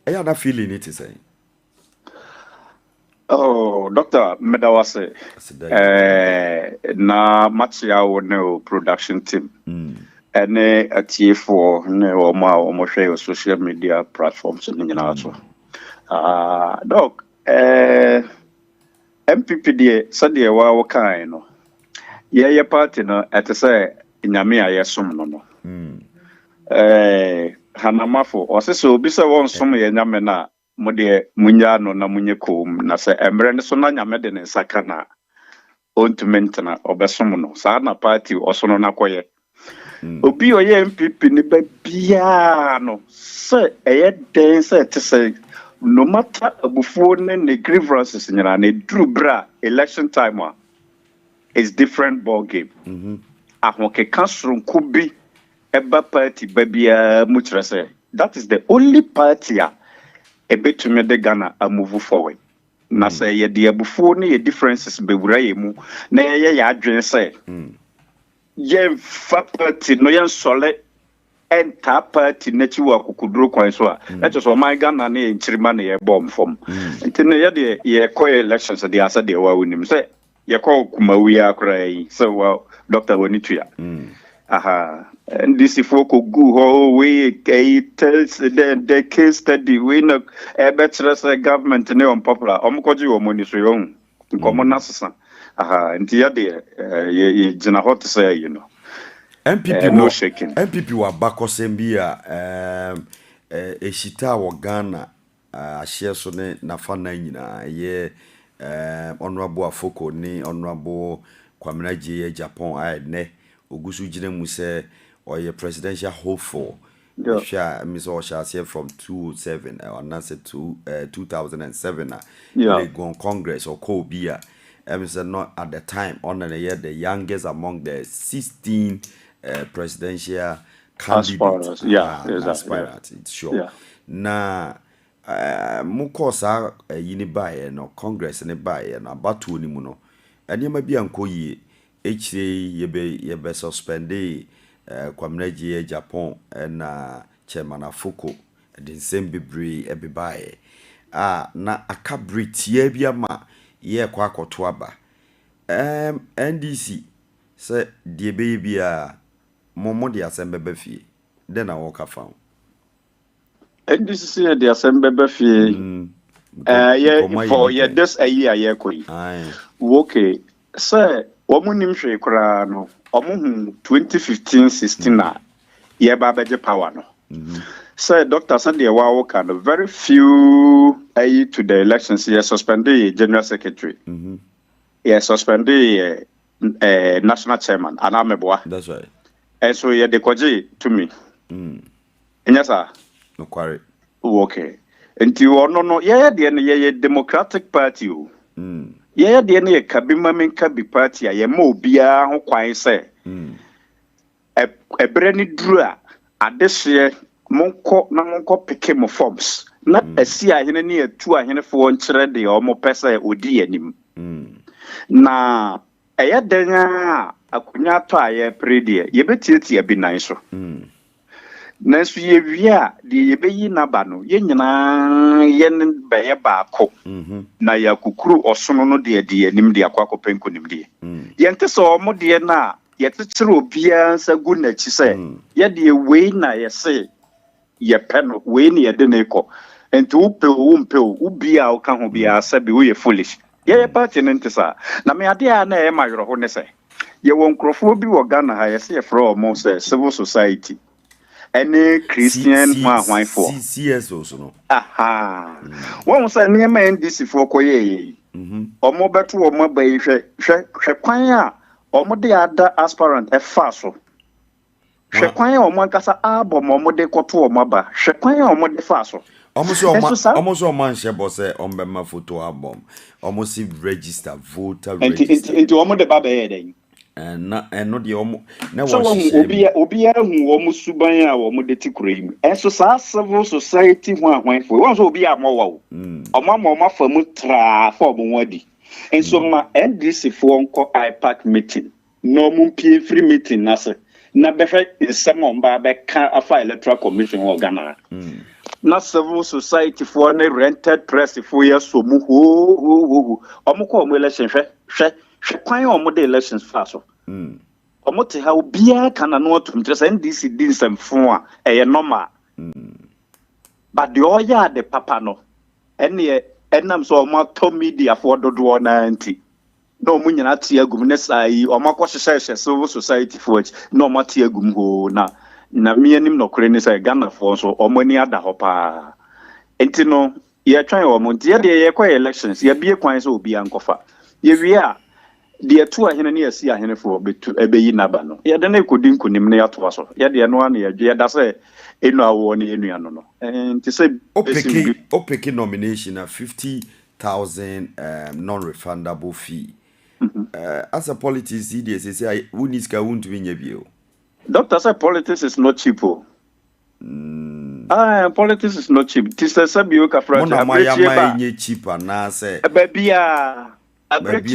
ya na feeling it is saying. Oh, Doctor Medawase. Na Matia no production team. And a TF4 no ma share social media platforms in the Doc, MPP de sadia wa kind no. Ye party no at say nyame ayesum no. Hanamafo o se so bi se won som ye nyame na mo de munya no na munye kom na se emre ne so na nyame de ne nsaka na ontumentna obesom no sa na party oso no nakoye. Obi o ye MPP ni ba bia no se eye den se te se no matter before the grievances in a true bra election time is different ball game. Ahoke council could be eba party baby mutrese. That is the only party a bit to me the Ghana a move forward. Na say ye dear before ni differences be mu na ye adwen say. Ye fa party no yan solid enter party nechiwa kukuduru kwan so a let us my Ghana na enchirima na ye bomb from ntine ye de ye call elections de asa de wa wonim say ye call kumawi akra yi so Dr. Wonitua and this if we could go we tells the case study we no better say government ne unpopular omkoji wo money so yo nkomo nasesa nti ye de ye jina hot say you know MPP no shaking. MPP wa bakosembi a eshita wa Ghana ahye so ne nafana nyina ye honorable Afoko ni honorable Kwamina J Japan a ne ogusu gine mu se oye presidential hopeful sha me so sha say from 2007 or not say 2007 they go on Congress or ko bia said not at the time on the year the youngest among the 16 presidential candidates. Aspirants, it's sure. Yeah. Na mukosa yini bae no Congress ne bae no abatu ni mu no ene ma bia nko yi yebe suspend Kwamina J Japan na chairman Afoko the same bebre ebibae na akabritie bia ma ye kwa akoto aba NDC say die bia momo de asembe befie den na woka fa NDC de asembe befie for ye this a year ye koi okay say omunim hwe kra no omuhu 2015-16 na ye ba beje power no say Dr. Sunday wa woka no very few to the elections, he suspended general secretary. He suspended national chairman, Anameboa. That's right. And so he decoje to me. Yes, sir. No quarry. Okay. And you no, the Democratic Party. The Kabima Party, I am more beer, who quite say. A brandy drew at this year, Monco became forms. Not a sea, I near 2 and 4 inch or more pesa odianim. Na aya danya akunya to aye prede ye betieti abi nan so nanso ye wia de ye beyi naba no ye nyina ye beye baako na yakukuru osono no de anim de akwakọ penko nim de ye nte so mo de na ye tetere obia nsa gu na chi se ye de wei na ye se ye peno wei ne ye de ne ko enti umpe ubia o ka ho bia sabi wo ye foolish. Yeah, party nentesa. Na me ade a na e ma yoro ho ne se. Ye won krofo bi wo Ghana ha ye se from mo se civil society. Any Christian hwan for. CS also no. Aha. Won say ne ma NDC for koye. Omo beto omo ba yi hwe kwan a omo de ada aspirant e fa so. Hwe kwan a omo ankasa album omo de koto omo ba. Hwe kwan a omo de fa so. Almost all man shebo say on photo album. Almost register voter register. Into almost the baba head. And not the almost. So obia who almost subaya or modeti cream. And so civil society one for once will be a more. A mamma for mutra for Mwadi. And so my NDC for IPAC meeting. No moon free meeting, Nasa. Nabefe is someone by a file electoral commission or Ghana. Na civil society for any rented press for years so mu omuko omo election hwe kwan omo de elections faso omo te ha obia kana no to interest NDC din semfo a eye normal but the oya the papa no ene enam so omo to media for dodo na anti no mu nyina te agum ne sai omo akọ civil society for no omo te agum ho na mianim no kure ni say Ghana for so omani ada ho pa enti no ye twan omo ntia de ye kwa elections ye bie kwan so obi ankofa ye wi a de tu ahene ne asi ahene for betu ebeyi naba no ye de na ekodi nkunim ne yato so ye de no ana ye da say enu awo ne enu ano no enti say opeki nomination na 50,000 non-refundable fee. As a politics they say who needs ka won't win ye bio. Doctor said politics is not cheap. Politics is not cheap. This is a bio kafra. Cheaper na say. Politics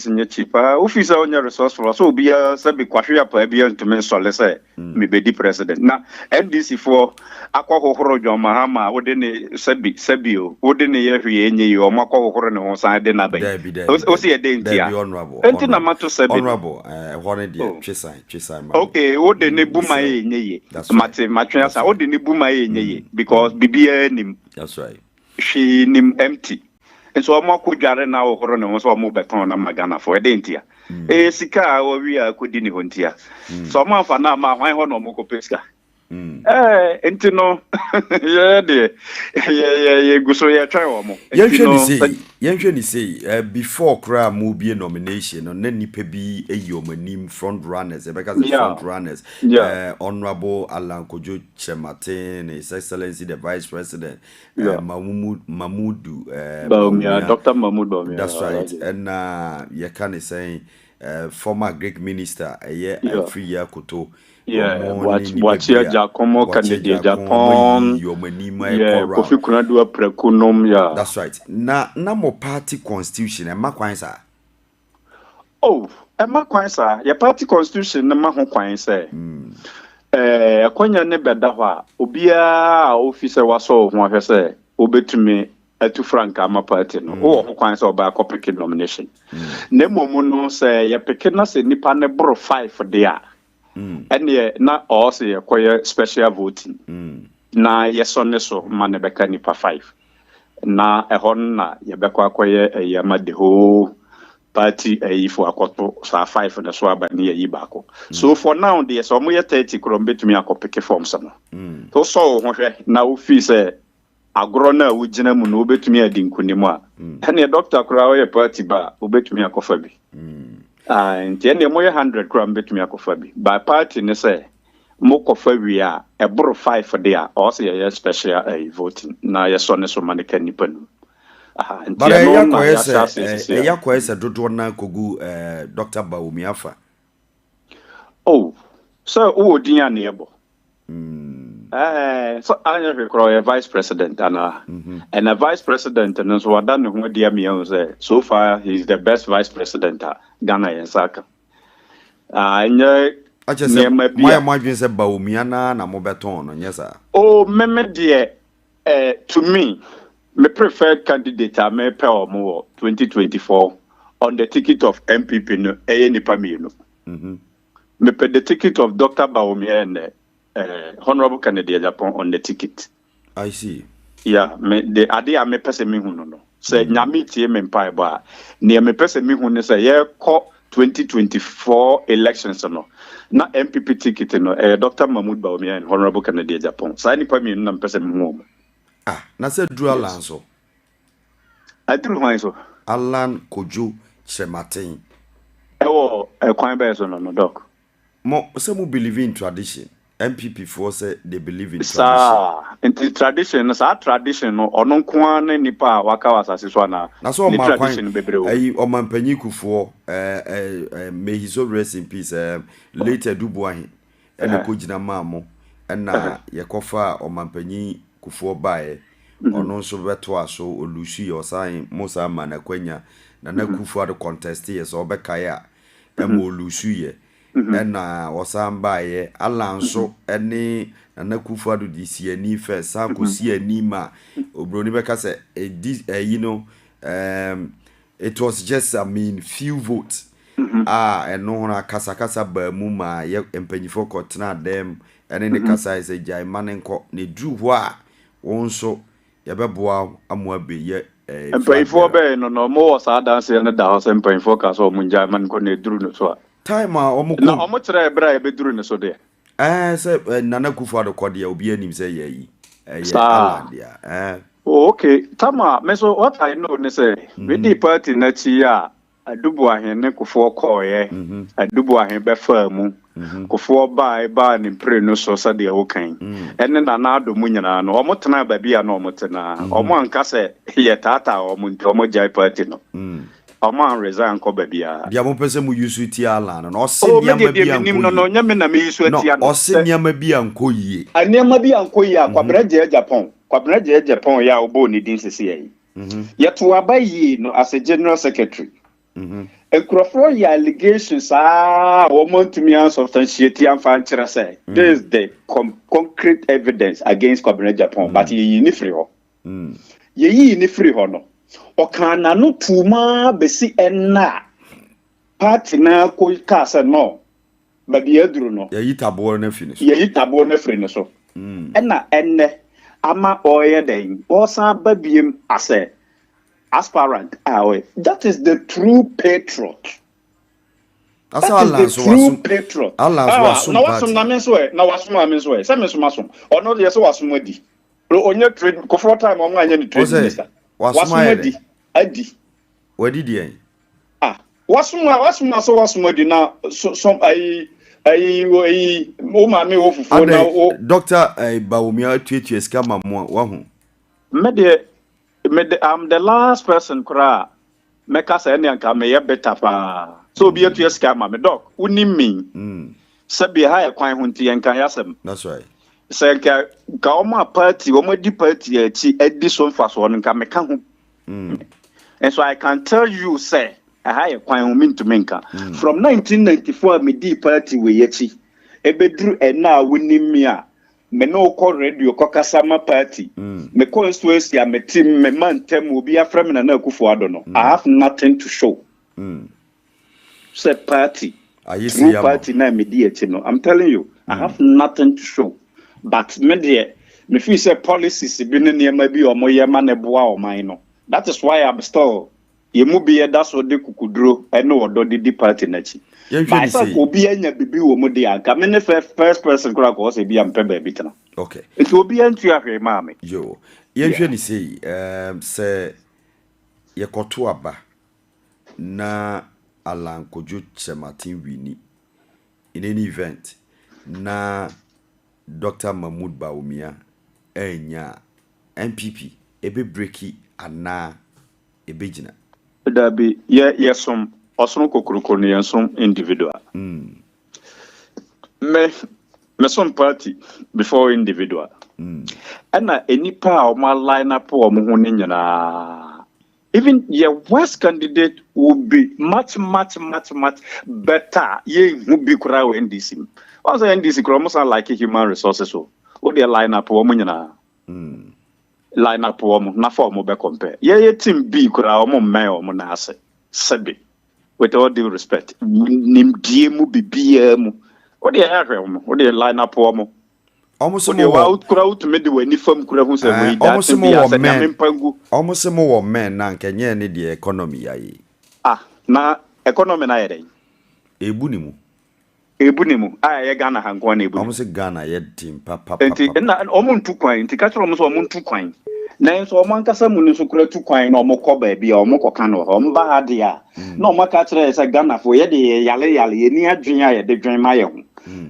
is cheap. Officer on your resource for so be a sabi kwahwe pa bia ntumi sole say me be the president. Na NDC for akwa hohoro jo mahama wo de ne sabi o wo de ne ye hwe enye yo makwa hohoro ne ho san de na ba. O se ye de ntia. Enti na mato sabi. Honorable one dey twisan. Okay, wo de ne buma ye enye ye. Mate matwa sa wo de ne buma ye enye ye because bibia nim. That's right. She nim empty. And so I'm dware na ohoro ne ho so mo beton na magana for edentia sika o wi a kodini hontia so ma fa na ma hwan ho no mo ko pesika enti no ye guso ye try o mo yenhwe ni say before kra mo be nomination no na nipa bi eyomanim front runners because the front runners honorable Alan Kojo Chematin, His Excellency the Vice President Mamudu Dr. Mahmoud Bawumia. That's right. And you can say former Greek minister free year koto. Watch your Giacomo Canada Japan. Kofi Kunadu Prekunom. That's right. Na mo party constitution and makwansa. Oh, and makwansa. Your party constitution na ma ho kwansa. Akwanya ne beda hwa obia officer waso ho hwe se obetumi atu frank ama party no ho kwansa oba akopeke nomination. Na momu no se ya peke na se nipa ne bro 5 there. And na also ye special voting. Na yesone so man beka nipa 5. Na ehon na ye beka akoye yama the whole party for akoto sa 5 na so abani ye bako. So for now the so mo ye 30 krom betumi akopeke form some. So ho hwe na office agrona wujina mu no obetumi adi nkunimo a ene doctor kura we party ba obetumi akofa bi nti ene mo 100 kura obetumi akofa bi by party ne say mo kofa wi a eboro 5 de a o say ye special voting na ye so ne so maneka nipa no but ya kwese dodo na kogu Dr. Bawumiafa so who din ya na ebo so I a vice president and a vice president and so that no dia me say so far he's the best vice president Ghana and Saka anya my imagine say Bawumia na mo beton no nyesa meme de to me preferred candidate I may pay or more 2024 on the ticket of MPP no nipa me no me pay the ticket of Dr. Bawumia and Honorable Kennedy Japan on the ticket. I see. Yeah, the idea me person me no. Say nyame tie me mpa ba. Ne me person me hu ne say ye ko 2024 elections no. Na MPP ticket no Dr. Mahmoud Bawumia and Honorable Kennedy Japan. Say nipa me no person me hu. Na say Drew Alan so. I Drew why so. Alan Kojo Shematin. Kwan be so no doc. Mo say mo believe in tradition. MPP for say they believe in tradition. Tradition, tradition no ono kwa ne nipa waka wasase so na. Na so ma tradition bebreo. Omampanyi Kufuor may he so rest in peace later Dubois and ko gina mamo na yekofa omampanyi Kufuor bae ono so beto aso olusu yo sign Musa Manakwenya na Kufuor the contest yes obekaya olusu ye na wasamba ye alanso ene na Kufuor do this year ni first sanko si anima obroni beka say it was just few votes and no na kasa ba mu ma ye empanyifo kotena dem ene ne kasa is jai manenko ne dru ho a wonso ye beboa amoabe ye empanyifo be no mo was dance ne da ho empanyifo kasa o munjai manenko ne dru no so time omuko na omutre ebra e beduru ne so de say Nana Kufuor do kode obi anim say ye Alandia okay tama me so what I know ne say we the party na chi a adubu ahen ne Kufuor koye adubu ahen be famu Kufuor ba ne pre no so sa de wo kan enne na ado mu nyina no omotena ba bia na omotena omo anka say ye tata omo jai party no Oman resign ko babia. Dia mo pese mu yusu ti Alan no se niam bia nko. No nyame na me yusu ti Alan. O se niam bia nko yie. Aniam bia nko yie Kwabena je Japan. Kwabena je Japan ya obo ni din sese yi. Yeto abayi no as a general secretary. Enkrofo ya allegations wo montumi an substantiate am fan kire say. This is the concrete evidence against Kwabena Japan but ye ni free ho. Ye ni free ho no. Okana no tuma besi enna party na ko kasa no ba bia duru no ye yitabo na finish so enna enne ama oye den o san ba biem ase aspirant that is the true patriot. Asa Alan so wasum patriot. Alan so wasum na wasum na men so na wasum amen so se men so masum ono de so wasum adi onye trade Kufuor time o anya ni trade minister wasum adi wadi di wasum so wasum adi na some o ma me wo fufu na o Dr. Bawumia tweet scam mo wa hu me de I'm the last person kra me ka say na nka me ye better pa so bi etu scam me doc unim me se bi ha e kwan hu nti nka yasem. That's right. Say ka o party o di party edi so mfa so nka me ka hu. And so I can tell you, say, I had a quite to menka. From 1994, me di party we yechi. Ebedru and now winning me me no call radio kokasama party. Me constituency me team me man tem will be a friend and Kufuor no. I have nothing to show. Say party. True party na me di no. I'm telling you, I have nothing to show. But me feel say policies be near maybe or more yama boa or mine. That is why I'm still Yemubi that's what they kukudro I know what the party nachi. But I said obi anya bibi wo mo de anka me first person kura ko say bi am pebe bi tana. Okay. It will be antu ahwe mame. Yo. Yehwe ni sei se yekoto aba na alankojo chematin wini in any event na Dr. Mahmoud Bawumia enya MPP ebe breaki ana ebe jina dabi yesom osono kokoroko ne yesom individual me some party before individual ana enipa o ma line up o mo ho ne nyina even your worst candidate will be much better ye hu bi kura o NDC also NDC kura mo sound like human resources so the line up o mo nyina line up o mo na for mo be compare ye team B kura o mo men o mo na ase sebe with all due respect nim die mu bibia mu o the ahwe o the line up o mo almost mo kura out me de wani fam kura hu se we that be as na mempangu almost more men na nkenye ne the economy yayi na economy na yede ebu ni mu ye Ghana hanko na ebu almost Ghana ye team papa enti na omuntu kwan enti ka chiro mo so omuntu kwan na nso omankasa mu ni so kura tu kwan na omokọ ba bia omokoka no ho mba ade a na omaka chire se Ghana fo ye de yale ye ni adwen a ye de dwen ma ye ho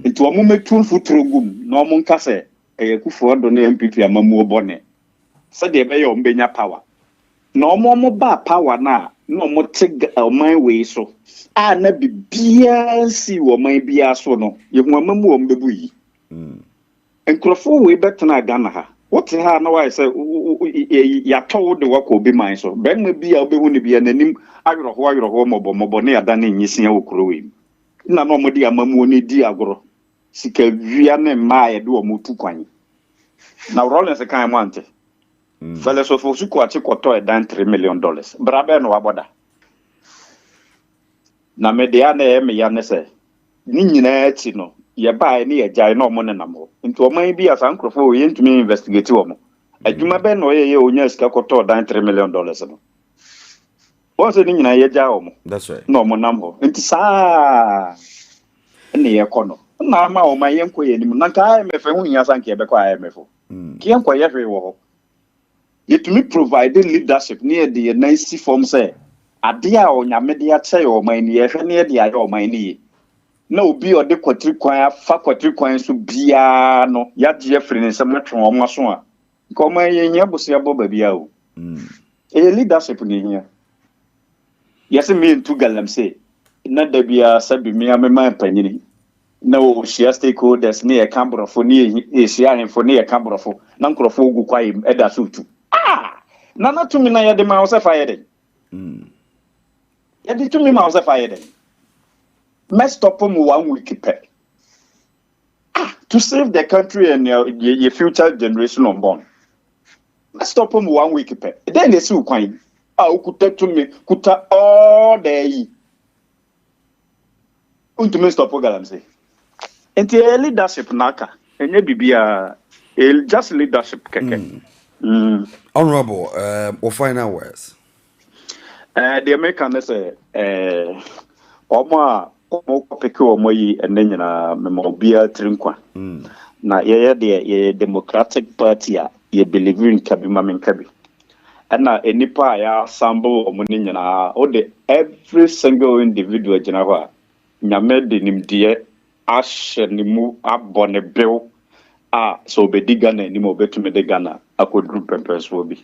enti omometu futuro gum na omonkase Kufuor do na MPP amamu obone se de be ye ombenya power na omo ba power na omo tig oman we so na bibia si oman bia so no ye hu amamu ombebu yi enkrofo we betena Ghana ha what ha na why say ya told the work obi man so ben ma bia obehu ne bia nanim ayoro mobo na ya da na nyisia okuro we na no mo di amamu oni di agoro sika wia ne ma ye de omutu kwan na Rollins kan mante fele so fo su ko ati koto e dan $3 million brabe no waboda na media na e me ya ne se ni nyina ati no ye ba ne ye jai no mo ne namo nti o man bi asa nkrofo o ye ntumi investigate wo mo adwuma be no ye onya sika koto dan $3 million no o se ni nyina ye jai wo mo that's right no mo nam ho nti sa ne ye kono na ma o man ye nko ye nim na ka IMF hu nya san ke be kwa IMF ki enko ye hwe wo ho to me providing leadership near the nice form say adia onyame de ache o man ni ehwe ne de ayo o man ni na obi o de kwatri kwan fa kwatri kwan so bia no ya je free ne sem twon o maso a ko man ye nya bosia bo ba bia o leadership ni hia yes me ntu galam say na da bia sabi me amema panyini na o share stakeholders ne e kambrofo ne e share info ne e kambrofo na nkrofo ogu kwai eda so tu na to me na ya de ma o se fa ye de ya de to me ma o se fa ye de must stop them 1 week pay to save the country and your future generation unborn. Let's stop them 1 week pay then they see kwan ukuta to me kuta all day unto stop galam say enti leadership naka enye bibia just leadership keke honorable or final words the American say omo peke omo yi enne nyina memobia trinkwa na ye de Democratic Party a ye believe in kabima menkabi na enipa ya sample omo ni nyina o de every single individual jina ho a nyame de nimdie ahye ni mu abone bill so be diga na ni mo betume de Ghana akodru pempes bi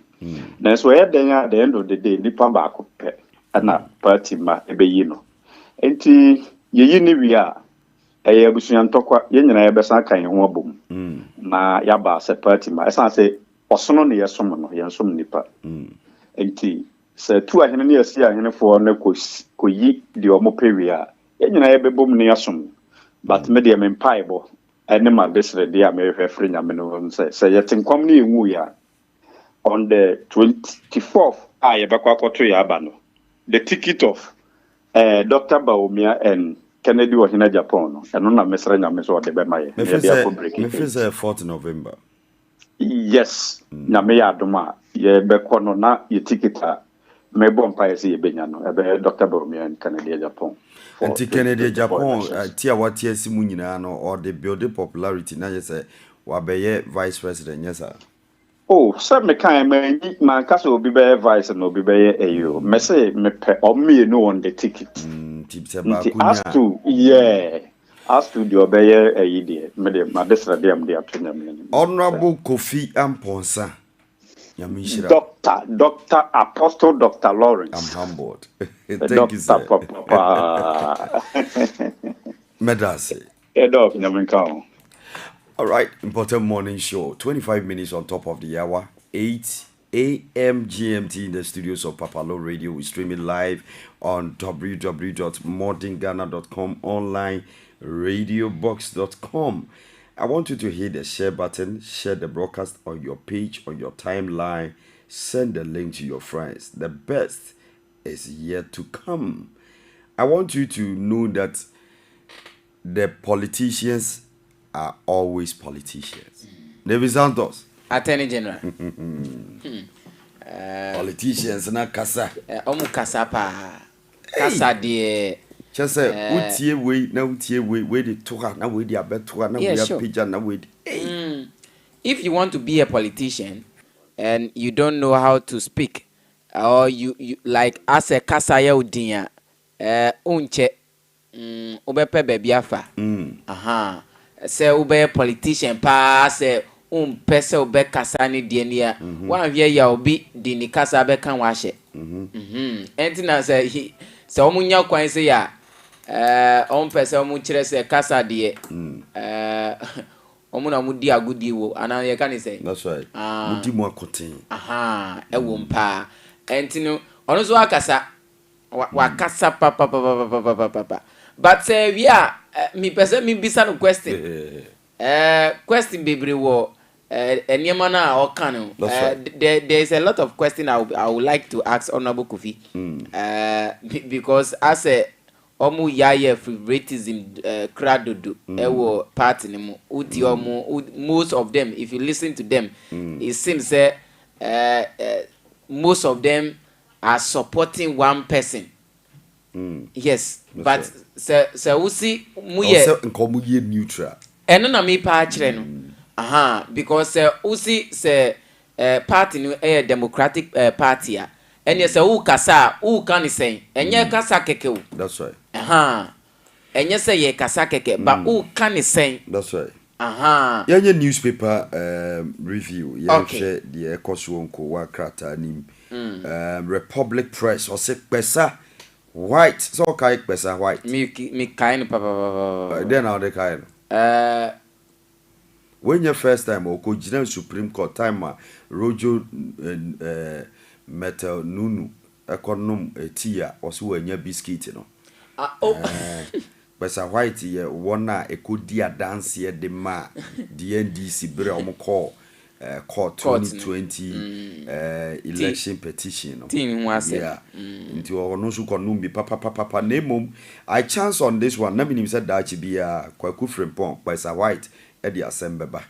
na so ye den at the end of the day nipa ba akopɛ na party ma ebeyi no enti yeyi ni wi a abusuan tokwa ye nyina ye besa kan ho abom na ya ba se party ma esa se osono ne yesom no yensom nipa enti se tu ahene ne asi ahene fo na koyi de omo pewi a ye nyina ye bebom ne yesom but me de me mpaibo ene ma besre de a me hwefre nyame no se ye tinkwam ne enwu ya on the 24th ye bekwa kwato ya aba no the ticket of Dr. Bawumia and Kennedy was in Japan and na mesra nyame so de be maye me feel 4th November yes nyame ya adoma ye bekọ no na ye ticket a me bom pa ye se benya no ebe Dr. Bawumia and Kennedy Japan and Kennedy Japan tia watia simu nyina no or the build popularity na ye say wa be ye vice president yes sir Oh, so me kind man kasa obi be vice and obi be ayo. Me say me pe or me no on the ticket. As to as to the obey ayi de me de ma desra de am de atwenya me. Honorable Kofi Amponsa. Dr. Apostle Dr. Lawrence. I'm humbled. Thank you, sir. Medase. All right, important morning show. 25 minutes on top of the hour. 8 a.m. GMT in the studios of Papalo Radio. We stream it live on www.modernghana.com, online radiobox.com. I want you to hit the share button, share the broadcast on your page, on your timeline, send the link to your friends. The best is yet to come. I want you to know that the politicians are always politicians. David Santos. Attorney General. Politicians na kasa. Omu kasa pa. Kasa de. Just say utie we na utie we the toka na we the abetoka na we pija na we. If you want to be a politician and you don't know how to speak, or you like as a kasa ya udinya unche ubepe bebi afa. Aha. Say ube politician pa say pese ube kasa ni dienia. Wan vie ya obi di ni kasa be kan wa hye. Enti na say omunya kwan say ya pese omu kire say kasa de omu na mu di agudi wo ana ye kan say. That's right. Mudi mu akoten. Aha, ewo mpa. Enti no ono so akasa wa kasa pa. But say we are me person me bisa no question. Question bebre wo eniema na o kan no. There is a lot of question I would like to ask Honorable Kofi. Because as a omu yaye favoritism kradodo ewo party ni mo udi omu most of them, if you listen to them, it seems most of them are supporting one person. Yes, but se usi muye nkomu ye neutral. Eno na me pa kire no. Aha, because usi se party no democratic party a enye se u kasa u kan sen enye kasa keke o. That's right. Aha. Enye se ye kasa keke ba u kan sen. That's right. Aha. Yenye newspaper review share the ekoswonko wa krata nim. Republic Press or se pesa white, so kai pesa white. Me kind papa. Then how they kind. When your first time or go Supreme Court time Rojo metal nunu econom etia or so when your biscuit no. Pesa white ye one e could dia dance here the ma the NDC bre omo call court 2020 election petition no. Yeah. Into ono so konum bi papa nemom I chance on this one na minim said that be a kwaku frempon pesa white e the assembeba.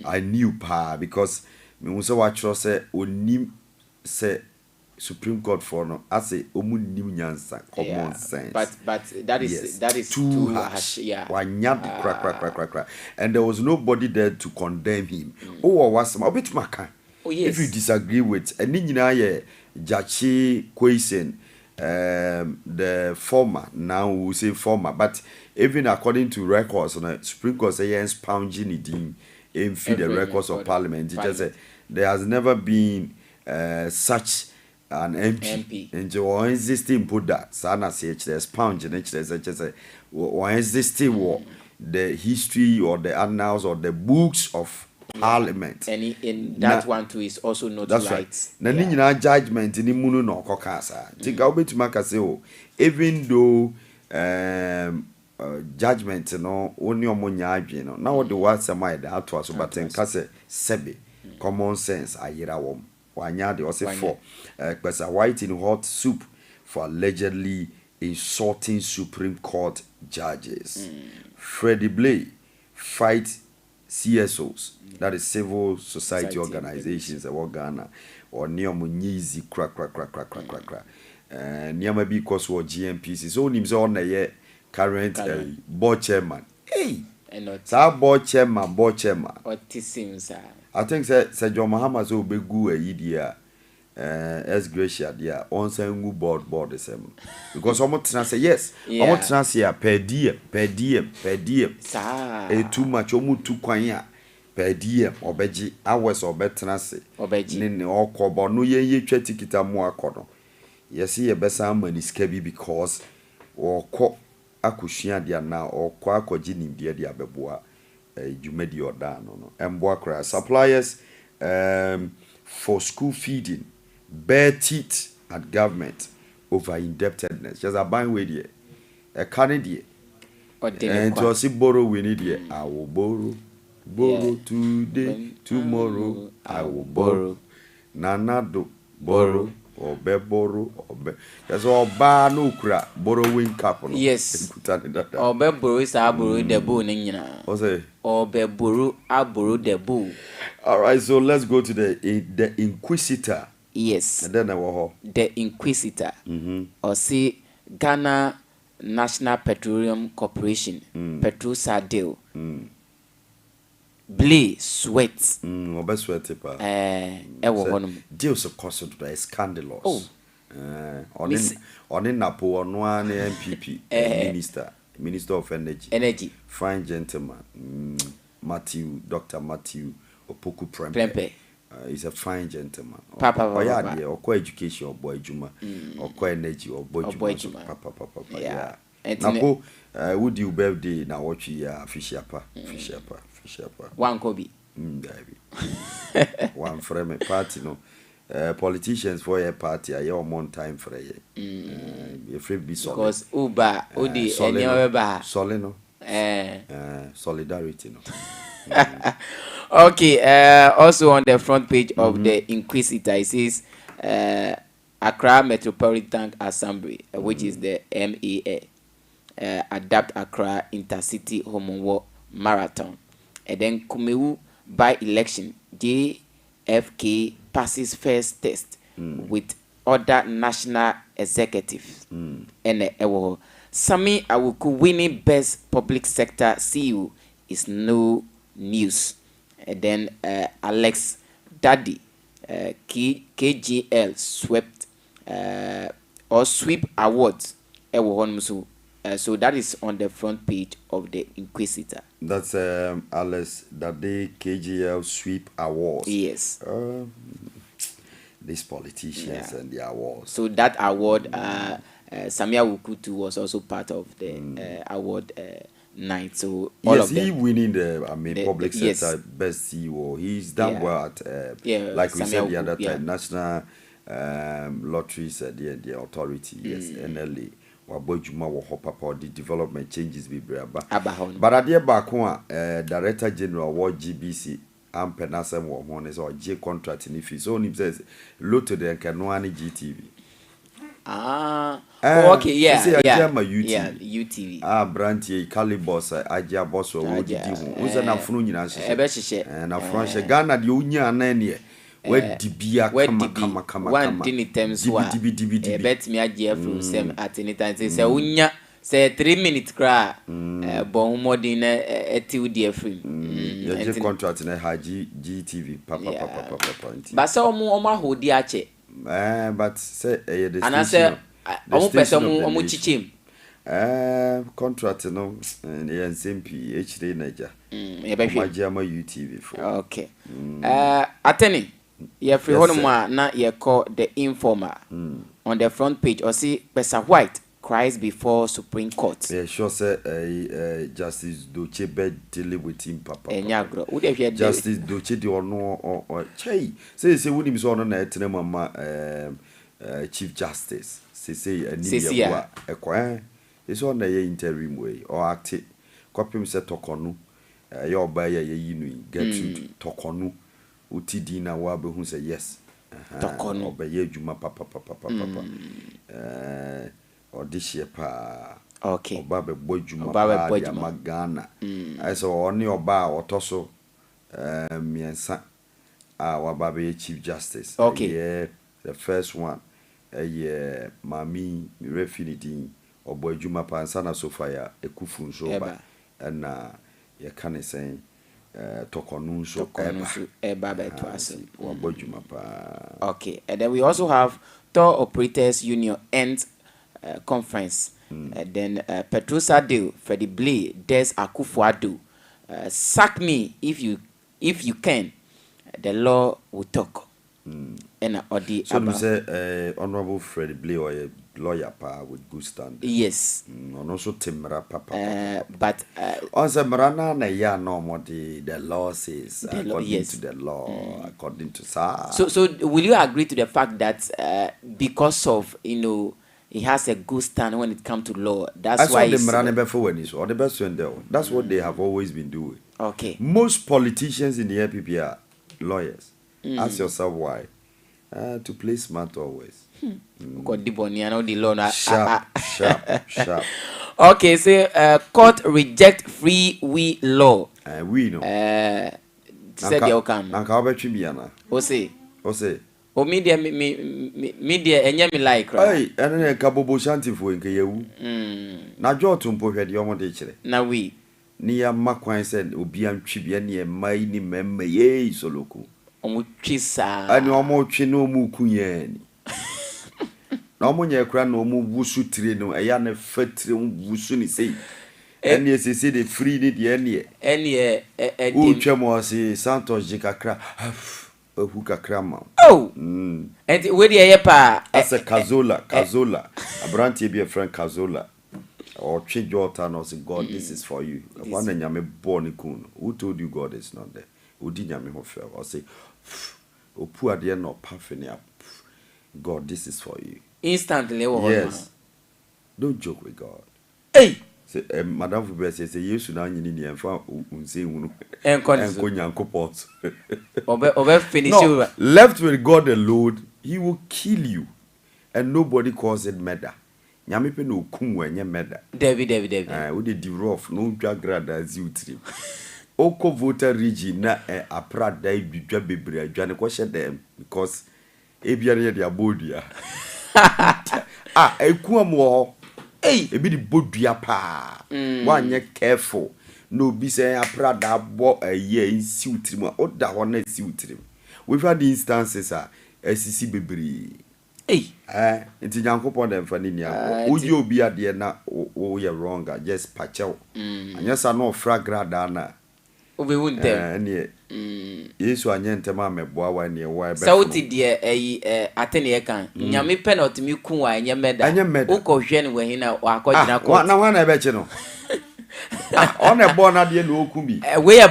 I knew pa because me so watch say onim say Supreme Court for no I say omu nim nyansa common sense. But that is too harsh. Yeah. Crack. And there was nobody there to condemn him. Oh was a bit maka. Oh yes. If you disagree with and ye Jachi Kwesen the former, now we say former, but even according to records on the Supreme Court say yes pounding it in feed the records of Parliament. It just said there has never been such an MP. And you existing put that sana say there's pound in it just one existing war the history or the annals or the books of Parliament. And in that one too is also not that's right. Na nyina judgment ni munu no kokasa. Tika obetima ka say oh even though judgment no oni omonya adwe no na wo de what am I that to aso but nka say sebe common sense ayira wom. Wanya de say for Pesa white in hot soup for allegedly insulting Supreme Court judges. Freddie Blay fight CSOs, that is civil society organizations of Ghana or Neomunyizi crack. Niama because what GMPC so names on the current board chairman. Hey, Sa boy chairman. Autism, sir. I think say John Mahama so be gu a yidia as Gracia dia on say board the same. Because almost say yes. Almost say per diem. Sir. Too much too kwanya. Per diem obeji hours or better say. Obeji. Nini okobo no ye twa tikita mu akodo. Yes, ye besa money scaby because or ko akusua dia na or ko akoji nim dia dia beboa jumedi oda no emboa kra suppliers for school feeding bare teeth at government over indebtedness just a buying way there a canadian and to see borrow we need here I will borrow today tomorrow I will borrow nanado borrow obe borrow obe there's all bar no kra borrowing cap no yes obe borrow is a borrow the bull nyina o say obe borrow a borrow the bull. All right, so let's go to the inquisitor. Yes, and then the inquisitor or see Ghana National Petroleum Corporation Petrosa deal Blay sweat obe sweat pa deals of course to the scandalous on in Napo on one MPP minister of energy fine gentleman Dr. Matthew Opoku Prempe he's a fine gentleman papa or education or boy juma or energy or boy juma papa yeah Napo would you birthday now watch ya fish apa one kobe one frame party no politicians for your party are your on time for a free be solid because uba odi enyoba solino solidarity no okay also on the front page of the Inquisitor it says Accra Metropolitan Assembly which is the MAA adapt Accra Intercity Homework Marathon and then Kumewu by election JFK passes first test with other national executives and Sami Awuku winning best public sector CEO is no news. And then Alex Daddy KGL swept or sweep awards. So that is on the front page of the Inquisitor. That's Alex Daddy KGL sweep awards. Yes. These politicians and the awards. So that award, Samia Wukutu was also part of the award night. So all of them. He winning the public sector best CEO. He's done well at like we Samia said the other Wuku, time, national lotteries the authority. Yes, NLA. Wabojuma wo papa the development changes be braba. But at the back one, Director General War GBC. I'm penasem wo ho is or J contract in if so him says load to the Kanwani GTV. Okay, UTV. Branty Calibos Aja boss or would you who's an afternoon and a French Ghana the Unia nane where Dibia come one dinny terms bet me a jeff from sem at any time say Unya say 3 minutes cry bon more than a 2 dear free contract in a high GTV papa but so more hold the ache but say and I say I'm chichim contract no and same PhD Niger Majama UTV for okay attending ye free honoma na ye call the informer on the front page or see Pesa White cries before Supreme Court. Yeah, sure say Justice Doche bed dealing with him papa. Justice Doche di ono or chey. Say we him so na etene mama Chief Justice. Say Nimia ekwa. It's on the interim way or act. Kopim se tokonu. Your buyer ye yinu get you tokonu. Utidi na wa be hu say yes. Tokonu obeye juma papa. Or this year pa okay oba be bojuma pa Ghana I saw only oba otoso miensa waba be Chief Justice okay the first one mami refinity or bojuma pa sana sofia ekufun so ba na you can say tokonu so eba beto ase wabodwuma pa. Okay, and then we also have Tour Operators Union End Conference. Then Petrosa Deal, Freddie Blay, Des Akufo-Addo. Sack me if you can. The law will talk. And Odi so you say Honorable Freddie Blay or a lawyer pa with good standing. Yes. And also Timra papa. But on the Marana na ya no more the law says according to the law, according to SAR. So will you agree to the fact that because of he has a good stand when it comes to law? That's why the Marana before when is or the best one there. That's what they have always been doing. Okay. Most politicians in the APP are lawyers. Ask yourself why. To play smart always. Sharp. Okay, so court reject free we law. We know. Said you can. Nanka obechibiana. Ose. O media enye me like. Hey, ene kabobo shanti fo nke yewu. Na jo tumpo hwede omo de kire. Na we. Ni ya makwan se obi antwibia ne mai ni memme ye isoloko. Omo twisa. Ani omo twi no mu kunyani. Na omo nye kra na omo wusu tire no eya na fatire wusu ni sei. Eni esese de free ni de eni o twemo se Santos je kakra. Ohu kakra ma. Oh. And we dey here pa. Asa Kazola. Abrantie be a friend Kazola. Or change your turn or say God this is for you. One nyame born kun. Who told you God is not there? Who did nyame ho fel or say opu ade no perfect God this is for you. Instantly yes. Don't joke with God. Hey. Say Madam Fube say Yesu na nyini ni enfa unse hunu. Enko nyankopot. Obe finish you. Left with God alone, he will kill you. And nobody calls it murder. Nyame pe no kum wenye murder. David. We dey rough no dwa grada as you trim. Oko voter region na aprada idwa bebre adwane ko hye dem because ebiare dey abodia. Ekuam wo. Hey, ebi di bodua pa. Wanye careful. No be say aprada bo ye nsi utrim. Oda ho na nsi utrim. We've had instances SCC bebre. Hey. Nti Nyankopon dem fa ni nia. Oye obi ade na o ye wrong just pachew. Anya sa no fragrada na. Obi won dem. Yesu anya ntema meboa wa ne wa be. Sauti de atene ye kan. Nyame pe na otimi kun wa anya meda. Uko hwe ne we hina wa akogina court. Na wana ebe che no. On e born na de no okun bi. We a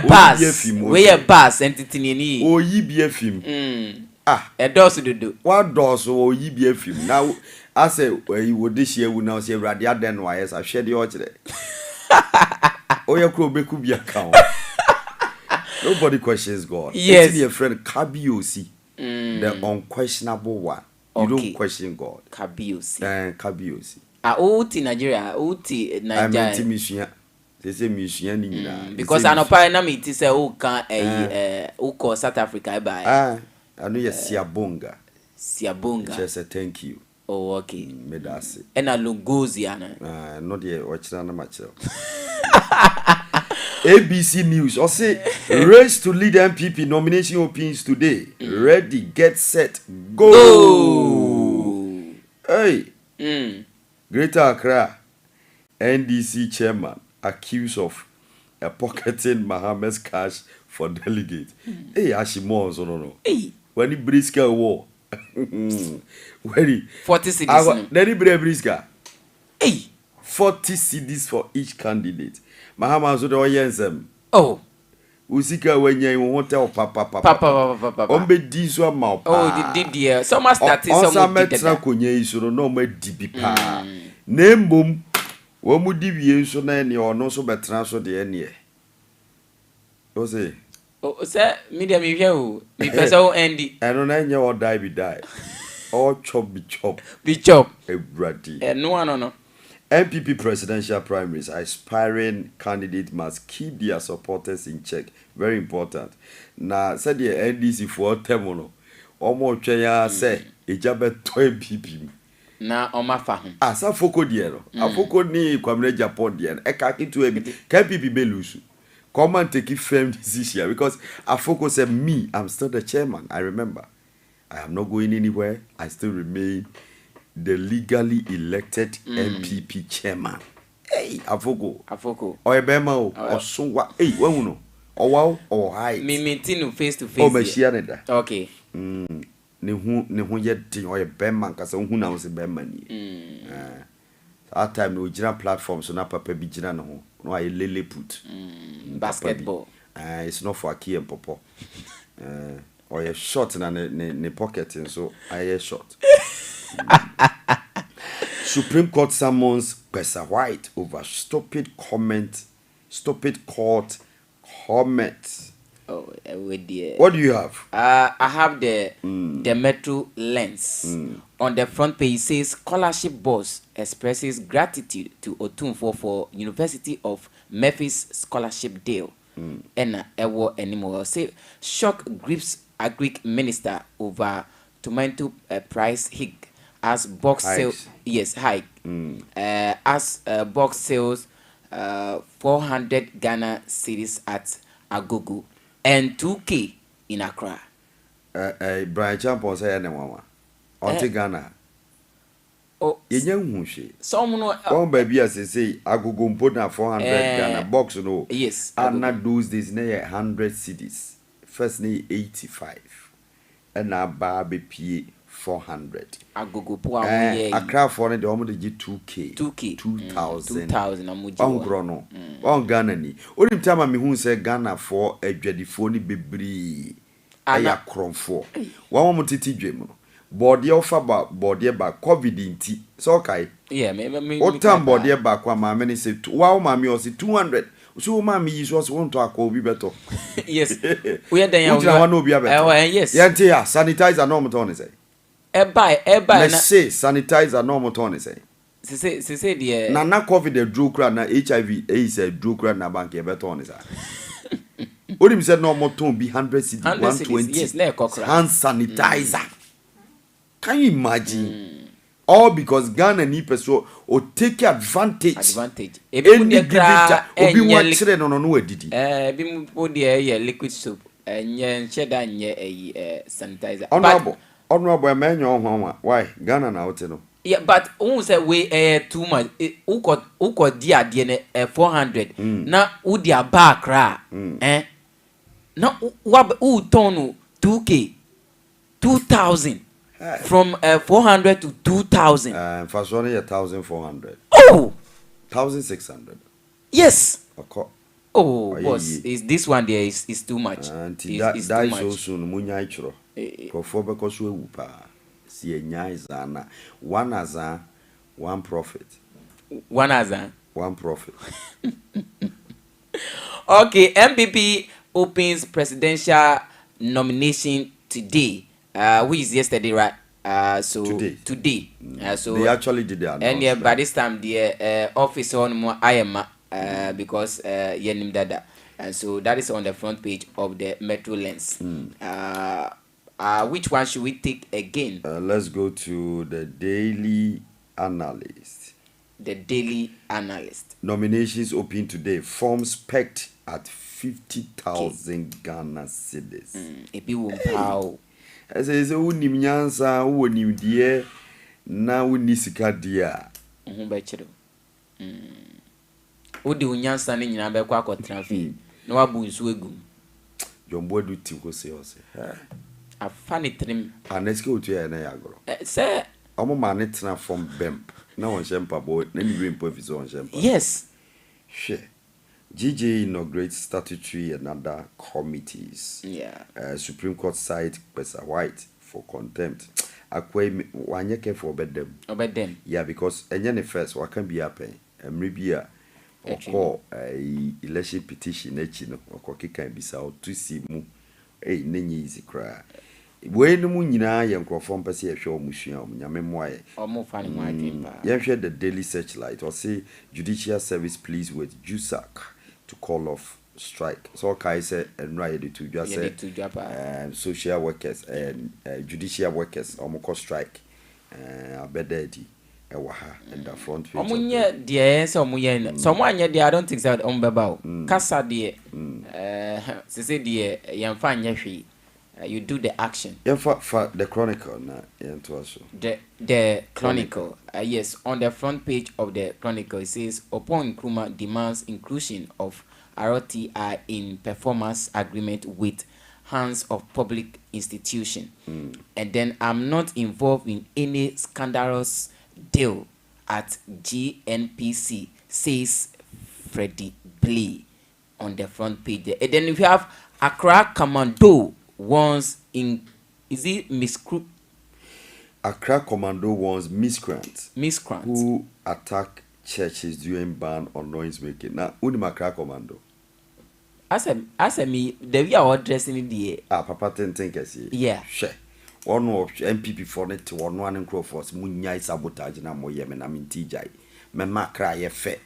bass entity ni. Oyi bi afim. E dosu dudu. Wa dosu oyi bi afim. Na ase we wodi hie wu na ose Awurade aden no ayes ahwe de o kire. Oya kro beku bi account. Nobody questions God. Yes. It's your friend Kabiosi, the unquestionable one. You don't question God. Kabiosi. Kabiosi. Uti Nigeria, uti Nigeria. I mean, Mishia. They say Mishia ni because I know na me ti say who can who call South Africa by. I know you Siabonga. Just say thank you. Oh, okay. Medasi. And a Lugozi ana. Not yet. Watch na match. ABC News. I say race to lead MPP nomination opens today. Ready, get set, go. Hey. Greater Accra NDC chairman accused of pocketing Mohammed's cash for delegate. Hey, Ashimo no. Hey. When he brisker war. When he 40 cedis. Then he brisker. Hey. 40 cedis for each candidate. Mahama so the oyensem. Oh. Usika wenye hotel papa. Ombe di so ma pa. Oh, did so much that is so much did. Osa konye iso no ma dibi pa. Na mbom wo mu dibi enso na ne ono so betra so de ene. O say. Oh, sir, media me hwe o. Me pesa o endi. Eno na nye o die be die. All chop be chop. Be chop. Everybody. No. MPP presidential primaries, aspiring candidates must keep their supporters in check. Very important. Now, said the NDC for temono. Omo chenya say ejabe to MPP. Na oma fahum. Asa foko die no. Afoko ni kwamre Japan die. E ka kitu ebi. Ka MPP be lusu. come and take a firm decision because I focus on me. I'm still the chairman. I remember. I am not going anywhere. I still remain the legally elected MPP chairman. Hey, Afoko. Bema or so what? Hey, well, oh wow, or hi. Me meeting face to face. Oh, Meshianeda. Okay. Ne hu yet or Bema, because who knows the Bemani. That time we general platform, so now Papa be general. No, I lily put basketball. It's not for a key and popo. Or a shot in a pocket, and so I a shot. Supreme Court summons Pesa White over stupid court comment. Oh, dear. What do you have? I have the Metro Lens. On the front page, it says scholarship boss expresses gratitude to Otunfo for University of Memphis scholarship deal. And ewo anymore. Say shock grips Agric minister over tomato price hike as box sales. Yes, hike. As box sales 400 Ghana cedis at Agogo and 2K in Accra. Brian Champon say anyone. On Ghana. Oh, some no. One baby as they say, Agogo put na 400 Ghana box no. Yes. And not those days near 100 cedis. First ni 85. And now Barbie P 400. Agogo po Accra for the almost 2K. 2000 on grono. On Ghana ni. Only time me who say Ghana for a dready phony bebri. Aya crom for. One more titi dream. Body offer body back COVID inti. So okay. Yeah, me. What time body back when my many say wow mommy or say 200. So mommy is was want to call be better. Yes. We are there. Yes. Yeah, sanitizer no more say. Buy. Let's say sanitizer no more say. Say the na COVID the drew crowd na HIV AIDS drew crowd na bank e better say. What him said no more tone be 100 cedi 120. Yes, let hand sanitizer. Can you imagine? All because Ghana need person or take advantage. Any given obi wan chire no edidi. Bi mu podi liquid soap. Nye cheddar nye sanitizer. Honorable man your why Ghana na hotel no. Yeah, but who say we too much. Who got dia 400. Na who dia back ra. Na who turn 2K 2000. From 400 to 2000. First one 1,400. Oh, 1,600. Yes. Okay. Oh, boss, is this one there is too much. It's too much. So soon, munya ichro. Kofo beko so ewu pa. Si enya izana. One azan, one profit. One azan. One profit. Okay, MPP opens presidential nomination today. Which is yesterday, right? So today. So they actually did that. And by this time, the office on more IMA because yenim dada, and so that is on the front page of the Metro Lens. Which one should we take again? Let's go to the Daily Analyst. The Daily Analyst. Nominations open today. Forms pegged at 50,000 Ghana cedis. Ebi wo I say unim nyansa unim die na uni sika dia. Be chiro. Odi unyansa ni nyina be kwa akotra fi. Na wabu nsu egum. Jombo du ti ko se ose. Afani trim. Aneske otu ya na yagoro. Say omo ma ne tena from bemp. Na won shempa boy na ni brain point fi on shempa. Yes. She. GJ inaugurates statutory and other committees. Yeah. Supreme Court side Pesa White for contempt. Akwe wanyeke for obed them. Yeah, because any first what can be happen. Maybe or call election petition echino or kika bisa or to see mu. Nenyi easy cry. When mu nyina ye nkrofo mpese ye hwe omusua omnyame moaye. Omo fani mo adwemba. Ye hwe the Daily Searchlight or say judicial service pleased with JUSAC to call off strike. So okay say enra ye to just say social workers and judicial workers omo call strike abededi Ewaha in the front page. Omunye dear someone someone yet I don't think that on baba. Kasa dear say dear yan fan yashi. You do the action. Yeah, for the Chronicle na the Chronicle. Yes, on the front page of the Chronicle it says upon Nkrumah demands inclusion of ROTI in performance agreement with hands of public institution. And then I'm not involved in any scandalous deal at GNPC, says Freddie Blee on the front page there. And then if you have Accra Commando once in, is it miscreant? Accra Commando once miscreants Miscreants who attack churches during ban on noise making. Now, who the Accra Commando? As a me, the way I dressing the Papa ten see. Yeah. She. One of MPP for it to one and crow for munya sabotage na mo yemen am in TJ. Me makra ye fe.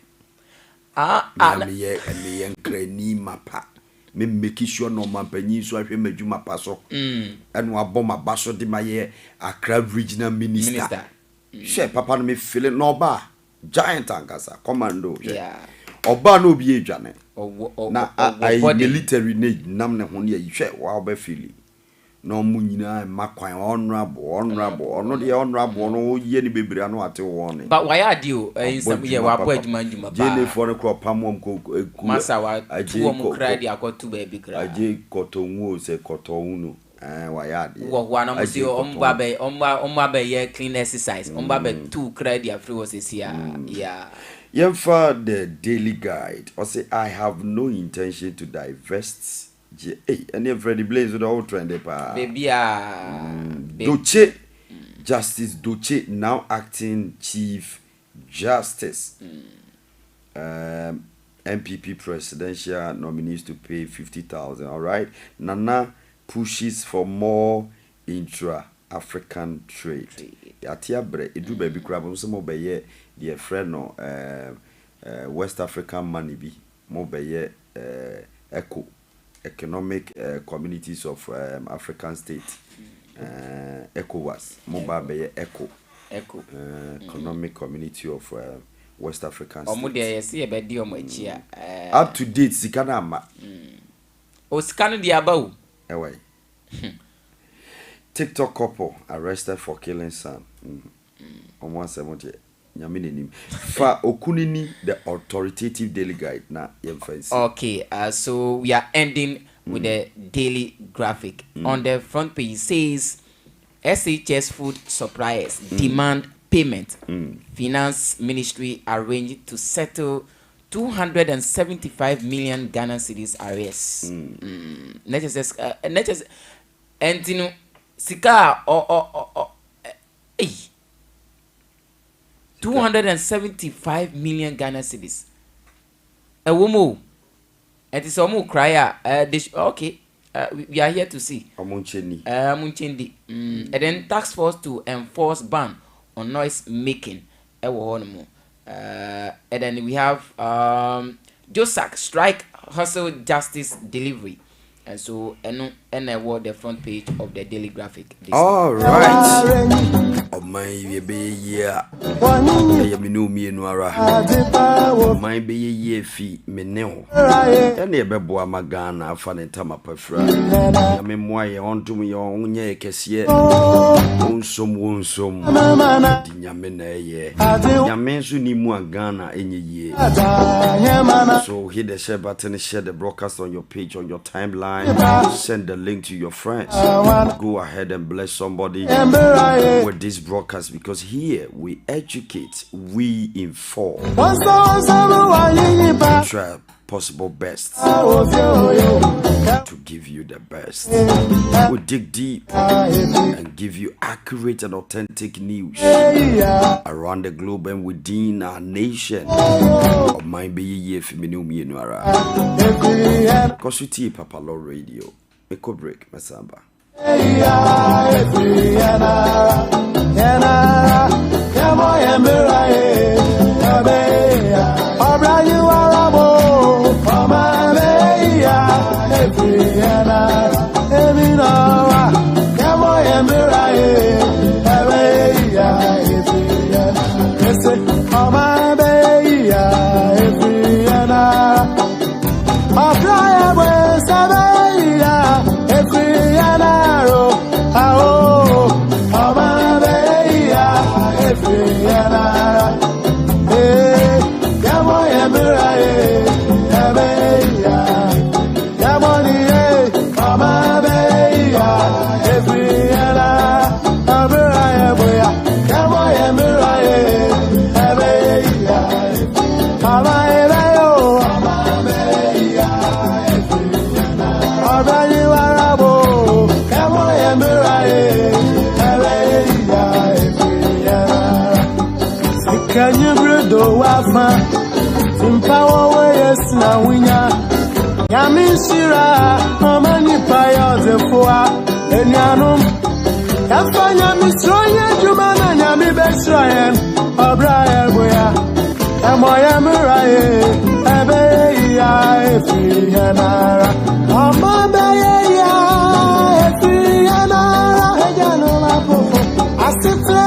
Me ye and me enkre ni mapa. Me make sure no man penyi so ahwe madwuma pa so. And wa bomb a baso de my Accra regional minister. She papa no me feeling no ba. Giant ankasa commando. Yeah. Oba no bi edwane. Na I military need nam ne ho ne yi hwe wa oba feeling. No munyina makwan honorable no the honorable no ye ni bebre anu ate won. But why are you in some year wa boy juma jele for no crop pamom ko masa wa two mu cry dia ko two baby cry aje kotonwu se kotonu why are you wo na mo se omba be ye clean exercise omba be two cry dia free was here. Yeah. For the daily guide or say I have no intention to divest. Hey, and if Freddie Blaze with the whole trend, baby, Doche, Justice Doche, now acting Chief Justice. MPP presidential nominees to pay 50,000. All right, Nana pushes for more intra-African trade. Atia bre, it do baby crab. Some of the dear friend no West African money be more by echo. Economic communities of African states, ECOWAS, Mobile Bay Echo, economic community of West African states. Up to date, Sikanama. O Sikan Diabao. Away. TikTok couple arrested for killing son. On 170. Fa Okunini, the authoritative daily guide na yemfancy. Okay, so we are ending with the daily graphic. On the front page it says SHS food suppliers demand payment. Finance Ministry arranged to settle 275 million Ghana cedis arrears. Next Entino Sika hey 275 million Ghana cedis. A woman, it is a more crier. Okay, we are here to see. Munchendi. And then task force to enforce ban on noise making. And then we have Josak strike hustle justice delivery. And so, and I wore the front page of the daily graphic. All right. Oh my baby, yeah. Me know me noara. My baby, ye fi me neo. And ye bebo amagana afane tama pefra. Ya me mwaye onto me onye kesiye. Wonsom. Dinyame na ye. Nyame nso ni mu agana enye ye. So hit the share button, share the broadcast on your page, on your timeline. Send the link to your friends. Go ahead and bless somebody with this broadcast, because here we educate, we inform, try possible best to give you the best. We dig deep and give you accurate and authentic news around the globe and within our nation. Of my baby, because we tea Papa Law Radio. Make a break, Masamba. Oh my baby, every anara. Oh fly away, Sabaya, every anaro. Oh, oh my baby, every anara. Hey, come on, Emira, Emira, come on, oh my baby, every anara. Emira, come on, Emira, Emira, come on. Can you do wafa? Simpower ways na winya. Yamishira, Mamani Paya, the Foa, and Yanum. Yafanya Misroya, Jumana, Yami Besrayan, O'Brien, Boya, Amoya Murae, Abeya, Efianara, Amabaya, Efianara, Janova, Asitra.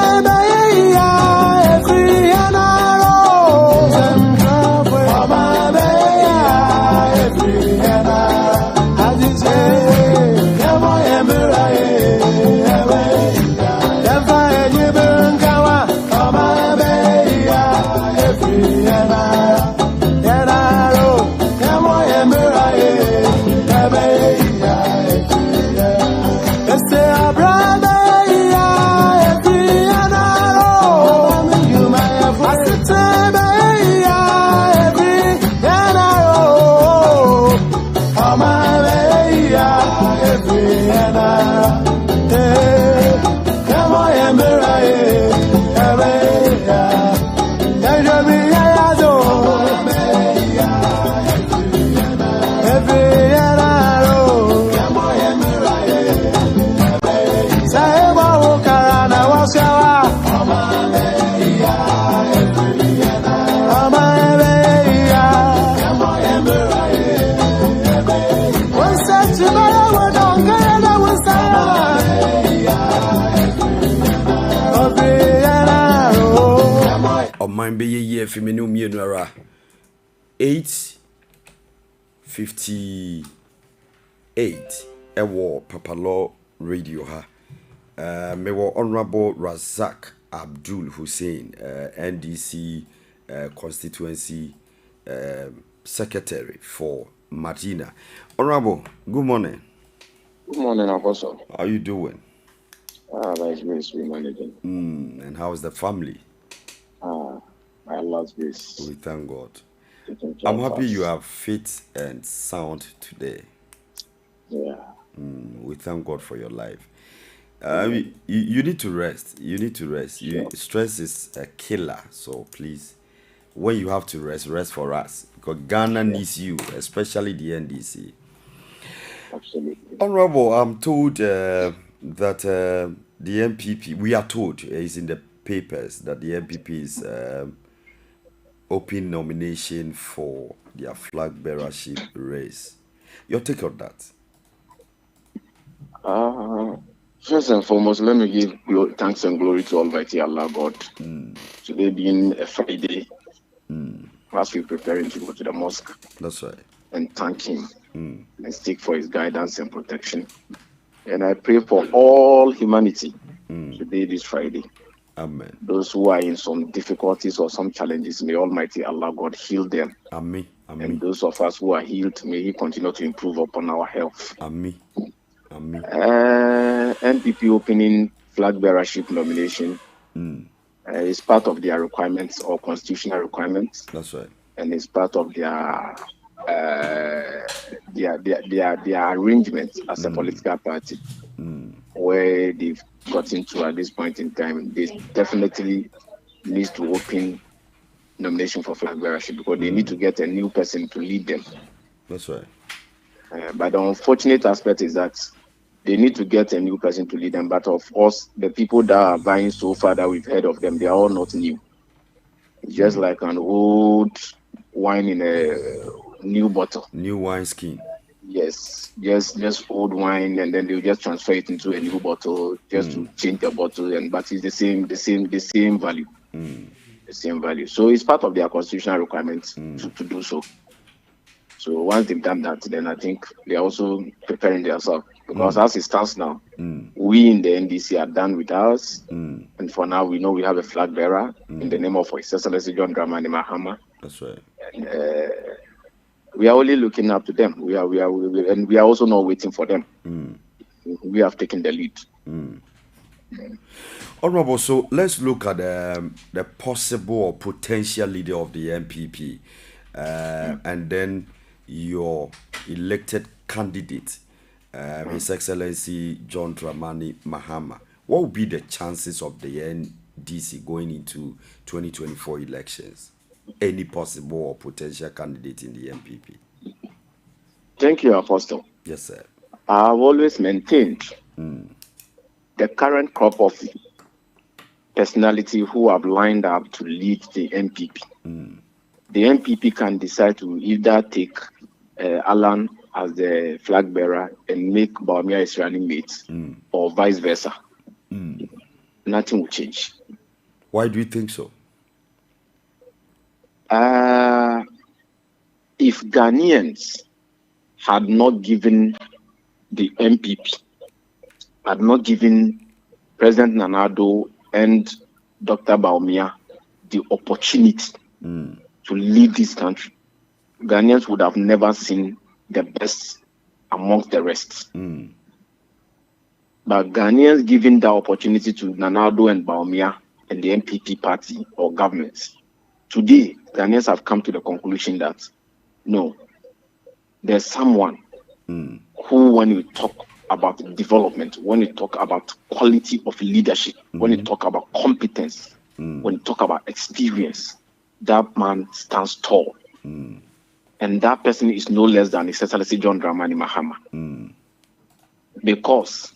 Mine be ye feminu mienura 8:58 ewo Papalo Radio ha me wo Honorable Razak Abdul Hussein NDC constituency secretary for Martina. Honorable, good morning. Good morning, Apostle. How are you doing? By grace we managing. And how's the family? I love this. We thank God. I'm happy you are fit and sound today. Yeah. We thank God for your life. You need to rest. You need to rest. Stress is a killer. So please, when you have to rest, rest for us. Because Ghana needs you, especially the NDC. Absolutely. Honorable, I'm told that the MPP, we are told, it's in the papers, that the MPP is open nomination for their flag bearership race. Your take on that? First and foremost, let me give thanks and glory to Almighty Allah God. Today being a Friday, as we're preparing to go to the mosque. That's right. And thank Him and seek for His guidance and protection. And I pray for all humanity today, this Friday. Amen. Those who are in some difficulties or some challenges, may Almighty Allah God heal them. Amen. Amen. And those of us who are healed, may He continue to improve upon our health. Amen. Amen. NPP opening flag bearership nomination is part of their requirements or constitutional requirements. That's right. And it's part of their arrangement as a political party, where they've gotten to at this point in time. They definitely need to open nomination for flag bearership because they need to get a new person to lead them. That's right. But the unfortunate aspect is that they need to get a new person to lead them. But of course, the people that are vying so far that we've heard of them, they are all not new. It's just like an old wine in a new bottle. New wine skin. Yes, just old wine, and then they'll just transfer it into a new bottle just to change the bottle, but it's the same value. the same value. So it's part of their constitutional requirements to do so. So once they've done that, then I think they're also preparing themselves. Because as it stands now, we in the NDC are done with ours. And for now, we know we have a flag bearer in the name of His Excellency John Dramani Mahama. That's right. And we are only looking up to them. We are also not waiting for them. We have taken the lead. Honorable, so let's look at the possible or potential leader of the MPP, and then your elected candidate, His Excellency John Dramani Mahama. What would be the chances of the NDC going into 2024 elections? Any possible or potential candidate in the MPP? Thank you, Apostle. Yes, sir. I've always maintained the current crop of personality who have lined up to lead the MPP. The MPP can decide to either take Alan as the flag bearer and make Baumia his running mate, or vice versa. Nothing will change. Why do you think so? If Ghanaians had not given the MPP, had not given President Nana-Addo and Dr. Baumia the opportunity to lead this country, Ghanaians would have never seen the best amongst the rest. But Ghanaians giving the opportunity to Nana-Addo and Baumia and the MPP party or government, today Ghanaians have come to the conclusion that no, there's someone who, when you talk about development, when you talk about quality of leadership, when you talk about competence, when you talk about experience, that man stands tall. And that person is no less than His Excellency John Dramani Mahama. Because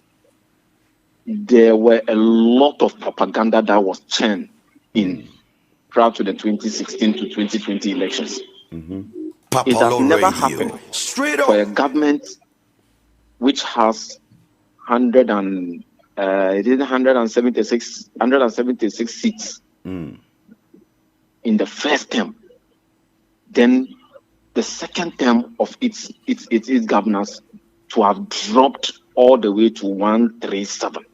there were a lot of propaganda that was churned in prior to the 2016 to 2020 elections. It has never happened for a government which has 176 seats in the first term. Then the second term of its governance to have dropped all the way to 137.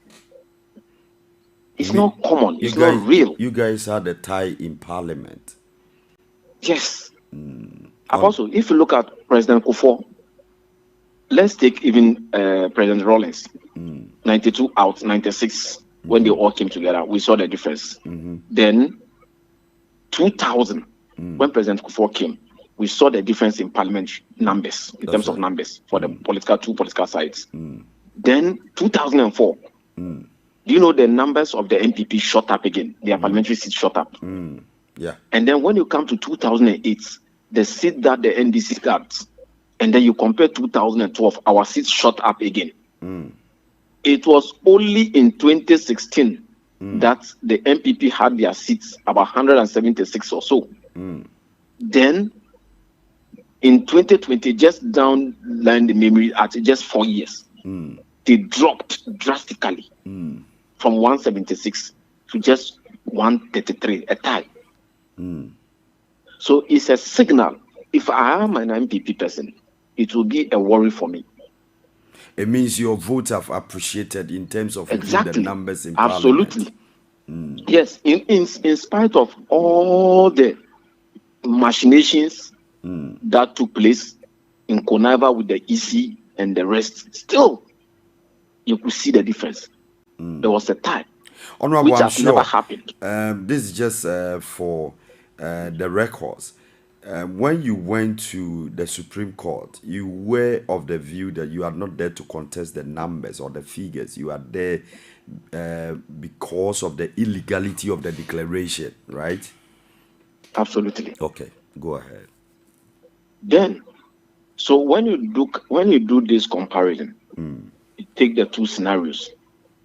It's not common. It's not real. You guys had a tie in parliament. Yes. Also, if you look at President Kufuor, let's take even President Rawlings, 92 out, 96, when they all came together, we saw the difference. Then 2000, when President Kufuor came, we saw the difference in parliament numbers, in terms of numbers for the two political sides. Then 2004, do you know the numbers of the MPP shot up again? Their parliamentary seats shot up. Yeah. And then when you come to 2008, the seat that the NDC got, and then you compare 2012, our seats shot up again. It was only in 2016 that the MPP had their seats about 176 or so. Then in 2020, just down line the memory at just 4 years, they dropped drastically from 176 to just 133, a tie. So it's a signal. If I am an MPP person, it will be a worry for me. It means your votes have appreciated in terms of the numbers in Absolutely. Parliament. Yes, in spite of all the machinations that took place in connive with the EC and the rest, still you could see the difference. There was a time Honorable, which has never happened. This is just for the records. When you went to the Supreme Court, you were of the view that you are not there to contest the numbers or the figures. You are there because of the illegality of the declaration, right? Absolutely. Okay, go ahead. Then, so when you do this comparison, you take the two scenarios.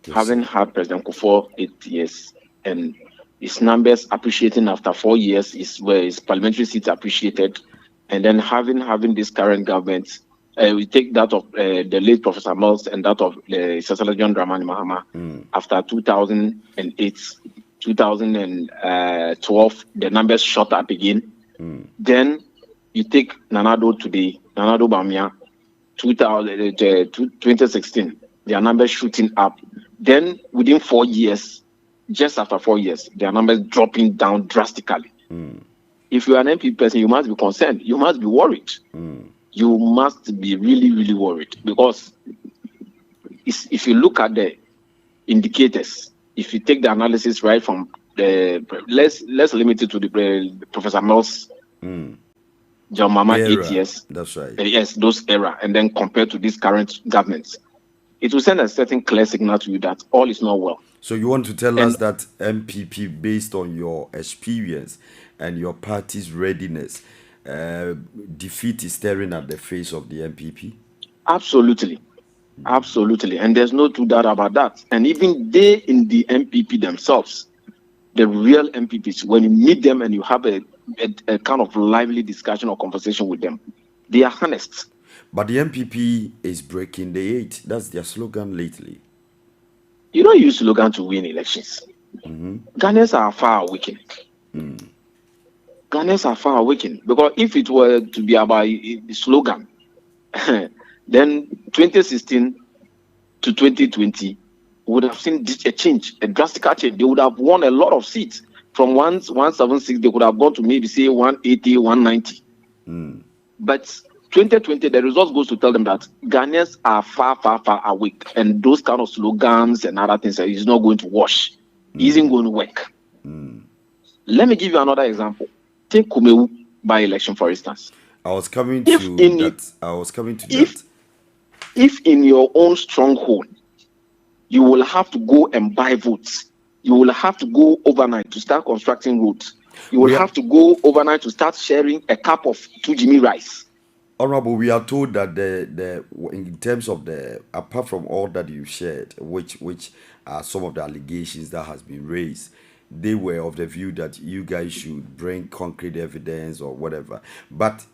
Yes. Having had President Kufuor 8 years and his numbers appreciating after 4 years is where his parliamentary seats appreciated, and then having this current government, we take that of the late Professor Mills and that of His Excellency John Dramani Mahama after 2008 2012, the numbers shot up again. Then you take Nanado today, Nanado Bamia, 2016, their numbers shooting up. Then within 4 years, just after 4 years, their numbers dropping down drastically. If you are an MP person, you must be concerned. You must be worried. You must be really, really worried, because if you look at the indicators, if you take the analysis right from the let's limit it to the Professor Mills, John Mama 8 years. That's right. Yes, those era, and then compared to these current governments, it will send a certain clear signal to you that all is not well. So you want to tell us that MPP, based on your experience and your party's readiness, defeat is staring at the face of the MPP? Absolutely. Absolutely. And there's no two doubt about that. And even they in the MPP themselves, the real MPPs, when you meet them and you have a kind of lively discussion or conversation with them, they are honest. But the MPP is breaking the 8. That's their slogan lately. You don't use slogan to win elections. Ghanaians are far awakened. Ghanaians are far awakened. Because if it were to be about the slogan, then 2016 to 2020 would have seen a change, a drastic change. They would have won a lot of seats. From 176, they could have gone to maybe say 180, 190. But 2020, the results goes to tell them that Ghanaians are far, far, far awake. And those kind of slogans and other things is not going to wash. It isn't going to work. Let me give you another example. Take Kumewu by-election, for instance. I was coming to that. If in your own stronghold, you will have to go and buy votes. You will have to go overnight to start constructing roads. You will have to go overnight to start sharing a cup of 2 Jimmy rice. Honorable, we are told that the in terms of the, apart from all that you shared, which are some of the allegations that has been raised, they were of the view that you guys should bring concrete evidence or whatever. But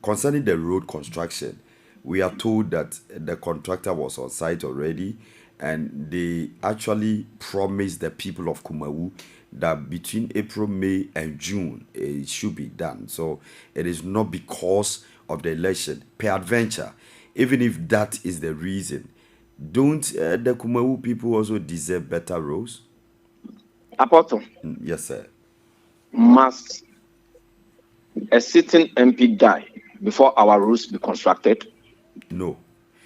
concerning the road construction, we are told that the contractor was on site already, and they actually promised the people of Kumewu that between April, May, and June, it should be done. So it is not because of the election, peradventure, even if that is the reason. Don't the Kumewu people also deserve better roads? Apostle. Yes, sir. Must a sitting MP die before our roads be constructed? No.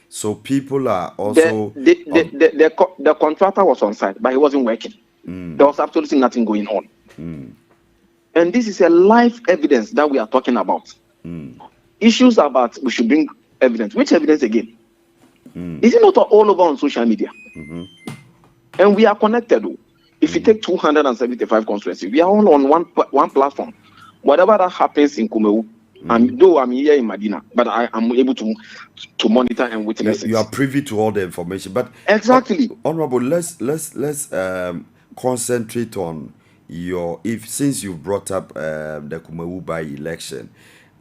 So people are also... The contractor was on site, but he wasn't working. There was absolutely nothing going on. And this is a live evidence that we are talking about. Issues about we should bring evidence. Which evidence again? Is it not all over on social media? And we are connected. If you take 275 constituencies, we are all on one platform. Whatever that happens in Kumewu, though I'm here in Medina, but I am able to monitor and witness it. You are privy to all the information, but exactly, Honorable, let's concentrate on since you brought up the Kumewu by-election.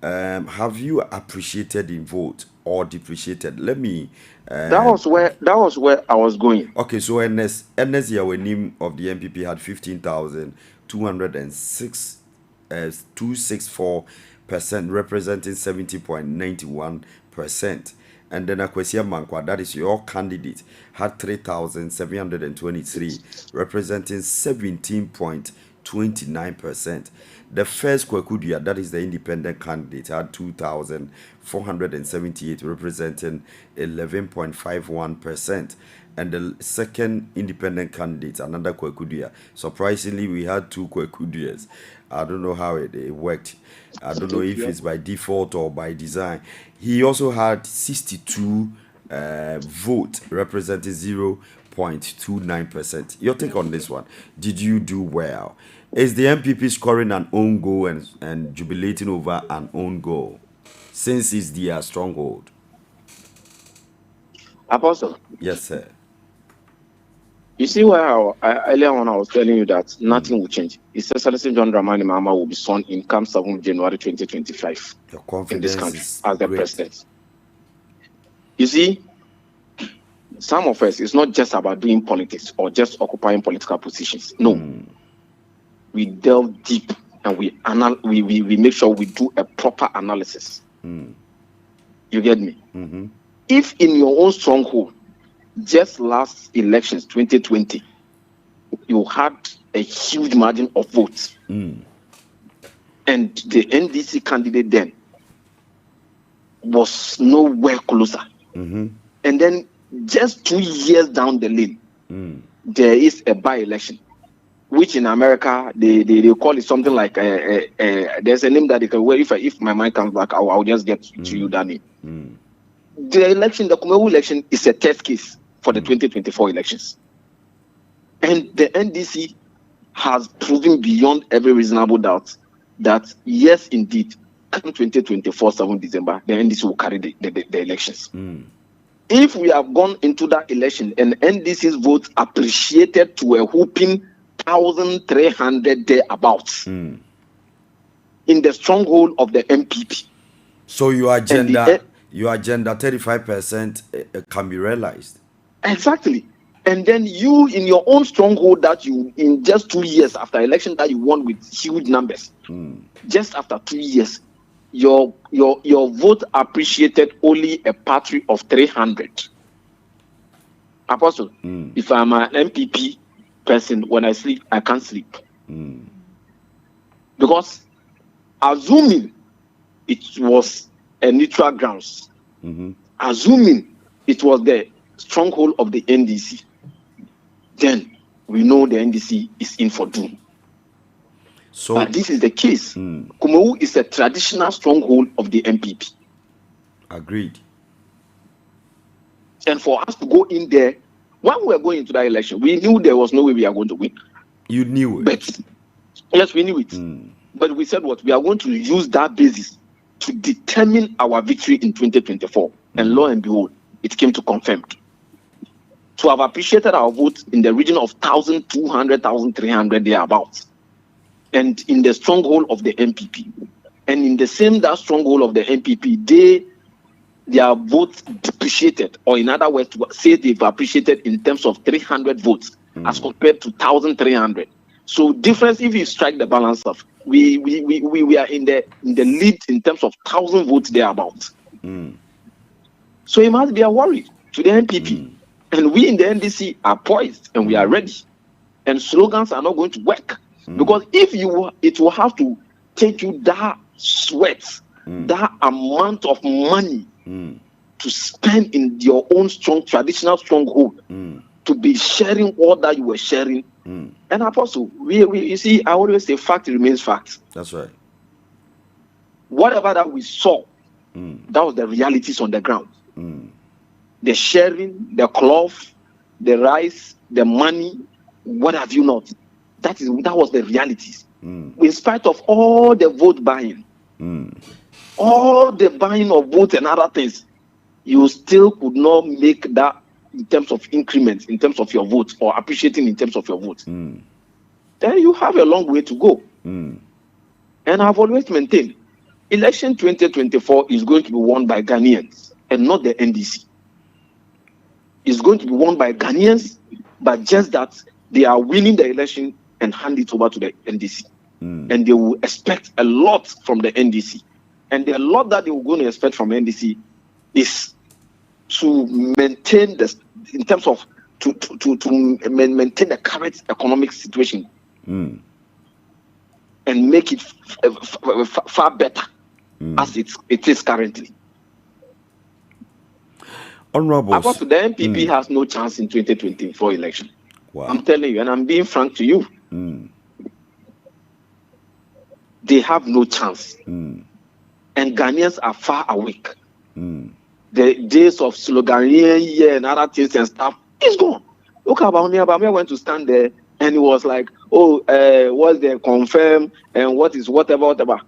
Have you appreciated in vote or depreciated? Let me. That was where I was going. Okay, so NS Yawenim of the MPP had 15,264%, representing 70.91%. And then Akwesia Mankwa, that is your candidate, had 3,723, representing 17.29%. The first Kwekudia, that is the independent candidate, had 2,478, representing 11.51%. And the second independent candidate, another Kwekudia. Surprisingly, we had 2 Kwekudias. I don't know how it worked. I don't know if it's by default or by design. He also had 62 votes, representing 0.29%. Your take on this one? Did you do well? Is the MPP scoring an own goal and jubilating over an own goal, since it's their stronghold? Apostle. Yes, sir. You see where earlier on I was telling you that nothing will change. It's Excellency John Dramani Mahama will be sworn in come 7 January 2025 Your confidence in this country is as the great. president. You see, some of us, it's not just about doing politics or just occupying political positions. No. We delve deep and we make sure we do a proper analysis. You get me? If in your own stronghold, just last elections, 2020, you had a huge margin of votes, and the NDC candidate then was nowhere closer. And then just 2 years down the lane, there is a by-election, which in America they call it something like there's a name that they can. Well, if my mind comes back, I'll just get to you that name. The election, the Kumewu election, is a test case for the 2024 elections, and the NDC has proven beyond every reasonable doubt that yes, indeed, come 2024 7 December, the NDC will carry the elections. If we have gone into that election and NDC's votes appreciated to a whooping 1,300 thereabouts in the stronghold of the MPP. So your agenda 35% can be realized. Exactly. And then you, in your own stronghold that you, in just 2 years after election that you won with huge numbers, just after 2 years, your vote appreciated only a patry of 300. Apostle, if I'm an MPP person, when I sleep, I can't sleep. Because assuming it was a neutral grounds, assuming it was the stronghold of the NDC, then we know the NDC is in for doom. So, but this is the case. Kumewu is a traditional stronghold of the MPP. Agreed. And for us to go in there, when we were going into that election, we knew there was no way we are going to win. You knew it. But yes, we knew it. But we said what? We are going to use that basis to determine our victory in 2024. And lo and behold, it came to confirmed. To have appreciated our vote in the region of 1,200, 1,300 thereabouts. And in the stronghold of the MPP. And in the same that stronghold of the MPP, their votes depreciated, or in other words, to say they've appreciated in terms of 300 votes as compared to 1,300. So difference, if you strike the balance of, we are in the lead in terms of 1,000 votes thereabouts. So it must be a worry to the MPP. And we in the NDC are poised and we are ready. And slogans are not going to work. Because if it will have to take you that sweat, that amount of money to spend in your own traditional stronghold, to be sharing all that you were sharing. And Apostle, you see, I always say fact remains fact. That's right. Whatever that we saw, that was the realities on the ground. The sharing, the cloth, the rice, the money, what have you not. That was the realities. In spite of all the vote buying, all the buying of votes and other things, you still could not make that in terms of increments, in terms of your votes, or appreciating in terms of your votes. Then you have a long way to go. And I've always maintained, election 2024 is going to be won by Ghanaians and not the NDC. It's going to be won by Ghanaians, but just that they are winning the election and hand it over to the NDC. And they will expect a lot from the NDC. And the lot that they were going to expect from NDC is to maintain in terms of to maintain the current economic situation and make it far better as it is currently. Honourable, the MPP has no chance in 2024 election. Wow. I'm telling you, and I'm being frank to you. They have no chance. And Ghanaians are far awake. The days of slogan and other things and stuff is gone. Look about me. I went to stand there and it was like, what's the confirm and what is whatever.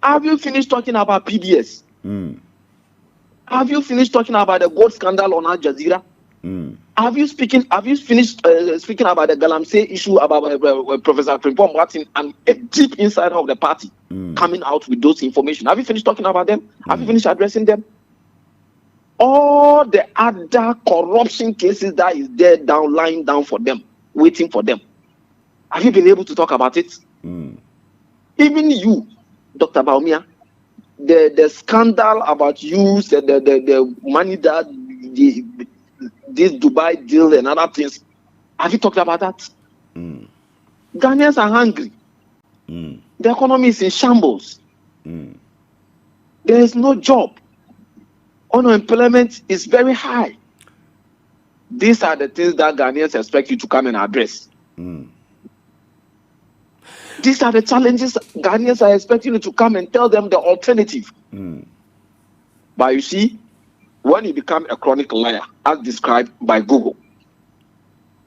Have you finished talking about PBS? Have you finished talking about the gold scandal on Al Jazeera? Have you finished speaking about the Galamsey issue about Professor Frimpong Martin and a deep insider of the party coming out with those information? Have you finished talking about them? Have you finished addressing them? all the other corruption cases that is there down, lying down for them, waiting for them. Have you been able to talk about it? Even you, Dr. Baumia, the scandal about you, the money that this Dubai deal and other things, have you talked about that? Ghanaians are hungry. The economy is in shambles. There is no job. Unemployment is very high. These are the things that Ghanaians expect you to come and address. These are the challenges Ghanaians are expecting you to come and tell them the alternative. But you see, when you become a chronic liar, as described by Google,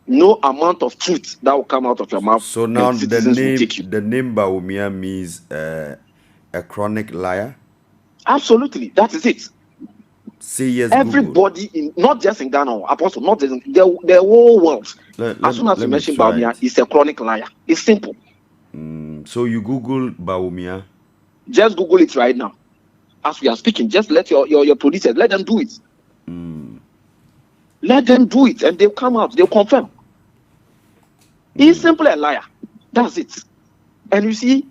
no amount of truth that will come out of your mouth. So now the name Baumia means a chronic liar? Absolutely, that is it. Say yes, everybody Google. Not just in Ghana, Apostle, not just in the whole world. As soon as you mention Baumia, it's a chronic liar. It's simple. So you Google Baumia? Just Google it right now. As we are speaking, just let your producers, let them do it. Let them do it, and they'll come out, they'll confirm. He's simply a liar. That's it. And you see,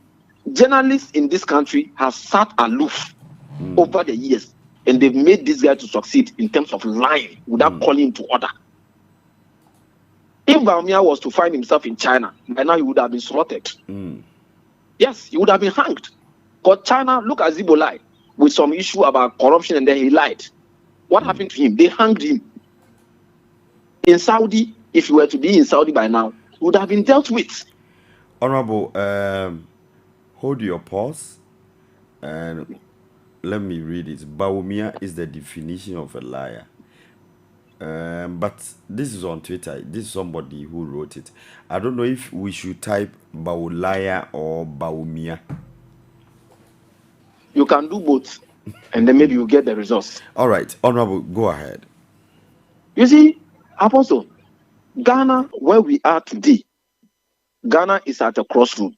journalists in this country have sat aloof over the years, and they've made this guy to succeed in terms of lying without calling him to order. If Baumia was to find himself in China, by now he would have been slaughtered. Yes, he would have been hanged. Because China, look at Zibo lie with some issue about corruption, and then he lied. What happened to him? They hanged him. In Saudi, if you were to be in Saudi by now, it would have been dealt with. Honorable, hold your pause and let me read it. Baumia is the definition of a liar. But this is on Twitter. This is somebody who wrote it. I don't know if we should type Baulaya or Baumia. You can do both, and then maybe you get the results. All right, Honorable, go ahead. You see, Apostle, Ghana, where we are today, Ghana is at a crossroad.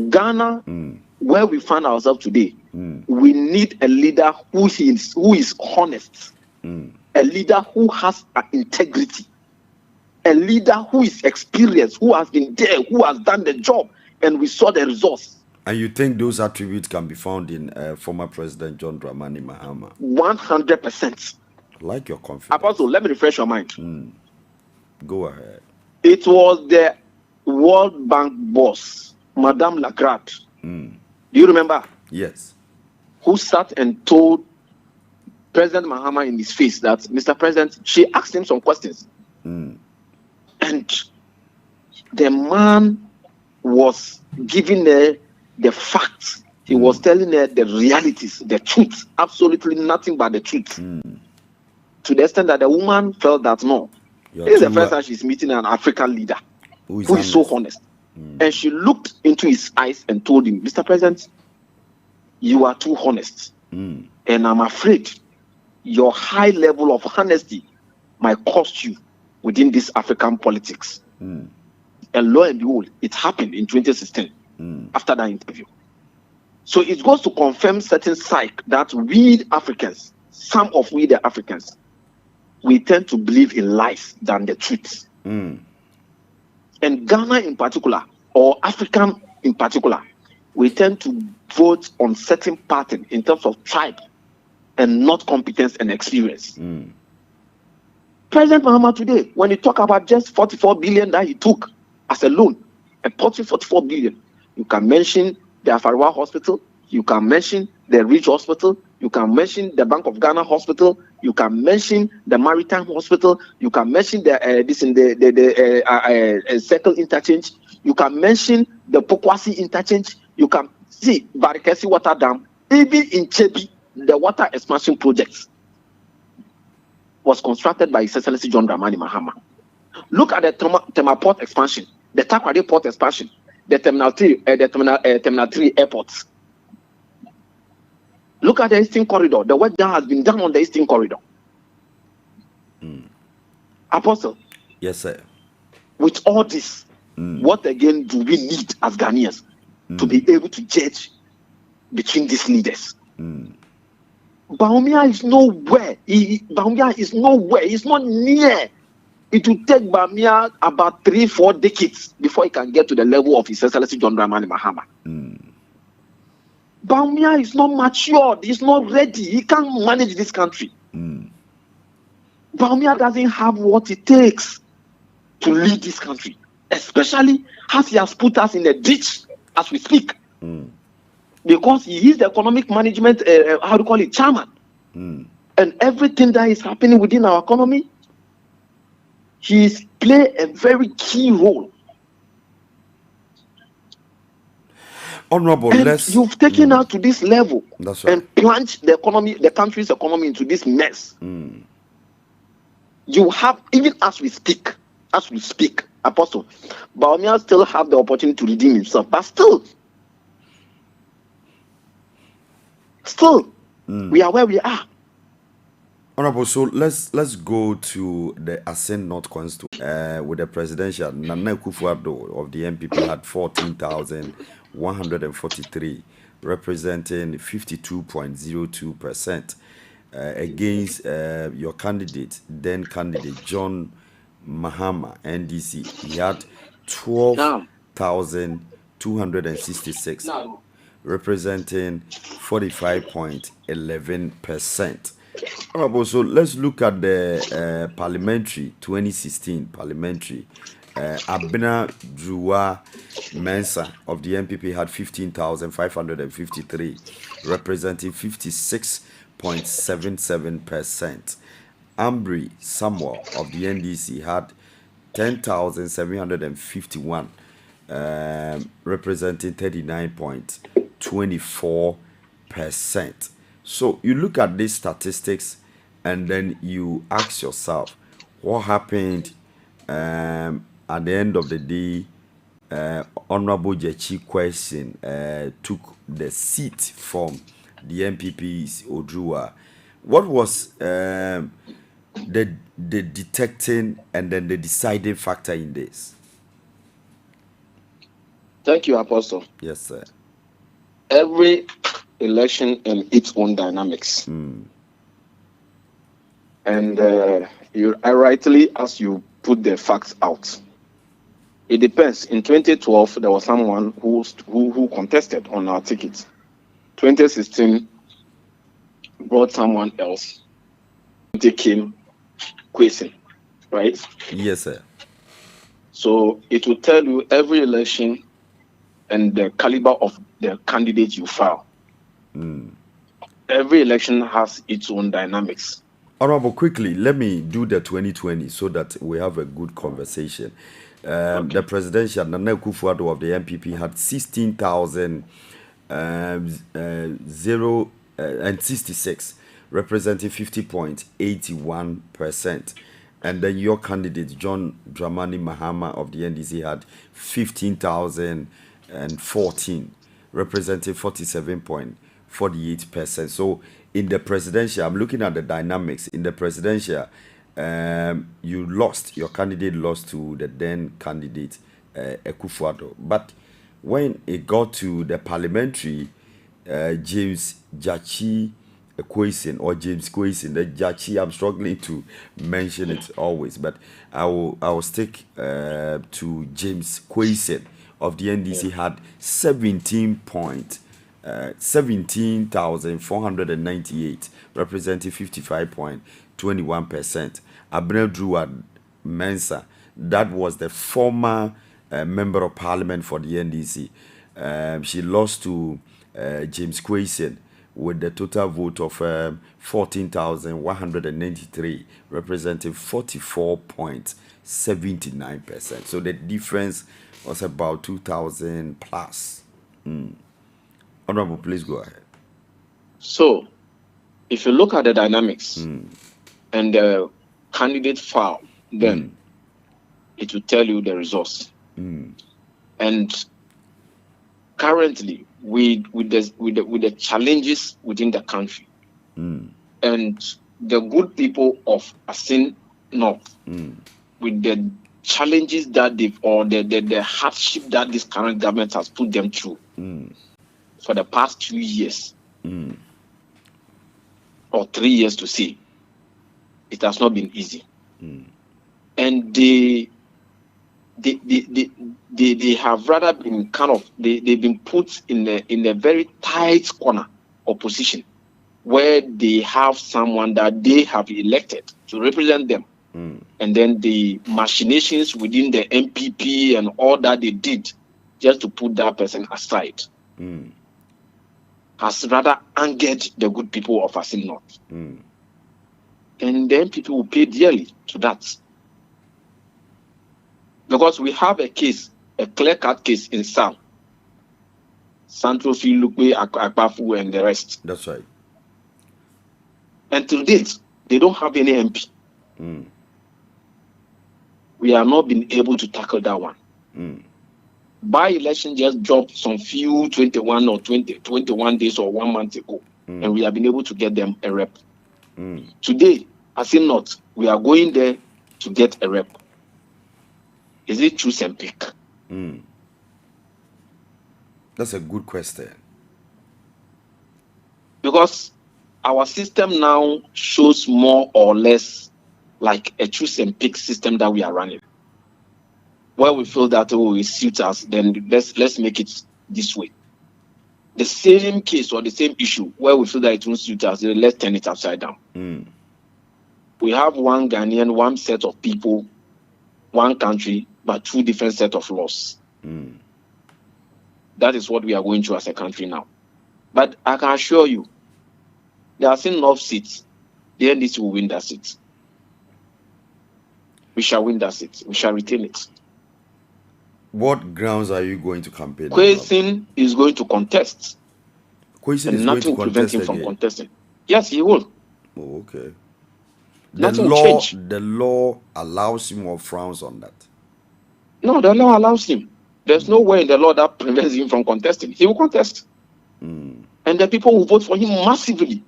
Ghana, where we find ourselves today, we need a leader who is honest, a leader who has integrity, a leader who is experienced, who has been there, who has done the job, and we saw the results. And you think those attributes can be found in former President John Dramani Mahama? 100%. I like your confidence. Apostle, let me refresh your mind. Go ahead. It was the World Bank boss, Madame Lagarde. Do you remember? Yes. Who sat and told President Mahama in his face that, Mr. President, she asked him some questions. And the man was giving her the facts. He was telling her the realities, the truth, absolutely nothing but the truth. To the extent that the woman felt that no, this is the first time she's meeting an African leader who is so honest. And she looked into his eyes and told him, Mr. President, you are too honest. And I'm afraid your high level of honesty might cost you within this African politics. And lo and behold, it happened in 2016 after that interview. So it goes to confirm certain psych that we Africans, some of we the Africans, we tend to believe in lies than the truth. And Ghana in particular, or African in particular, we tend to vote on certain pattern in terms of tribe and not competence and experience. President Mahama today, when he talk about just 44 billion that he took as a loan, a 44 billion, you can mention the Afariwa Hospital, you can mention the Ridge Hospital, you can mention the Bank of Ghana Hospital, you can mention the Maritime Hospital, you can mention the Circle Interchange, you can mention the Pokwasi Interchange, you can see Barikesi Water Dam, even in Chebi, the water expansion projects was constructed by His Excellency John Dramani Mahama. Look at the Tema Port expansion, the Takoradi Port expansion, the Terminal 3 airports. Look at the Eastern Corridor. The work that has been done on the Eastern Corridor. Apostle. Yes, sir. With all this, what again do we need as Ghanaians to be able to judge between these leaders? Bawumia is nowhere. Bawumia is nowhere. He's not near. It will take Bawumia about 3-4 decades before he can get to the level of His Excellency John Dramani Mahama. Bawumia is not matured. He's not ready. He can't manage this country. Bawumia doesn't have what it takes to lead this country, especially as he has put us in a ditch as we speak. Because he is the economic management, chairman. And everything that is happening within our economy, he's played a very key role. Honorable, and you've taken us to this level. That's right. And plunged the economy, the country's economy, into this mess. You have, even as we speak, Apostle, Bawumia still have the opportunity to redeem himself, but still, we are where we are. Honorable, so let's go to the Ascent North constituency with the presidential. Nana Akufo-Addo of the MPP had 14,143, representing 52.02%, against your candidate, then candidate John Mahama, NDC. He had 12,266, representing 45.11%. So let's look at the parliamentary 2016 parliamentary. Abena Drua Mensa of the MPP had 15,553, representing 56.77%. Ambry Samuel of the NDC had 10,751, representing 39.24%. So you look at these statistics and then you ask yourself, what happened at the end of the day? Honorable Jechi Question took the seat from the MPP's Odrua. What was the detecting and then the deciding factor in this? Thank you, Apostle. Yes, sir. Every election and its own dynamics. And I rightly, as you put the facts out, it depends. In 2012, there was someone who contested on our ticket. 2016 brought someone else. They came quizzing, right? Yes, sir. So it will tell you every election and the caliber of the candidate you file. Every election has its own dynamics. Honorable, quickly, let me do the 2020 so that we have a good conversation. The presidential, Nana Akufo-Addo of the MPP had 16,066, representing 50.81%. And then your candidate, John Dramani Mahama of the NDC, had 15,014, representing 47.48%. So in the presidential, I'm looking at the dynamics. In the presidential, your candidate lost to the then candidate, Akufo-Addo. But when it got to the parliamentary, James Kwesi, the Jachi, I'm struggling to mention it always, but I will stick to James Kwesi of the NDC, had 17,498, representing 55.21%. Abner Drua Mensa, that was the former member of parliament for the NDC. She lost to James Kwesi with the total vote of 14,193, representing 44.79%. So the difference was about 2,000 plus. Honorable, please go ahead. So, if you look at the dynamics and the candidate file, then it will tell you the results. And currently, with the challenges within the country, and the good people of Ascent North, with the challenges that the hardship that this current government has put them through for the past 2 years, or 3 years to say, it has not been easy. And they have rather been they've been put in a very tight corner or position where they have someone that they have elected to represent them. And then the machinations within the MPP and all that they did just to put that person aside has rather angered the good people of Asin North. And then people will pay dearly to that. Because we have a case, a clear-cut case in Sam. Santrofi, Lukwe, Akpafu, and the rest. That's right. And to date, they don't have any MP. We have not been able to tackle that one. By-election just dropped some few 21 or 21 days or 1 month ago. And we have been able to get them a rep. Today, as in not, we are going there to get a rep. Is it choose and pick? That's a good question. Because our system now shows more or less like a choose and pick system that we are running. Where we feel that it suits us, then let's make it this way. The same case or the same issue where we feel that it won't suit us, then let's turn it upside down. We have one Ghanaian, one set of people, one country, but 2 different set of laws. That is what we are going through as a country now. But I can assure you, there are still enough seats. The NDC will win that seat. We shall win that seat. We shall retain it. What grounds are you going to campaign? Kwesi is going to contest. Kwesi and is nothing going will to prevent contest him from again. contesting. Yes, he will. Oh, okay. Nothing will change. The law allows him or frowns on that. No, the law allows him. There's no way in the law that prevents him from contesting. He will contest. And the people will vote for him massively.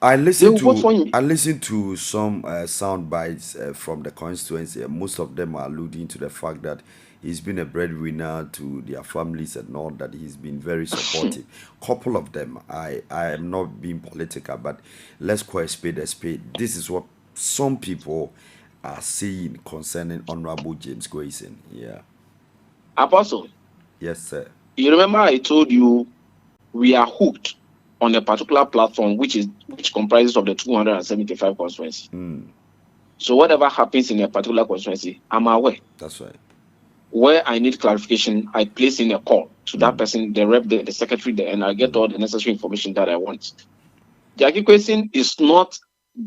I listened to some sound bites from the constituency, and most of them are alluding to the fact that he's been a breadwinner to their families and all that. He's been very supportive. Couple of them, I am not being political, but let's call a spade a spade. This is what some people are saying concerning Honorable James Grayson. Yeah. Apostle. Yes, sir. You remember I told you we are hooked on a particular platform which comprises of the 275 constituency. So whatever happens in a particular constituency, I'm aware. That's right. Where I need clarification, I place in a call to that person, the rep, the secretary, and I get all the necessary information that I want. Jackie Kwesi is not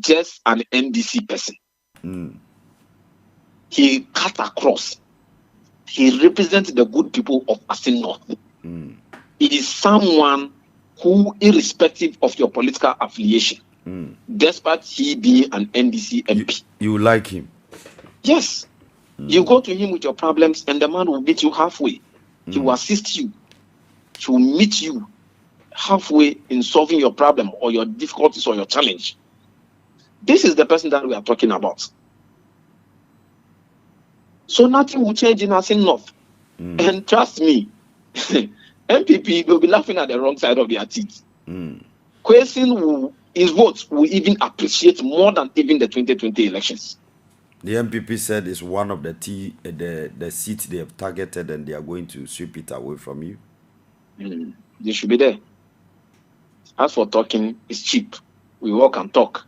just an NDC person. He cut across. He represents the good people of Asin North. It is someone who, irrespective of your political affiliation, despite he being an NDC MP, you like him? Yes. You go to him with your problems, and the man will meet you halfway. He will assist you. He will meet you halfway in solving your problem or your difficulties or your challenge. This is the person that we are talking about. So nothing will change in Asin North. And trust me, MPP will be laughing at the wrong side of their teeth. Kwesi his votes will even appreciate more than even the 2020 elections. The MPP said it's one of the seats they have targeted, and they are going to sweep it away from you. They should be there. As for talking, it's cheap. We walk and talk.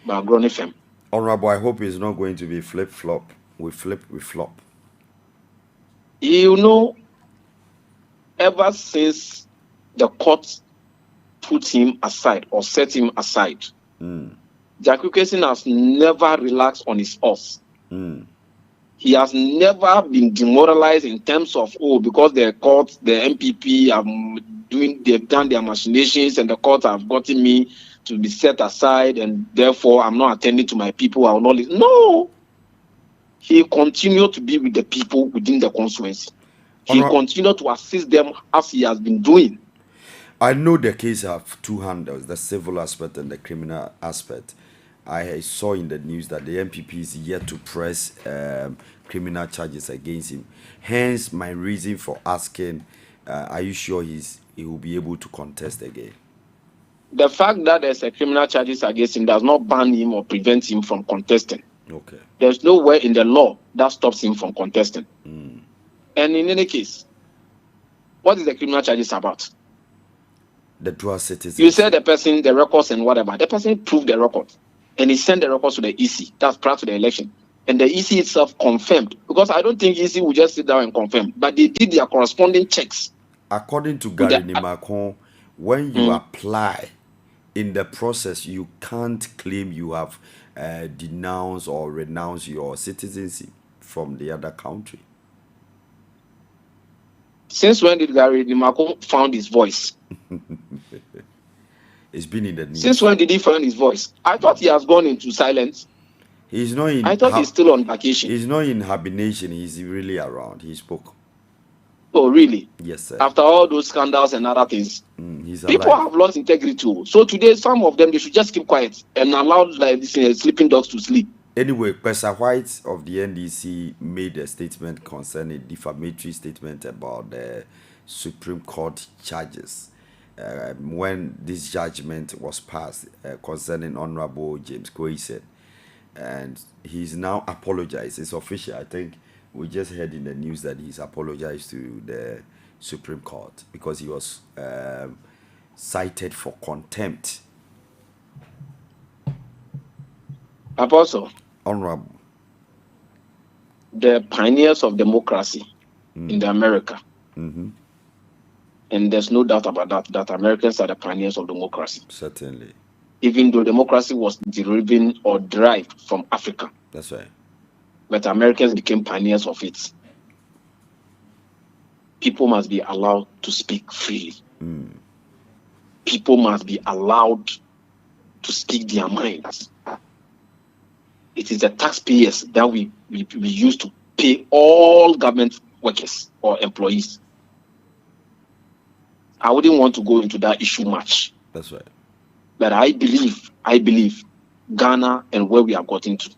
But grown FM. Honorable, I hope it's not going to be flip-flop. We flip, we flop. You know, ever since the court put him aside or set him aside, Jackie Kwesi has never relaxed on his horse. He has never been demoralized in terms of, because the court, the MPP they've done their machinations and the courts have gotten me to be set aside and therefore I'm not attending to my people. I will not listen. No. He continued to be with the people within the constituency. He continued to assist them as he has been doing. I know the case have 2 handles, the civil aspect and the criminal aspect. I saw in the news that the MPP is yet to press criminal charges against him. Hence, my reason for asking, are you sure he will be able to contest again? The fact that there's a criminal charges against him does not ban him or prevent him from contesting. Okay. There's nowhere in the law that stops him from contesting. And in any case, what is the criminal charges about? The dual citizenship. You said the person, the records and whatever. The person proved the record, and he sent the records to the EC. That's prior to the election. And the EC itself confirmed. Because I don't think EC will just sit down and confirm. But they did their corresponding checks. According to Gary Nimakon, when you apply in the process, you can't claim you have denounced or renounced your citizenship from the other country. Since when did Gary Nimakon found his voice? It's been in the news. Since when did he find his voice? I thought he has gone into silence. He's not in. I thought he's still on vacation. He's not in hibernation. He's really around. He spoke. Oh, really? Yes, sir. After all those scandals and other things, people alive. have lost integrity. So today, some of them, they should just keep quiet and allow like this, sleeping dogs to sleep. Anyway, Professor White of the NDC made a statement concerning defamatory statement about the Supreme Court charges. When this judgment was passed concerning Honorable James Koise, and he's now apologized. It's official. I think we just heard in the news that he's apologized to the Supreme Court because he was cited for contempt. Apostle, Honorable, the pioneers of democracy in the America, and there's no doubt about that Americans are the pioneers of democracy. Certainly. Even though democracy was derived from Africa. That's right. But Americans became pioneers of it. People must be allowed to speak freely. People must be allowed to speak their minds. It is the taxpayers that we use to pay all government workers or employees. I wouldn't want to go into that issue much. That's right. But I believe Ghana and where we have gotten to.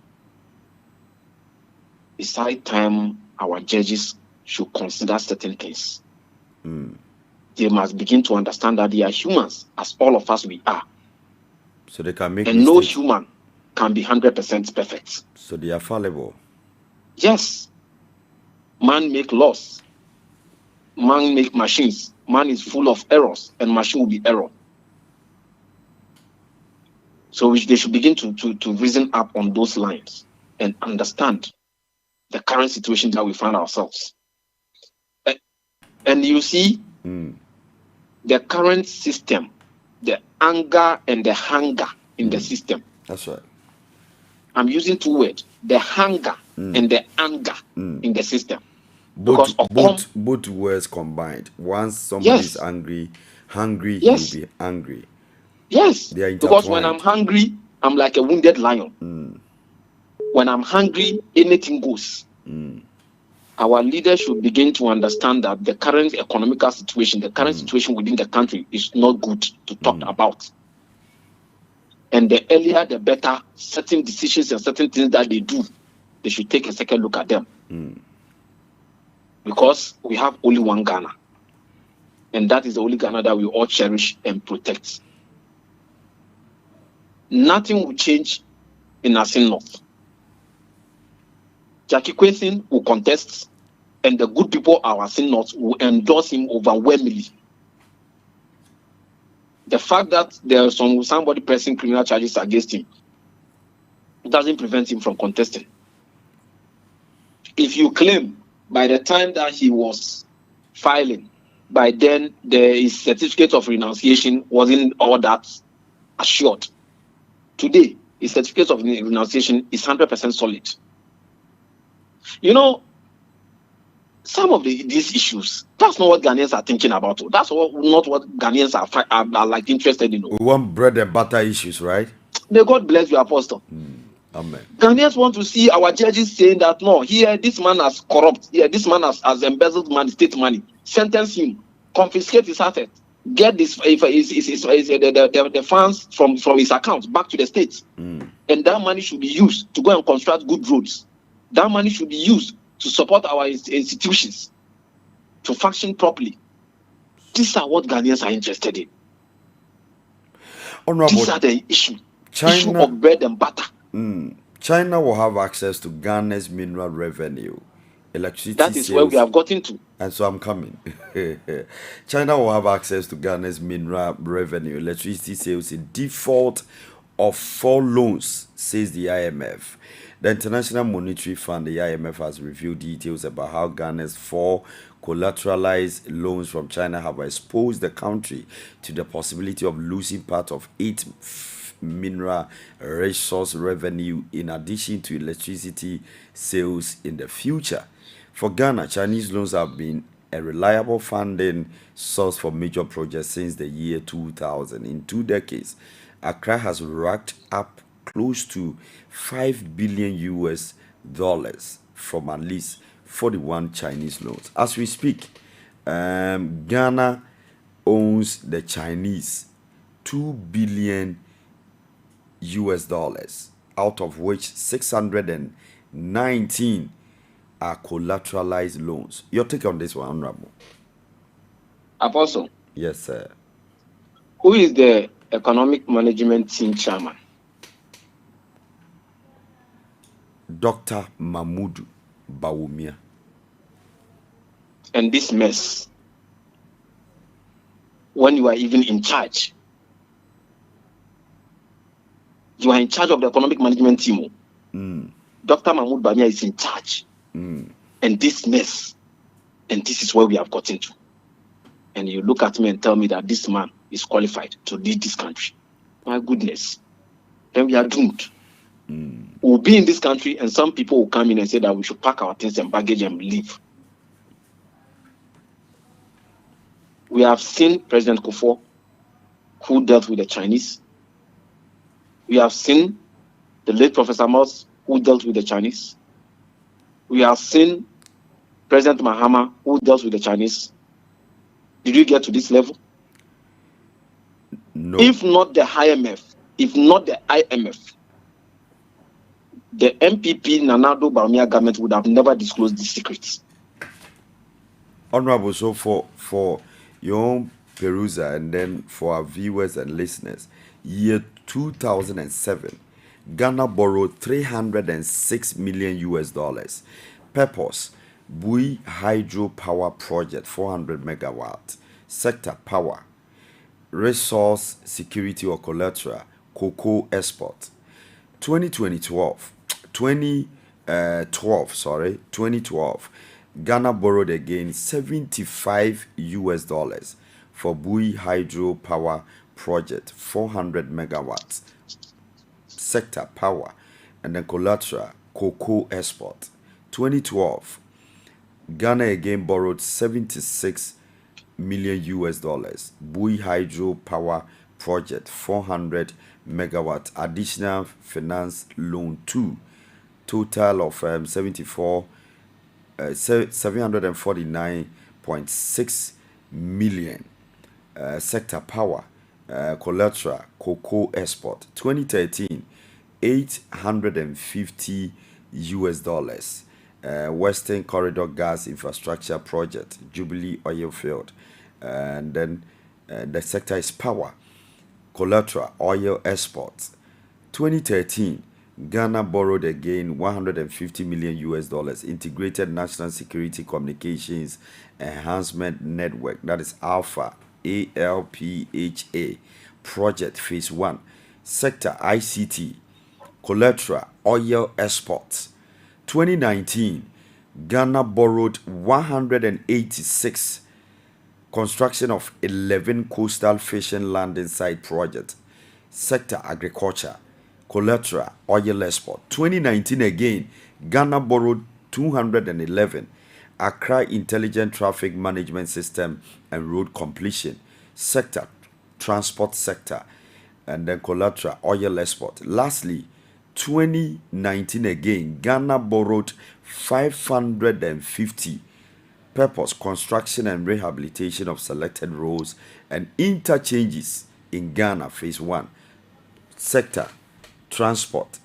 It's high time our judges should consider certain things. They must begin to understand that they are humans, as all of us we are. So they can make and mistakes. No human can be 100% perfect. So they are fallible. Yes. Man make laws. Man make machines. Man is full of errors, and machine will be error. So they should begin to reason up on those lines and understand the current situation that we find ourselves. And you see, the current system, the anger and the hunger in the system. That's right. I'm using two words, the hunger and the anger in the system. Both words combined. Once somebody is hungry, you'll be angry. Yes, because when I'm hungry, I'm like a wounded lion. When I'm hungry, anything goes. Our leaders should begin to understand that the current economical situation, the current situation within the country is not good to talk about. And the earlier, the better, certain decisions and certain things that they do, they should take a second look at them. Because we have only one Ghana. And that is the only Ghana that we all cherish and protect. Nothing will change in Asin North. Jackie Quayson will contest, and the good people of Asin North will endorse him overwhelmingly. The fact that there is somebody pressing criminal charges against him doesn't prevent him from contesting. If you claim by the time that he was filing, by then his certificate of renunciation wasn't all that assured. Today, his certificate of renunciation is 100% solid. You know, some of these issues, that's not what Ghanaians are thinking about. That's not what Ghanaians are like interested in. We want bread and butter issues, right? May God bless you, Apostle. Amen. Ghanaians want to see our judges saying that, no, here, this man has corrupt. Here, this man has embezzled money, state money. Sentence him. Confiscate his assets. Get this the funds from his account back to the states. And that money should be used to go and construct good roads. That money should be used to support our institutions to function properly. These are what Ghanaians are interested in. These are the issue. China, issue of bread and butter. China will have access to Ghana's mineral revenue, electricity That is sales, where we have gotten to. and so I'm coming. China will have access to Ghana's mineral revenue, electricity sales in default of 4 loans, says the IMF. The International Monetary Fund, the IMF, has revealed details about how Ghana's 4 collateralized loans from China have exposed the country to the possibility of losing part of its mineral resource revenue in addition to electricity sales in the future. For Ghana, Chinese loans have been a reliable funding source for major projects since the year 2000. In 2 decades, Accra has racked up close to $5 billion US dollars from at least 41 Chinese loans. As we speak, Ghana owns the Chinese $2 billion US dollars, out of which 619 are collateralized loans. Your take on this one, Honorable? Apostle. Yes, sir. Who is the economic management team chairman? Dr. Mahmoud Bawumia. And this mess, when you are even in charge, you are in charge of the economic management team. Dr. Mahmoud Bawumia is in charge. And this mess, and this is where we have gotten to. And you look at me and tell me that this man is qualified to lead this country. My goodness. Then we are doomed. We'll be in this country and some people will come in and say that we should pack our things and baggage and leave. We have seen President Kufuor, who dealt with the Chinese. We have seen the late Professor Moss, who dealt with the Chinese. We have seen President Mahama, who dealt with the Chinese. Did you get to this level? No. If not the IMF, if not the IMF, the MPP Nanado Bawumia government would have never disclosed these secrets. Honorable, so for your own perusal and then for our viewers and listeners, year 2007, Ghana borrowed 306 million US dollars. Purpose: Bui Hydro Power Project, 400 megawatt. Sector: power. Resource security or collateral: cocoa export. 2012, Ghana borrowed again 75 US dollars for Bui Hydro Power Project, 400 megawatts. Sector: power. And then collateral: cocoa export. 2012, Ghana again borrowed 76 million US dollars. Bui Hydro Power Project, 400 megawatt. Additional finance loan 2, total of 749.6 million. Sector: power. Collateral: cocoa export. 2013, 850 US dollars. Western Corridor Gas Infrastructure Project, Jubilee Oil Field. And then the sector is power. Collateral: oil exports. 2013, Ghana borrowed again 150 million US dollars. Integrated National Security Communications Enhancement Network, that is Alpha, ALPHA Project Phase 1. Sector: ICT. Collateral: oil exports. 2019, Ghana borrowed 186. Construction of 11 coastal fishing landing site projects. Sector: agriculture. Collateral: oil export. 2019 again, Ghana borrowed 211. Accra Intelligent Traffic Management System and road completion. Sector: transport sector. And then collateral: oil export. Lastly, 2019 again, Ghana borrowed 550. Purpose: construction and rehabilitation of selected roads and interchanges in Ghana, Phase 1. Sector: transport.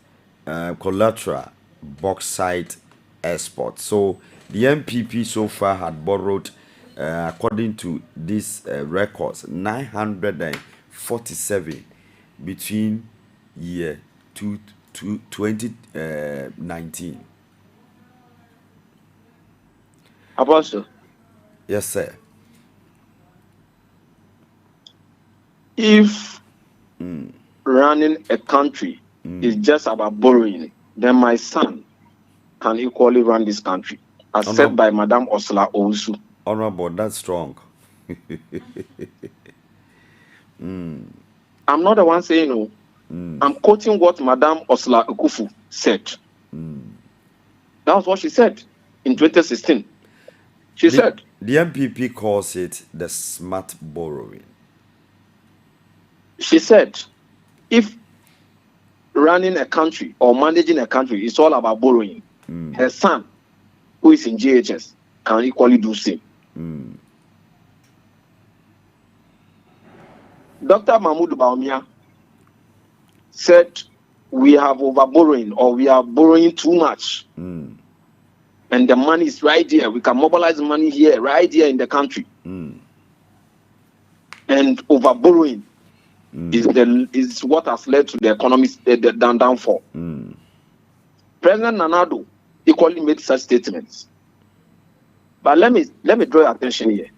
Collateral: bauxite export. So the MPP so far had borrowed, according to these records, 947 between year 2019. Apostle, Yes, sir. if running a country is just about borrowing, then my son can equally run this country, as said by Madame Osla Owusu. Honorable, that's strong. I'm not the one saying no. I'm quoting what Madame Osla Okufu said. That was what she said in 2016. She said, the MPP calls it the smart borrowing. She said, if running a country or managing a country is all about borrowing, her son, who is in GHS, can equally do same. Dr. Mahmoud Baumia said we have over borrowing, or we are borrowing too much. And the money is right here. We can mobilize money here, right here in the country. And over borrowing is what has led to the economy's downfall. President Nanado equally made such statements. But let me draw your attention here.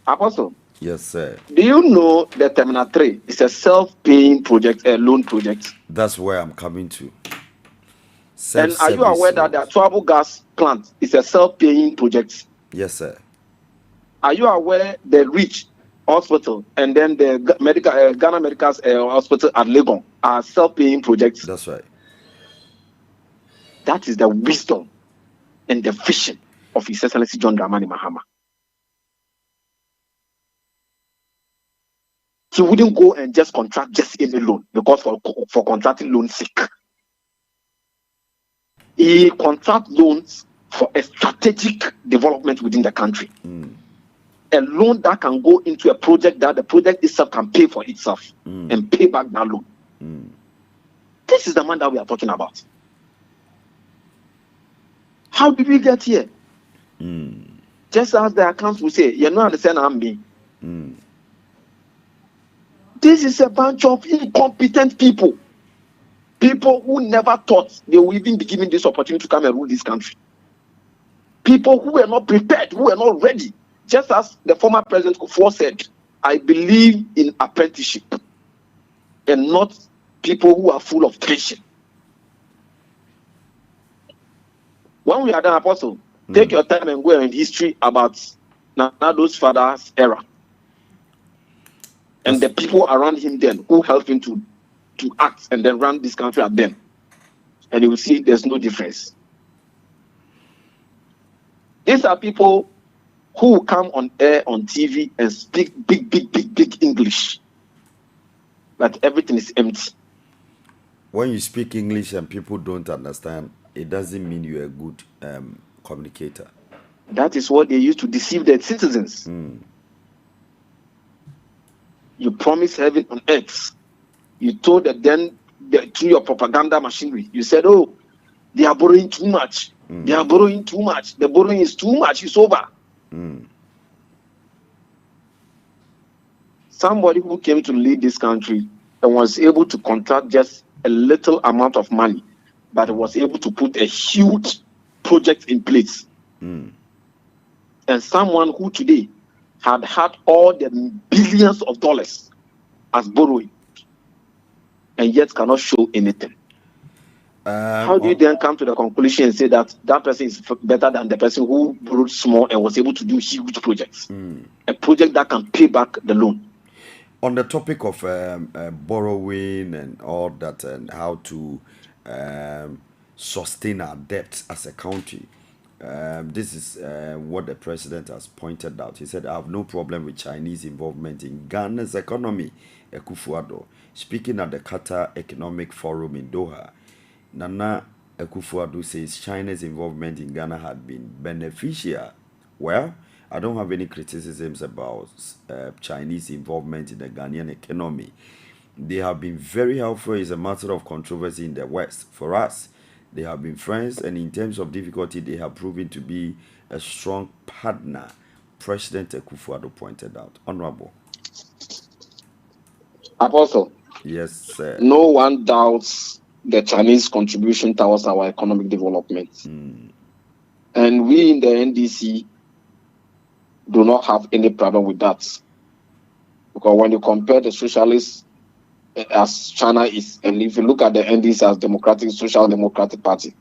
Apostle. Yes, sir. Do you know that Terminal 3 is a self-paying project, a loan project? That's where I'm coming to. And are you aware that the Atuabo gas plant is a self-paying project? Yes, sir. Are you aware the Rich Hospital and then the Ghana Medical Hospital at Legon are self-paying projects? That's right. That is the wisdom and the vision of His Excellency John Dramani Mahama. He wouldn't go and just contract just any loan, because for contracting loans sake. He contract loans for a strategic development within the country. A loan that can go into a project that the project itself can pay for itself and pay back that loan. This is the man that we are talking about. How did we get here? Just as the accounts will say, you know, understand I'm me. This is a bunch of incompetent people. People who never thought they would even be given this opportunity to come and rule this country. People who were not prepared, who were not ready. Just as the former President Kufuor said, I believe in apprenticeship and not people who are full of patience. When we are done, Apostle, take your time and go in history about Nanado's father's era. And the people around him then who helped him to act and then run this country at then. And you will see there's no difference. These are people who come on air, on TV, and speak big English. But everything is empty. When you speak English and people don't understand, it doesn't mean you're a good communicator. That is what they use to deceive their citizens. You promise heaven on earth. You told them then through your propaganda machinery, you said, oh, they are borrowing too much. They are borrowing too much. The borrowing is too much. It's over. Somebody who came to lead this country and was able to contract just a little amount of money, but was able to put a huge project in place. And someone who today had all the billions of dollars as borrowing and yet cannot show anything. How do you then come to the conclusion and say that that person is better than the person who borrowed small and was able to do huge projects? A project that can pay back the loan. On the topic of borrowing and all that, and how to sustain our debts as a country, this is what the president has pointed out. He said, I have no problem with Chinese involvement in Ghana's economy. Akufo-Addo, speaking at the Qatar Economic Forum in Doha, Nana Akufo-Addo says China's involvement in Ghana had been beneficial. Well, I don't have any criticisms about Chinese involvement in the Ghanaian economy. They have been very helpful. It's a matter of controversy in the West. For us, they have been friends, and in terms of difficulty, they have proven to be a strong partner, President Akufo-Addo pointed out. Honorable. Apostle, Yes, sir. No one doubts the Chinese contribution towards our economic development. And we in the NDC do not have any problem with that. Because when you compare the socialists as China is, and if you look at the NDC as Democratic Social Democratic Party,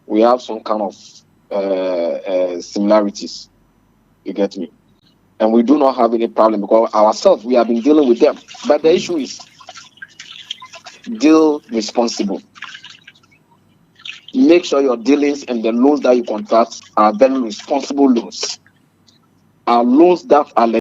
we have some kind of similarities. You get me? And we do not have any problem because ourselves, we have been dealing with them. But the issue is deal responsible. Make sure your dealings and the loans that you contract are very responsible loans. Are loans that are